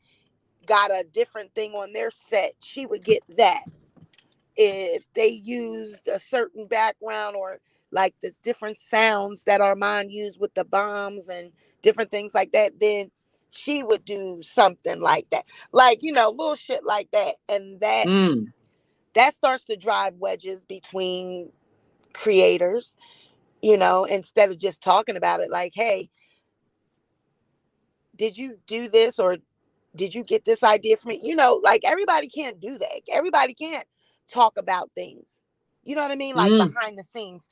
got a different thing on their set, she would get that. If they used a certain background or like the different sounds that Armand used with the bombs and different things like that, then she would do something like that. Like, little shit like that. And Mm, that starts to drive wedges between creators, instead of just talking about it like, hey, did you do this or did you get this idea from me? Like everybody can't do that. Everybody can't talk about things. You know what I mean? Like mm. behind the scenes.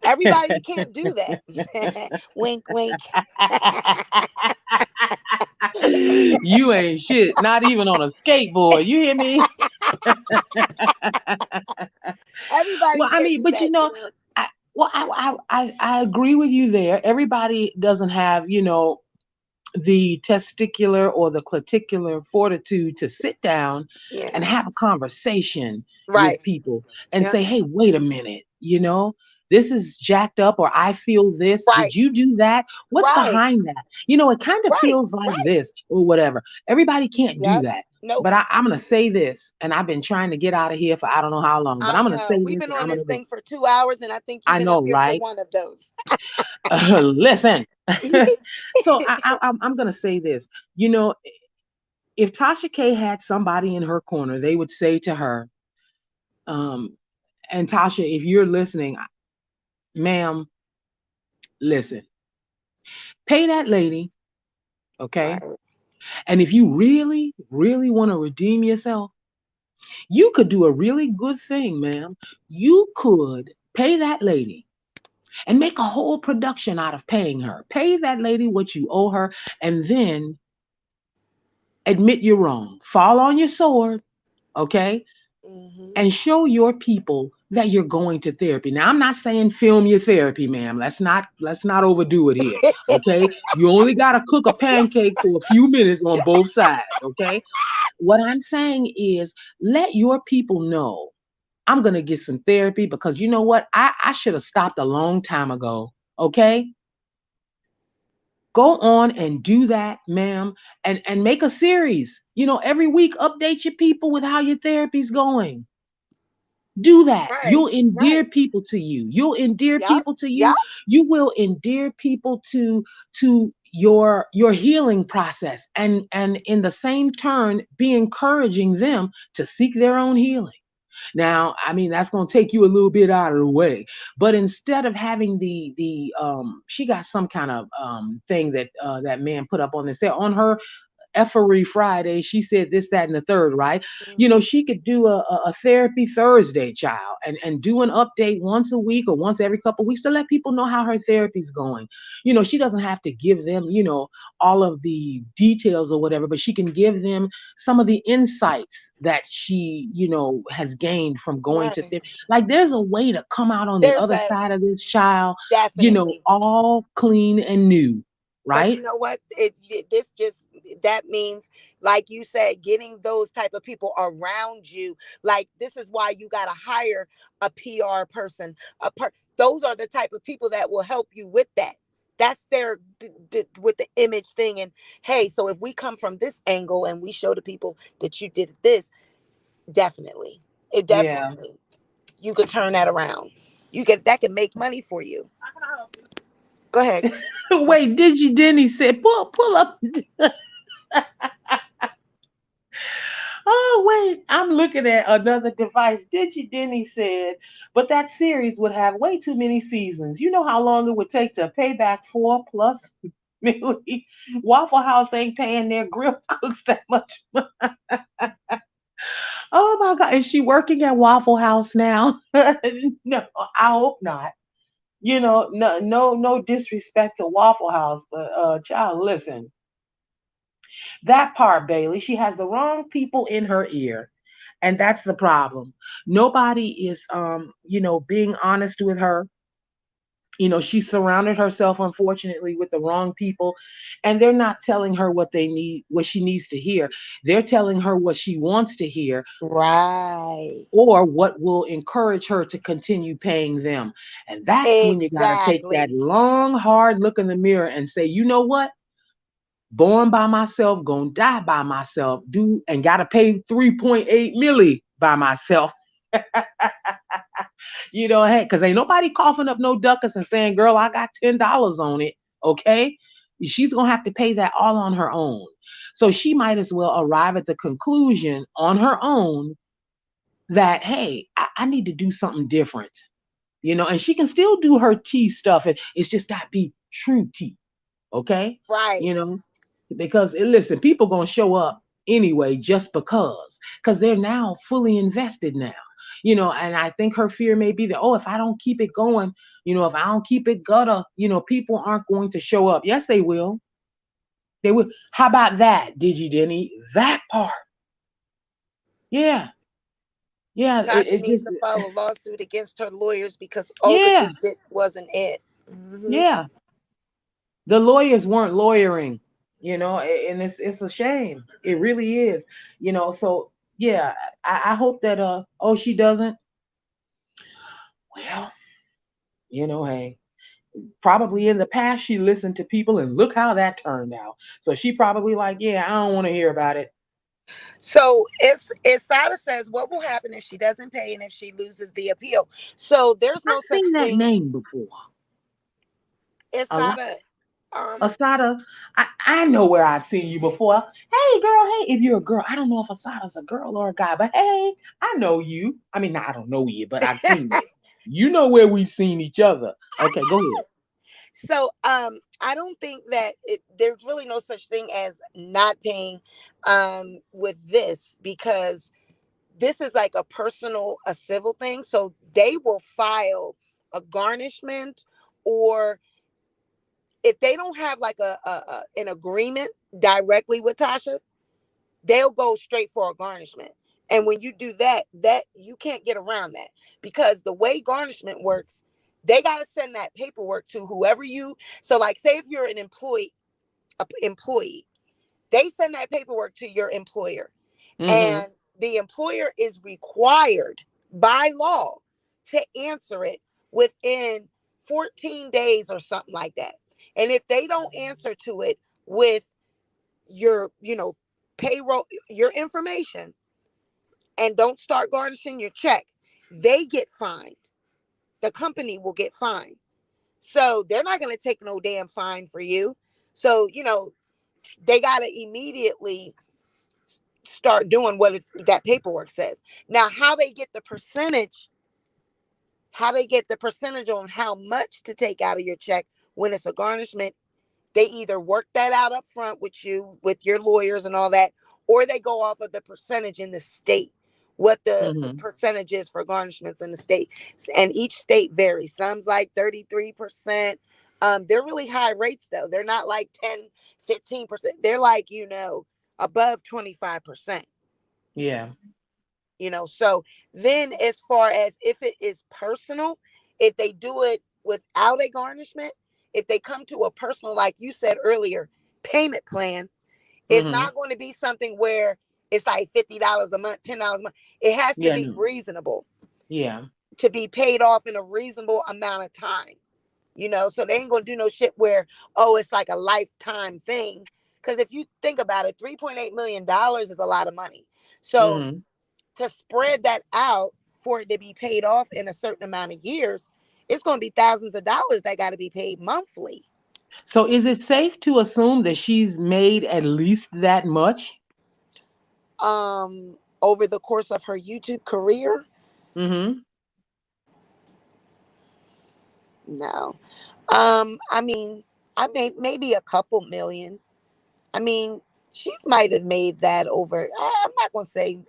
Everybody can't do that. Wink, wink. You ain't shit, not even on a skateboard. You hear me? Everybody Well, I can't mean, do but that, I, well, I agree with you there. Everybody doesn't have, the testicular or the claticular fortitude to sit down and Yeah. have a conversation Right. with people and Yeah. say, hey, wait a minute, this is jacked up, or I feel this. Right. Did you do that? What's Right. behind that? It kind of Right. feels like Right. this or whatever. Everybody can't do Yep. that. Nope. But I'm going to say this, and I've been trying to get out of here for I don't know how long, but I I'm going to know. say We've this been and on I'm going this to go. thing for 2 hours, and I think you've I been up know, here for right? one of those. Listen. So I'm going to say this. You know, if Tasha K had somebody in her corner, they would say to her, um, and Tasha, if you're listening, ma'am, listen, pay that lady, okay? Right. And if you really, really want to redeem yourself, you could do a really good thing, ma'am. You could pay that lady and make a whole production out of paying her. Pay that lady what you owe her, and then admit you're wrong. Fall on your sword, okay? Hmm. And show your people that you're going to therapy. Now, I'm not saying film your therapy, ma'am. Let's not overdo it here. Okay. You only gotta cook a pancake for a few minutes on both sides. Okay. What I'm saying is let your people know I'm gonna get some therapy because you know what? I should have stopped a long time ago. Okay. Go on and do that, ma'am, and make a series. Every week update your people with how your therapy's going. Do that. Right, You'll endear right. people to you. You'll endear Yep, people to yep. you. You will endear people to your healing process, and in the same turn be encouraging them to seek their own healing. Now, I mean, that's going to take you a little bit out of the way. But instead of having the she got some kind of thing that that man put up on this there on her effery Friday. She said this, that, and the third, right? Hmm. She could do a therapy Thursday, child, and do an update once a week or once every couple of weeks to let people know how her therapy's going. She doesn't have to give them, all of the details or whatever, but she can give them some of the insights that she, has gained from going to Right. therapy. Like there's a way to come out on the There's other a side of this child, definitely. all clean and new, But right? you know what? This just that means, like you said, getting those type of people around you. Like this is why you got to hire a PR person. Those are the type of people that will help you with that. That's their with the image thing. And hey, so if we come from this angle and we show the people that you did this, definitely, it Yeah. definitely you could turn that around. You can that can make money for you. Go ahead. Wait, did you? Denny said, pull up. Oh, wait, I'm looking at another device. Did you? Denny said, but that series would have way too many seasons. You know how long it would take to pay back 4+ million? Waffle House ain't paying their grill cooks that much. Oh my God, is she working at Waffle House now? No, I hope not. No, no, no disrespect to Waffle House, but child, listen. That part, Bailey, she has the wrong people in her ear. And that's the problem. Nobody is being honest with her. She surrounded herself unfortunately with the wrong people, and they're not telling her what she needs to hear. They're telling her what she wants to hear Right. or what will encourage her to continue paying them. And that's when you got to take that Exactly. long hard look in the mirror and say, "You know what? Born by myself, gonna die by myself, do and gotta pay 3.8 milli by myself." Hey, because ain't nobody coughing up no ducats and saying, "Girl, I got $10 on it." Okay. She's gonna have to pay that all on her own. So she might as well arrive at the conclusion on her own that, hey, I need to do something different. And she can still do her tea stuff. It's just gotta be true tea. Okay. Right. You know, because listen, people gonna show up anyway just because they're now fully invested now. And I think her fear may be that, oh, if I don't keep it going, if I don't keep it gutter, people aren't going to show up. Yes, they will. They will. How about that, Digi Denny? That part. Yeah. Yeah. Tasha It needs just to file a lawsuit against her lawyers because Olga yeah. just did wasn't it. Hmm. Yeah. The lawyers weren't lawyering, and it's a shame. It really is. So yeah, I hope that oh, she doesn't. Well, hey, probably in the past she listened to people and look how that turned out. So she probably like, yeah, I don't want to hear about it. So Sada says, what will happen if she doesn't pay and if she loses the appeal? So there's no I've such seen that thing. name before. A lot. Sada, um, Asada, I know where I've seen you before. Hey, girl, hey, if you're a girl, I don't know if Asada's a girl or a guy, but hey, I know you. I mean, I don't know you, but I've seen you. You know where we've seen each other. Okay, go ahead. so I don't think that there's really no such thing as not paying with this because this is like a personal, a civil thing. So they will file a garnishment, or if they don't have like an agreement directly with Tasha, they'll go straight for a garnishment. And when you do that, that you can't get around that, because the way garnishment works, they got to send that paperwork to whoever you. So, like, say if you're an employee, they send that paperwork to your employer, Mm-hmm. and the employer is required by law to answer it within 14 days or something like that. And if they don't answer to it with your, payroll, your information, and don't start garnishing your check, they get fined. The company will get fined. So they're not going to take no damn fine for you. So, they got to immediately start doing what that paperwork says. Now, how they get the percentage on how much to take out of your check when it's a garnishment, they either work that out up front with you, with your lawyers and all that, or they go off of the percentage in the state, what the Mm-hmm. percentage is for garnishments in the state. And each state varies. Some's like 33%. They're really high rates, though. They're not like 10, 15%. They're like, above 25%. Yeah. So then, as far as if it is personal, if they do it without a garnishment, if they come to a personal, like you said earlier, payment plan, it's Mm-hmm. not going to be something where it's like $50 a month, $10 a month. It has to Yeah. be reasonable Yeah. to be paid off in a reasonable amount of time. So they ain't gonna do no shit where, oh, it's like a lifetime thing. Because if you think about it, $3.8 million is a lot of money. So Mm-hmm. to spread that out for it to be paid off in a certain amount of years, it's going to be thousands of dollars that got to be paid monthly. So is it safe to assume that she's made at least that much? Over the course of her YouTube career, Mm-hmm. no. I mean, I maybe a couple million. I mean, she's might have made that over. I'm not going to say.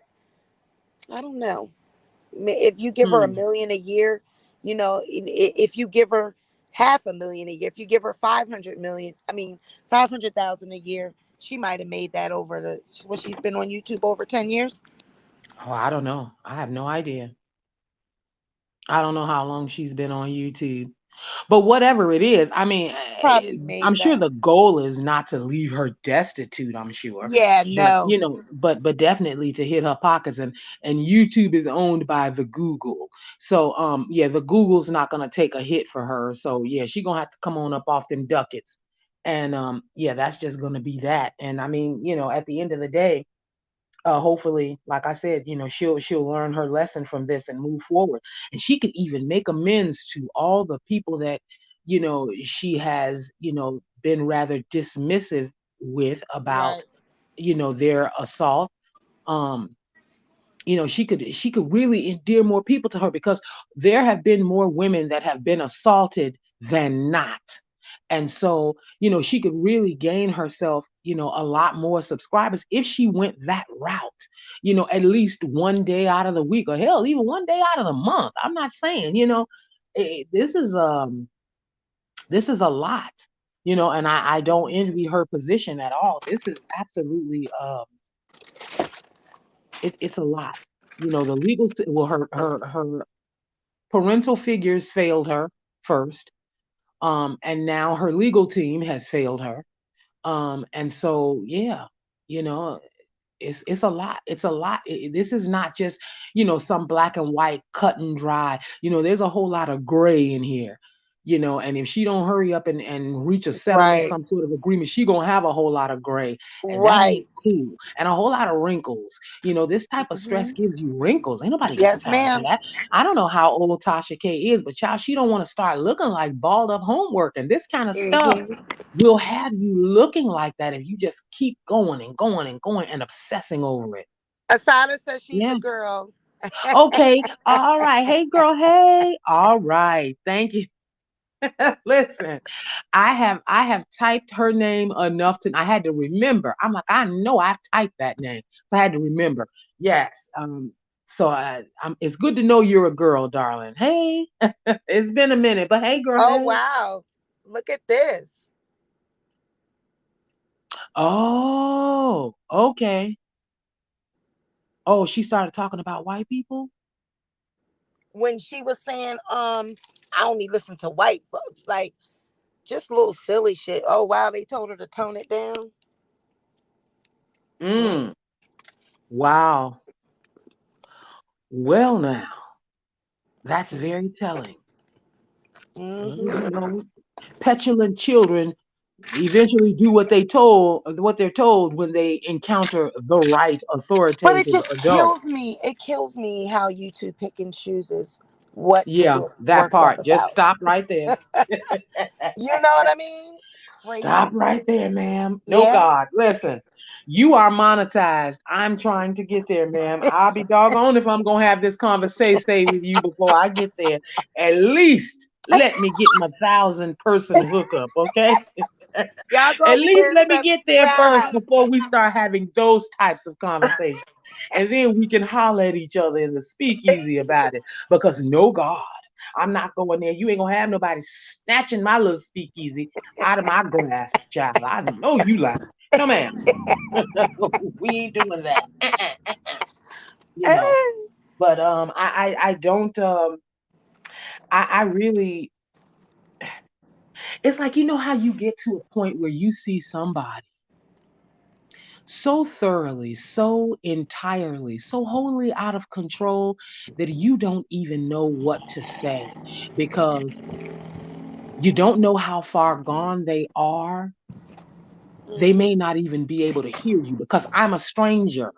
I don't know. If you give her a Hmm. million a year, if you give her half a million a year, if you give her 500,000 a year, she might have made that over she's been on YouTube over 10 years. Oh, I don't know. I have no idea. I don't know how long she's been on YouTube. But whatever it is, I mean, Probably I'm made sure that. the goal is not to leave her destitute, I'm sure. Yeah, But, no. but definitely to hit her pockets, and YouTube is owned by the Google. So yeah, the Google's not going to take a hit for her. So yeah, she going to have to come on up off them ducats. And yeah, that's just going to be that. And I mean, at the end of the day, hopefully, like I said, she'll learn her lesson from this and move forward, and she could even make amends to all the people that she has been rather dismissive with about Right. their assault. um she could really endear more people to her, because there have been more women that have been assaulted than not. And so, she could really gain herself, a lot more subscribers if she went that route, at least one day out of the week, or hell, even one day out of the month. I'm not saying, this is a lot, and I don't envy her position at all. This is absolutely it's a lot. The well, her parental figures failed her first, and now her legal team has failed her. And so yeah, you know, it's a lot. It's a lot. This is not just some black and white cut and dry. There's a whole lot of gray in here. And if she don't hurry up and reach a settlement, Right. some sort of agreement, she gonna have a whole lot of gray, and that ain't Right. cool. And a whole lot of wrinkles. This type of stress Hmm. gives you wrinkles. Ain't nobody got Yes, time for ma'am. that. I don't know how old Tasha K is, but child, she don't want to start looking like balled up homework, and this kind of stuff Hmm. will have you looking like that if you just keep going and going and going and obsessing over it. Asada says she's a Yeah. girl. Okay. All right. Hey, girl. Hey. All right. Thank you. Listen, I have typed her name enough to I had to remember. I'm like, I know I've typed that name, so I had to remember. Yes. So it's good to know you're a girl, darling. Hey, it's been a minute, but hey, girl. Oh, Hey. wow. Look at this. Oh, okay. Oh, she started talking about white people? when she was saying, I only listen to white folks, like just little silly shit. Oh wow, they told her to tone it down. Mm. Wow. Well, now, that's very telling. Well, Mm-hmm. petulant children eventually do what they're told when they encounter the right But it authoritative just adult. kills me. It kills me how YouTube pick and chooses what to Yeah, get that worked up part. Just about. stop right there. You know what I mean? Stop Crazy. right there, ma'am. No, Yeah. God, listen. You are monetized. I'm trying to get there, ma'am. I'll be doggone if I'm gonna have this conversation with you before I get there. At least let me get my 1,000-person hookup, okay? Y'all go At over least there and let me get there first subscribe. before we start having those types of conversations. And then we can holler at each other in the speakeasy about it. Because no, God, I'm not going there. You ain't gonna have nobody snatching my little speakeasy out of my grasp, child. I know you lying. No, ma'am. We ain't doing that. You know. But I don't I really, it's like, how you get to a point where you see somebody so thoroughly, so entirely, so wholly out of control that you don't even know what to say because you don't know how far gone they are. They Mhm. may not even be able to hear you because I'm a stranger,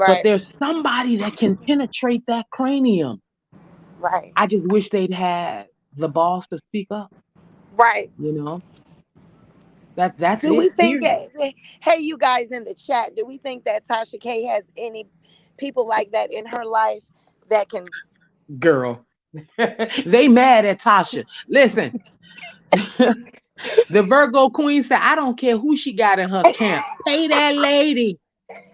but Right, there's somebody that can penetrate that cranium. right, I just wish they'd had the balls to speak up, right. you know? That's Do we it, think, period. hey, you guys in the chat, do we think that Tasha K has any people like that in her life that can, Girl. They mad at Tasha. Listen, the Virgo queen said, I don't care who she got in her camp. Pay that lady.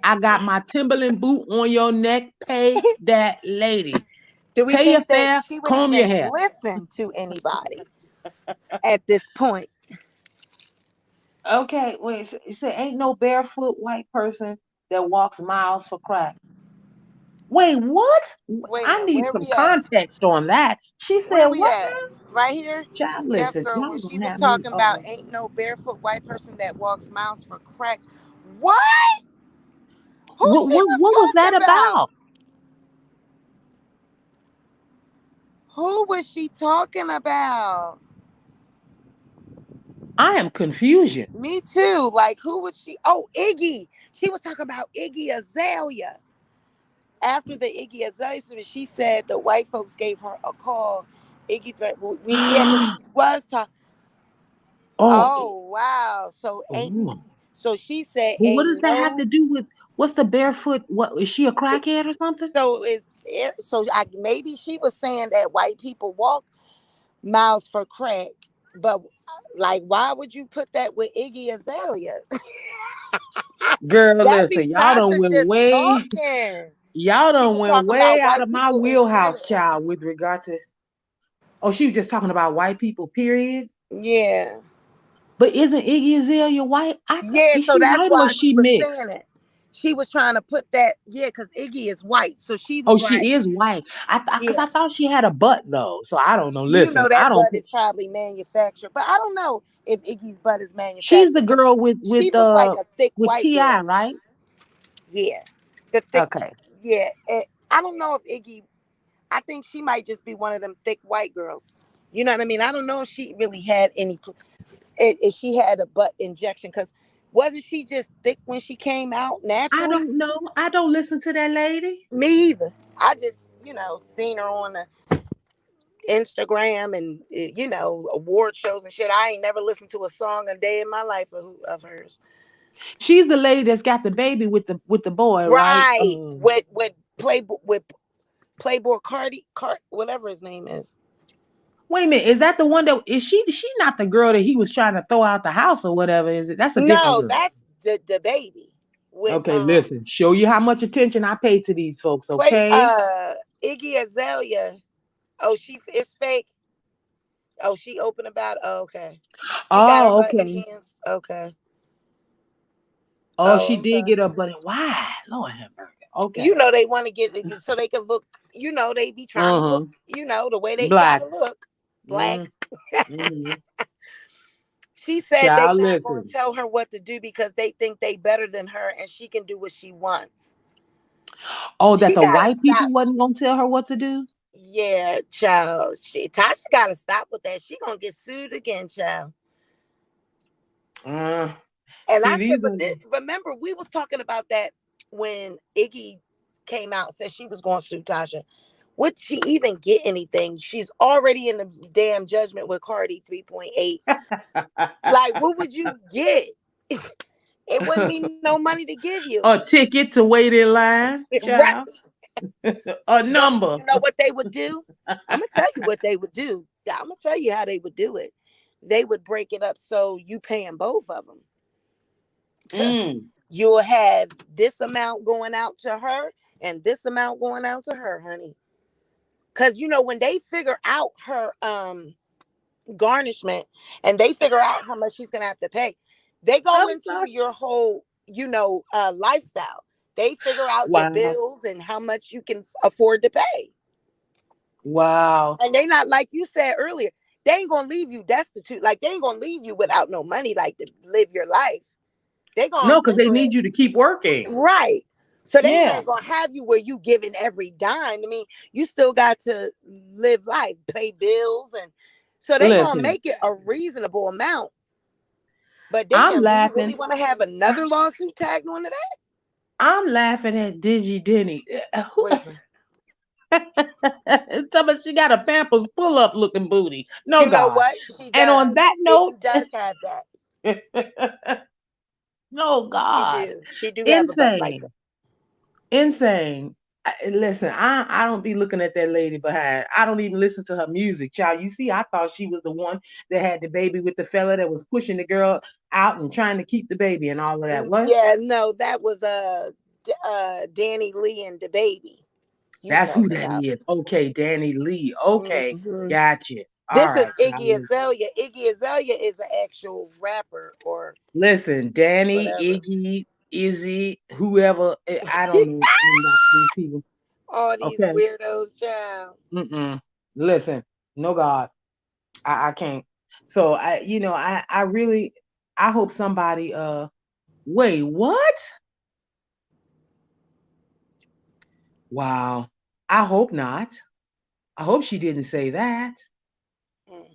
I got my Timberland boot on your neck. Pay that lady. do we Pay your think that fare, she would comb your even hair. listen to anybody at this point? Okay, wait. You said ain't no barefoot white person that walks miles for crack. Wait, what? Wait a I minute, need where some we at? context on that. She said, Where we what at? now? Right here? Child, Yes, listen, girl. When y'all she gonna was have me. talking about Uh-oh. ain't no barefoot white person that walks miles for crack. What? Who she was What was that talking about? about? Who was she talking about? I am confusion. Me too. Like, who was she? Oh, Iggy. She was talking about Iggy Azalea. After the Iggy Azalea incident, she said the white folks gave her a call. Iggy threat. Yeah, because Oh, she was talking. oh, Oh wow. So ain't. but So she said what does ain't that have no. to do with what's the barefoot? What is she a crackhead or something? So is so I maybe she was saying that white people walk miles for crack, but like why would you put that with Iggy Azalea? Girl, That be listen, Tasha just talking. y'all She done was went talking way about out white of my people in wheelhouse, general. child, with regard to. Oh, she was just talking about white people, period. Yeah. But isn't Iggy Azalea white? Yeah, Is so she that's white or why is she she was mixed? saying it. She was trying to put that, yeah, because Iggy is white. So she was Oh, like, she is white. Because yeah, I thought she had a butt though. So I don't know. you Listen, know I that don't. butt is probably manufactured, but I don't know if Iggy's butt is She's the manufactured because girl with she looked like a thick white Ti, girl. right? Yeah, the thick. Okay. Yeah, I don't know if Iggy. I think she might just be one of them thick white girls. You know what I mean? I don't know if she really had any. If she had a butt injection, because wasn't she just thick when she came out I naturally? don't know. I don't listen to that lady. Me either. I just seen her on the Instagram and award shows and shit. I ain't never listened to a song a day in my life of hers. She's the lady that's got the baby with the boy, right? Right. With Playboy Cart whatever his name is. Wait a minute, is that the one that is she not the girl that he was trying to throw out the house or whatever, is it? That's a different No, girl. that's the baby with Okay, listen, show you how much attention I pay to these folks, play okay? Iggy Azalea. Oh, she is fake. Oh, she open about. Oh, okay. She got her Oh, butt okay. enhanced. Okay. Oh, she Oh, did okay. get up, but why? Lord have mercy. Okay. You know, they want to get so they can look. You know, they be trying to look. Mm-hmm. You know, the way they try Black. to look black. Mm-hmm. She said they Child, not going to listen. tell her what to do because they think they better than her and she can do what she wants. Oh, that She the gotta white people stop. wasn't gonna tell her what to do? Yeah, child. Tasha gotta stop with that. She gonna get sued again, child. Uh, And see, I said, these but are remember, we was talking about that when Iggy came out and said she was going to sue Tasha. Would she even get anything? She's already in the damn judgment with Cardi 3.8. Like, what would you get? It wouldn't be no money to give you. a ticket to wait in line, Right. child. A No, number. you know what they would do? I'm going to tell you what they would do. I'm going to tell you how they would do it. They would break it up so you paying both of them. Mm. You'll have this amount going out to her and this amount going out to her, honey. Because you know, when they figure out her garnishment and they figure out how much she's gonna have to pay, they go I'm into sorry. your whole, lifestyle. They figure out your Wow. bills and how much you can afford to pay. Wow. And they not, like you said earlier, they ain't gonna leave you destitute. Like they ain't gonna leave you without no money, like to live your life. They gonna No, because they figure it. need you to keep working. Right. So they Yeah. ain't gonna have you where you giving every dime. I mean, you still got to live life, pay bills, and so they gonna Listen, make it a reasonable amount. But I'm damn, do you really laughing. want to have another lawsuit tagged onto that? I'm laughing at Digi Denny. What is it? Somebody, she got a Pampers pull up looking booty. No, You know God. what? She And on does. that note, Iggy does have that. no, She God. do. She do have a butt like that. Insane. Insane. Listen, I don't be looking at that lady behind. I don't even listen to her music, child. You see, I thought she was the one that had the baby with the fella that was pushing the girl out and trying to keep the baby and all of that. What? Yeah, no, that was Danny Lee and the baby. You That's who talking that about? is. Okay, Danny Lee. Okay, Mhm. gotcha. All This is right, child. Iggy Azalea. Iggy Azalea is an actual rapper or Listen, Danny, whatever. Iggy, Izzy, whoever. I don't know about these people. All these Okay. weirdos, child. Mm-mm. Listen, no God. I can't. So I really I hope somebody wait, what? Wow. I hope not. I hope she didn't say that. Mm.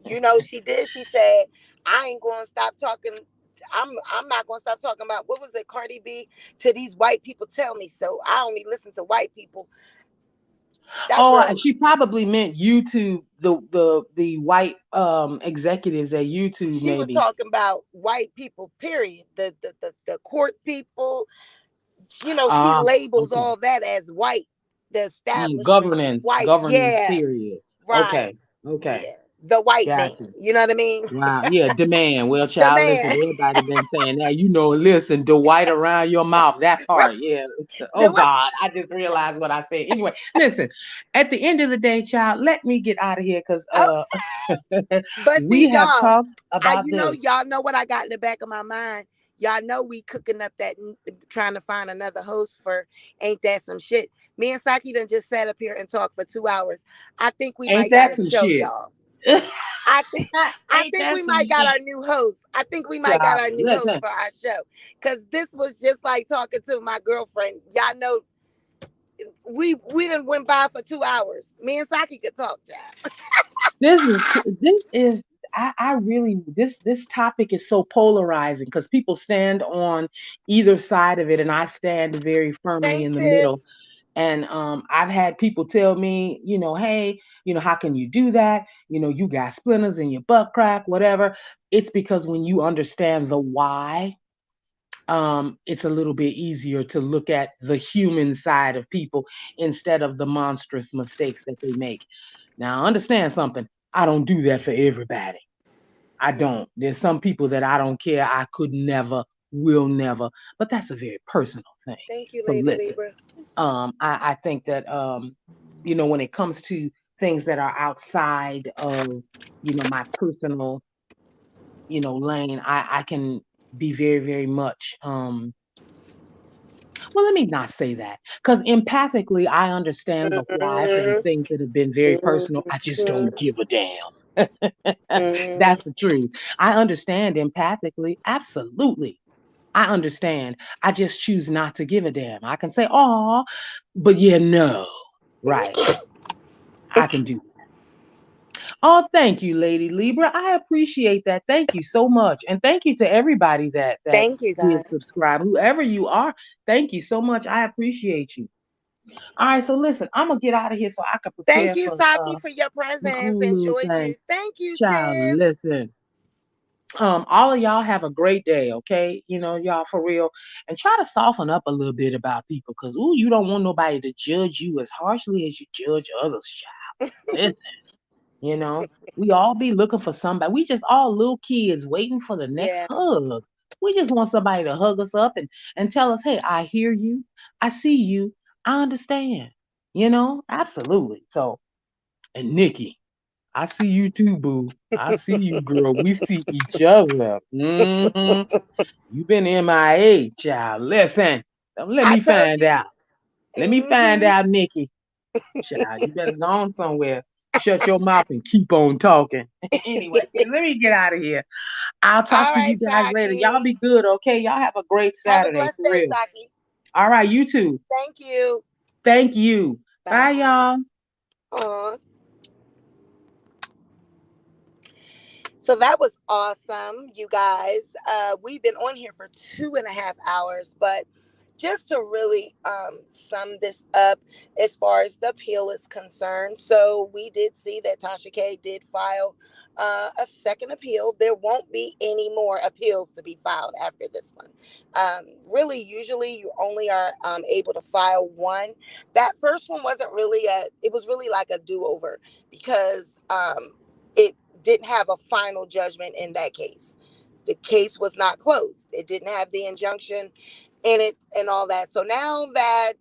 You know she did. She said, "I ain't going to stop talking. I'm not going to stop talking about what was it, Cardi B, to these white people. Tell me so. I only listen to white people." That Oh, girl. and she probably meant YouTube, the white executives at YouTube, She was maybe. talking about white people. Period. The court people. You know, she Ah, labels okay. all that as white. The establishment, white. Governance Yeah, period. right. Okay, okay, Yeah, the white man. gotcha. You know what I mean? Wow, yeah, demand. Well, The child, listen, man. everybody been saying that. Listen, the white around your mouth, that Right. part, yeah. Oh The what? God, I just realized what I said. Anyway, listen, at the end of the day, child, let me get out of here because Okay. But see, we have y'all, talked about this. y'all know what I got in the back of my mind. Y'all know we cooking up that trying to find another host for Ain't That Some Shit. Me and Saki done just sat up here and talked for 2 hours. I think we Ain't might got that a some show, shit? y'all. I think I Ain't think that we some might got shit? our new host. I think we might got Child, our new host listen, for our show. Cause this was just like talking to my girlfriend. Y'all know we done went by for 2 hours. Me and Saki could talk, child. this is I really this topic is so polarizing because people stand on either side of it and I stand very firmly Thank in the Tiff. middle. And I've had people tell me, hey, how can you do that? You got splinters in your butt crack, whatever. It's because when you understand the why, it's a little bit easier to look at the human side of people instead of the monstrous mistakes that they make. Now, understand something. I don't do that for everybody. I Mhm. don't. There's some people that I don't care. I could never, will never. But that's a very personal thing. Thank you, So Lady listen, Libra. I think that when it comes to things that are outside of, my personal, lane, I can be very, very much Well, let me not say that, because empathically, I understand the why for the Mhm, things that have been very personal. I just don't mhm, give a damn. mhm. That's the truth. I understand empathically, absolutely. I understand. I just choose not to give a damn. I can say, "Oh," but yeah, no, right? I can do. Oh, thank you, Lady Libra. I appreciate that. Thank you so much. And thank you to everybody that Thank you, did guys. subscribe. Whoever you are, thank you so much. I appreciate you. All right, so listen, I'm gonna get out of here so I can Thank prepare you, for Saki, for your some presence. cool little Enjoyed things. you. Thank you, Child, Tiff. listen. All of y'all have a great day, okay? Y'all for real. And try to soften up a little bit about people, because ooh, you don't want nobody to judge you as harshly as you judge others, child. You know, we all be looking for somebody. We just all little kids waiting for the next Yeah. hug. We just want somebody to hug us up and tell us, hey, I hear you. I see you. I understand. Absolutely. So, and Nikki, I see you too, boo. I see you, girl. We see each other. You been MIA, child. Listen, don't let I me told find you. out. Let me find Hmm. out, Nikki. Child, you better go on somewhere. Shut your mouth and keep on talking. Anyway, let me get out of here. I'll talk All to you right, guys later. Y'all Saki. be good, okay? Y'all have a great Have a Saturday, blessed for day, real. Saki. All right, you too. Thank you. Thank you. Bye, Bye. y'all. Aw. So that was awesome, you guys. We've been on here for 2.5 hours, but just to really sum this up as far as the appeal is concerned. So we did see that Tasha K did file a second appeal. There won't be any more appeals to be filed after this one. Really, usually you only are able to file one. That first one wasn't really it was really like a do-over because it didn't have a final judgment in that case. The case was not closed. It didn't have the injunction in it and all that. So now that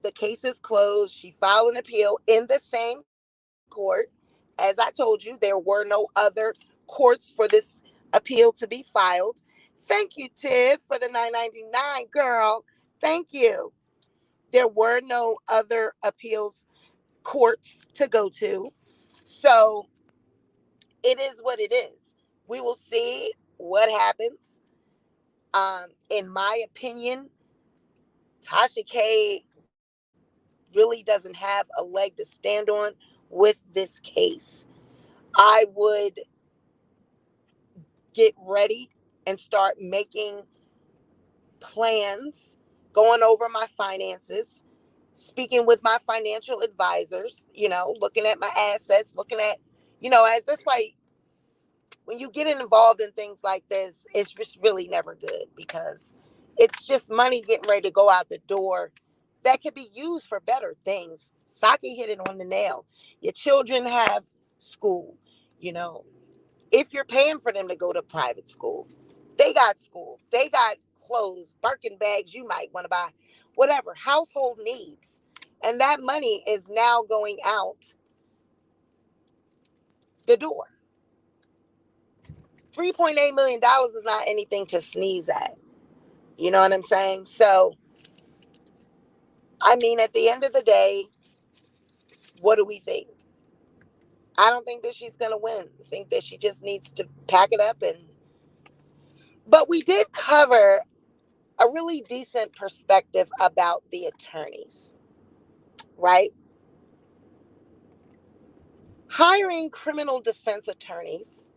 the case is closed, she filed an appeal in the same court. As I told you, there were no other courts for this appeal to be filed. Thank you, Tiff, for the 9.99, girl. Thank you. There were no other appeals courts to go to. So it is what it is. We will see what happens. In my opinion, Tasha K really doesn't have a leg to stand on with this case. I would get ready and start making plans, going over my finances, speaking with my financial advisors, looking at my assets, looking at, as that's why when you get involved in things like this, it's just really never good because it's just money getting ready to go out the door that could be used for better things. Saki hit it on the nail. Your children have school, you know, if you're paying for them to go to private school, they got clothes, Birkin bags you might want to buy, whatever, household needs. And that money is now going out the door. $3.8 million is not anything to sneeze at. You know what I'm saying? So, I mean, at the end of the day, what do we think? I don't think that she's going to win. I think that she just needs to pack it up. But we did cover a really decent perspective about the attorneys, right? Hiring criminal defense attorneys,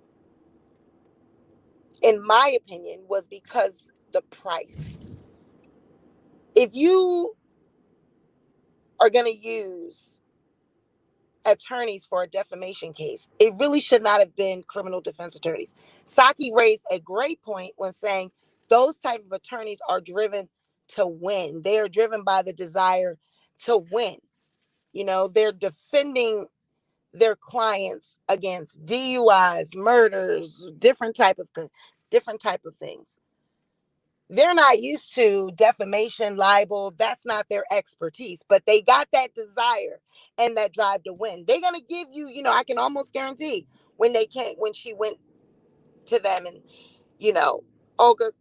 in my opinion, was because the price. If you are going to use attorneys for a defamation case, it really should not have been criminal defense attorneys. Saki raised a great point when saying those type of attorneys are driven to win. They are driven by the desire to win. They're defending their clients against DUIs, murders, different type of things. They're not used to defamation, libel. That's not their expertise, but they got that desire and that drive to win. They're going to give you, I can almost guarantee when she went to them and, Olga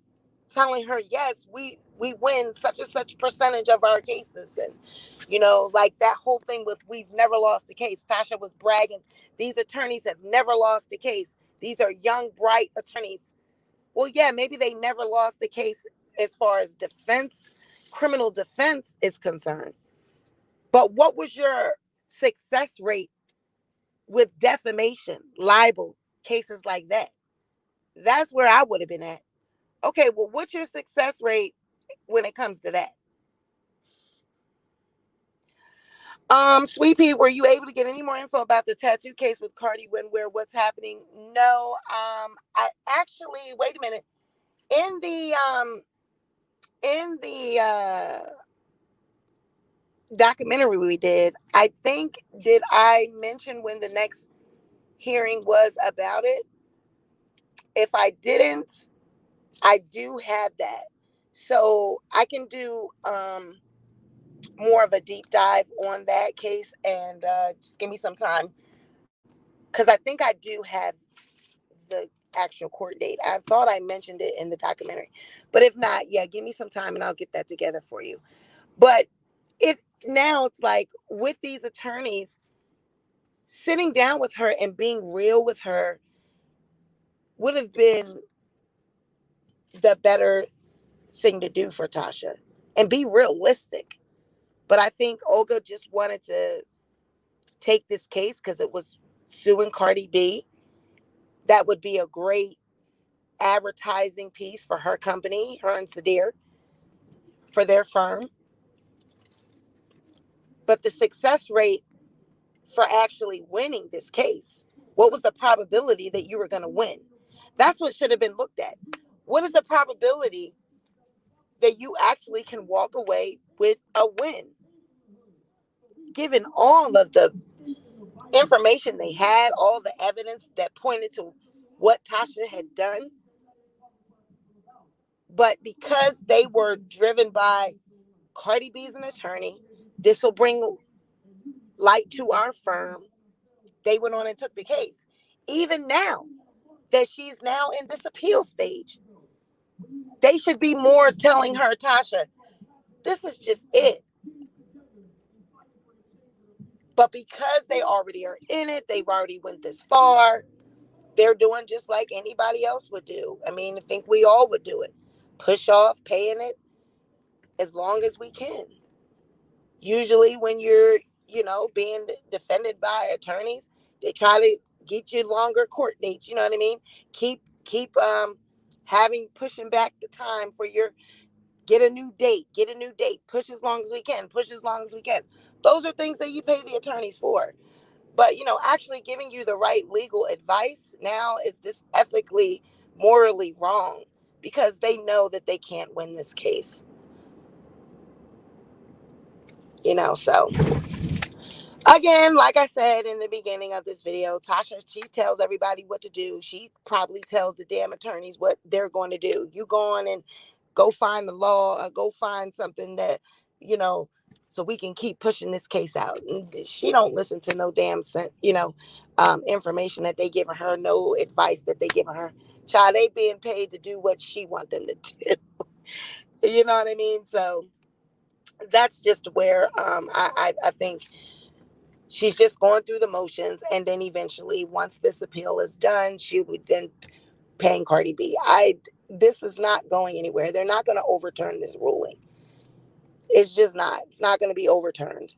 telling her, yes, we win such and such percentage of our cases. And, like that whole thing with we've never lost a case. Tasha was bragging. These attorneys have never lost a case. These are young, bright attorneys. Well, yeah, maybe they never lost the case as far as defense, criminal defense is concerned. But what was your success rate with defamation, libel, cases like that? That's where I would have been at. Okay, well, what's your success rate when it comes to that? Sweet Pea, were you able to get any more info about the tattoo case with Cardi where what's happening? No, I actually, wait a minute. In the documentary we did, I think, did I mention when the next hearing was about it? If I didn't, I do have that. So I can do more of a deep dive on that case, and just give me some time, because I think I do have the actual court date. I thought I mentioned it in the documentary, but if not, yeah, give me some time and I'll get that together for you. But it's like with these attorneys, sitting down with her and being real with her would have been the better thing to do for Tasha, and be realistic. But I think Olga just wanted to take this case because it was suing Cardi B. That would be a great advertising piece for her company, her and Sadir, for their firm. But the success rate for actually winning this case, what was the probability that you were going to win? That's what should have been looked at. What is the probability that you actually can walk away with a win, given all of the information they had, all the evidence that pointed to what Tasha had done? But because they were driven by Cardi B's an attorney, this will bring light to our firm, they went on and took the case. Even now that she's now in this appeal stage, they should be more telling her, Tasha, this is just it. But because they already are in it, they've already went this far, they're doing just like anybody else would do. I mean, I think we all would do it. Push off paying it as long as we can. Usually when you're, being defended by attorneys, they try to get you longer court dates. You know what I mean? Keep having pushing back the time for your get a new date, push as long as we can, push as long as we can. Those are things that you pay the attorneys for. But, actually giving you the right legal advice now is this ethically, morally wrong, because they know that they can't win this case. So again, like I said in the beginning of this video, Tasha, she tells everybody what to do. She probably tells the damn attorneys what they're going to do. You go on and go find the law, or go find something that, so we can keep pushing this case out. And she don't listen to no damn information that they giving her, no advice that they giving her. Child, they being paid to do what she want them to do. You know what I mean? So that's just where I think she's just going through the motions, and then eventually, once this appeal is done, she would then paying Cardi B. This is not going anywhere. They're not going to overturn this ruling. It's just not. It's not going to be overturned.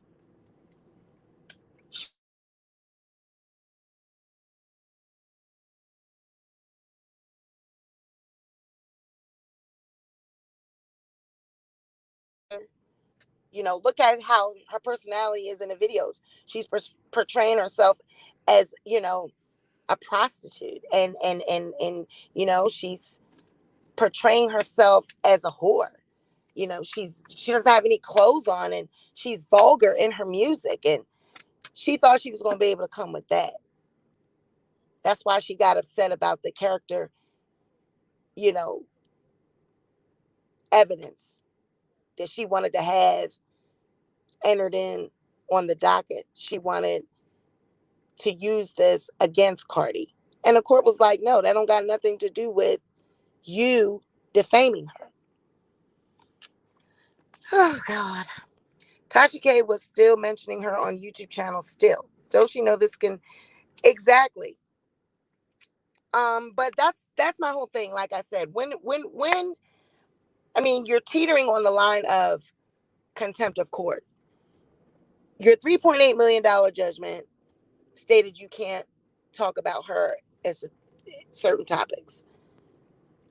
Look at how her personality is in the videos. She's portraying herself as, a prostitute, and she's portraying herself as a whore. She doesn't have any clothes on, and she's vulgar in her music, and she thought she was going to be able to come with that. That's why she got upset about the character, evidence that she wanted to have entered in on the docket. She wanted to use this against Cardi. And the court was like, no, that don't got nothing to do with you defaming her. Oh God. Tasha K was still mentioning her on YouTube channel still. Don't she know this can exactly? But that's my whole thing. Like I said, when I mean you're teetering on the line of contempt of court. Your $3.8 million judgment stated you can't talk about her as certain topics.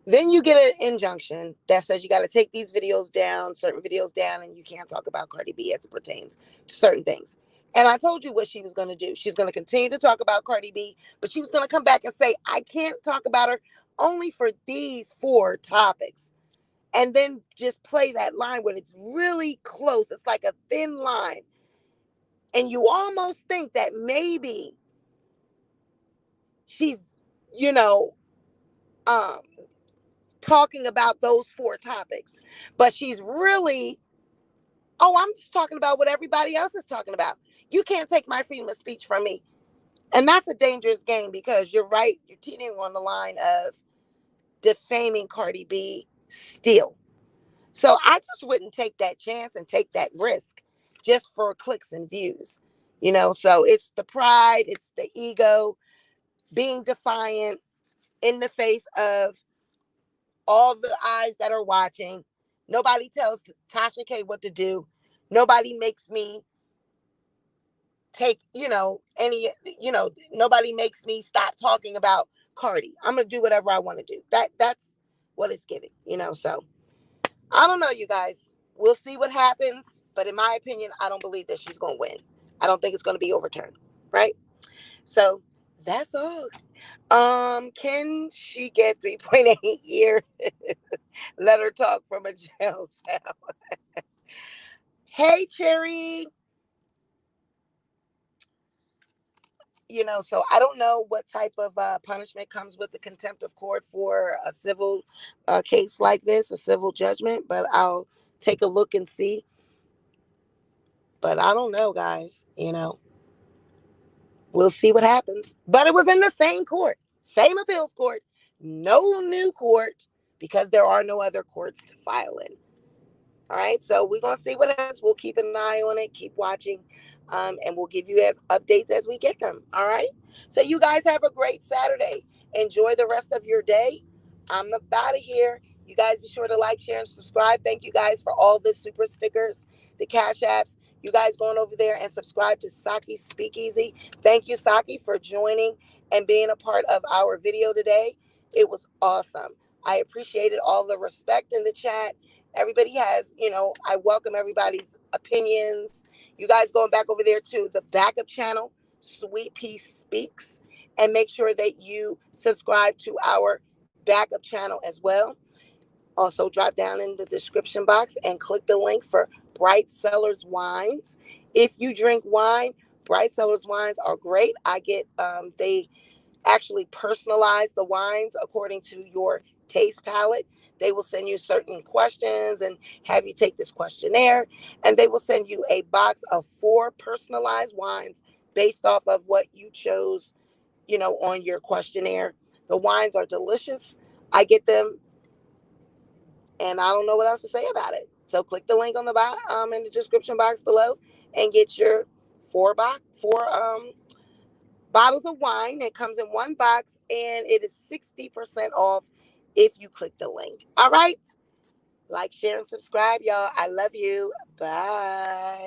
Then you get an injunction that says you got to take these videos down, certain videos down, and you can't talk about Cardi B as it pertains to certain things. And I told you what she was going to do. She's going to continue to talk about Cardi B, but she was going to come back and say, I can't talk about her only for these 4 topics. And then just play that line when it's really close. It's like a thin line. And you almost think that maybe she's, you know, um, talking about those 4 topics, but she's really, oh, I'm just talking about what everybody else is talking about. You can't take my freedom of speech from me. And that's a dangerous game because you're right. You're teetering on the line of defaming Cardi B still. So I just wouldn't take that chance and take that risk just for clicks and views. So it's the pride, it's the ego, being defiant in the face of all the eyes that are watching. Nobody tells Tasha K what to do. Nobody makes me take, nobody makes me stop talking about Cardi. I'm going to do whatever I want to do. That's what it's giving. So I don't know, you guys. We'll see what happens. But in my opinion, I don't believe that she's going to win. I don't think it's going to be overturned. Right? So that's all. Can she get 3.8 year? Let her talk from a jail cell. Hey, Cherry. So I don't know what type of punishment comes with the contempt of court for a civil case like this, a civil judgment, but I'll take a look and see. But I don't know, guys. We'll see what happens. But it was in the same court, same appeals court, no new court because there are no other courts to file in. All right, so we're going to see what happens. We'll keep an eye on it, keep watching, and we'll give you updates as we get them. All right, so you guys have a great Saturday. Enjoy the rest of your day. I'm out of here. You guys be sure to like, share, and subscribe. Thank you guys for all the super stickers, the cash apps. You guys going over there and subscribe to Saki Speakeasy. Thank you, Saki, for joining and being a part of our video today. It was awesome. I appreciated all the respect in the chat. Everybody has, I welcome everybody's opinions. You guys going back over there to the backup channel, Sweet Pea Speaks, and make sure that you subscribe to our backup channel as well. Also, drop down in the description box and click the link for Bright Cellars wines. If you drink wine, Bright Cellars wines are great. They actually personalize the wines according to your taste palette. They will send you certain questions and have you take this questionnaire, and they will send you a box of 4 personalized wines based off of what you chose, on your questionnaire. The wines are delicious. I get them, and I don't know what else to say about it. So click the link on the in the description box below and get your 4 bottles of wine. It comes in 1 box and it is 60% off if you click the link. All right. Like, share, and subscribe, y'all. I love you. Bye.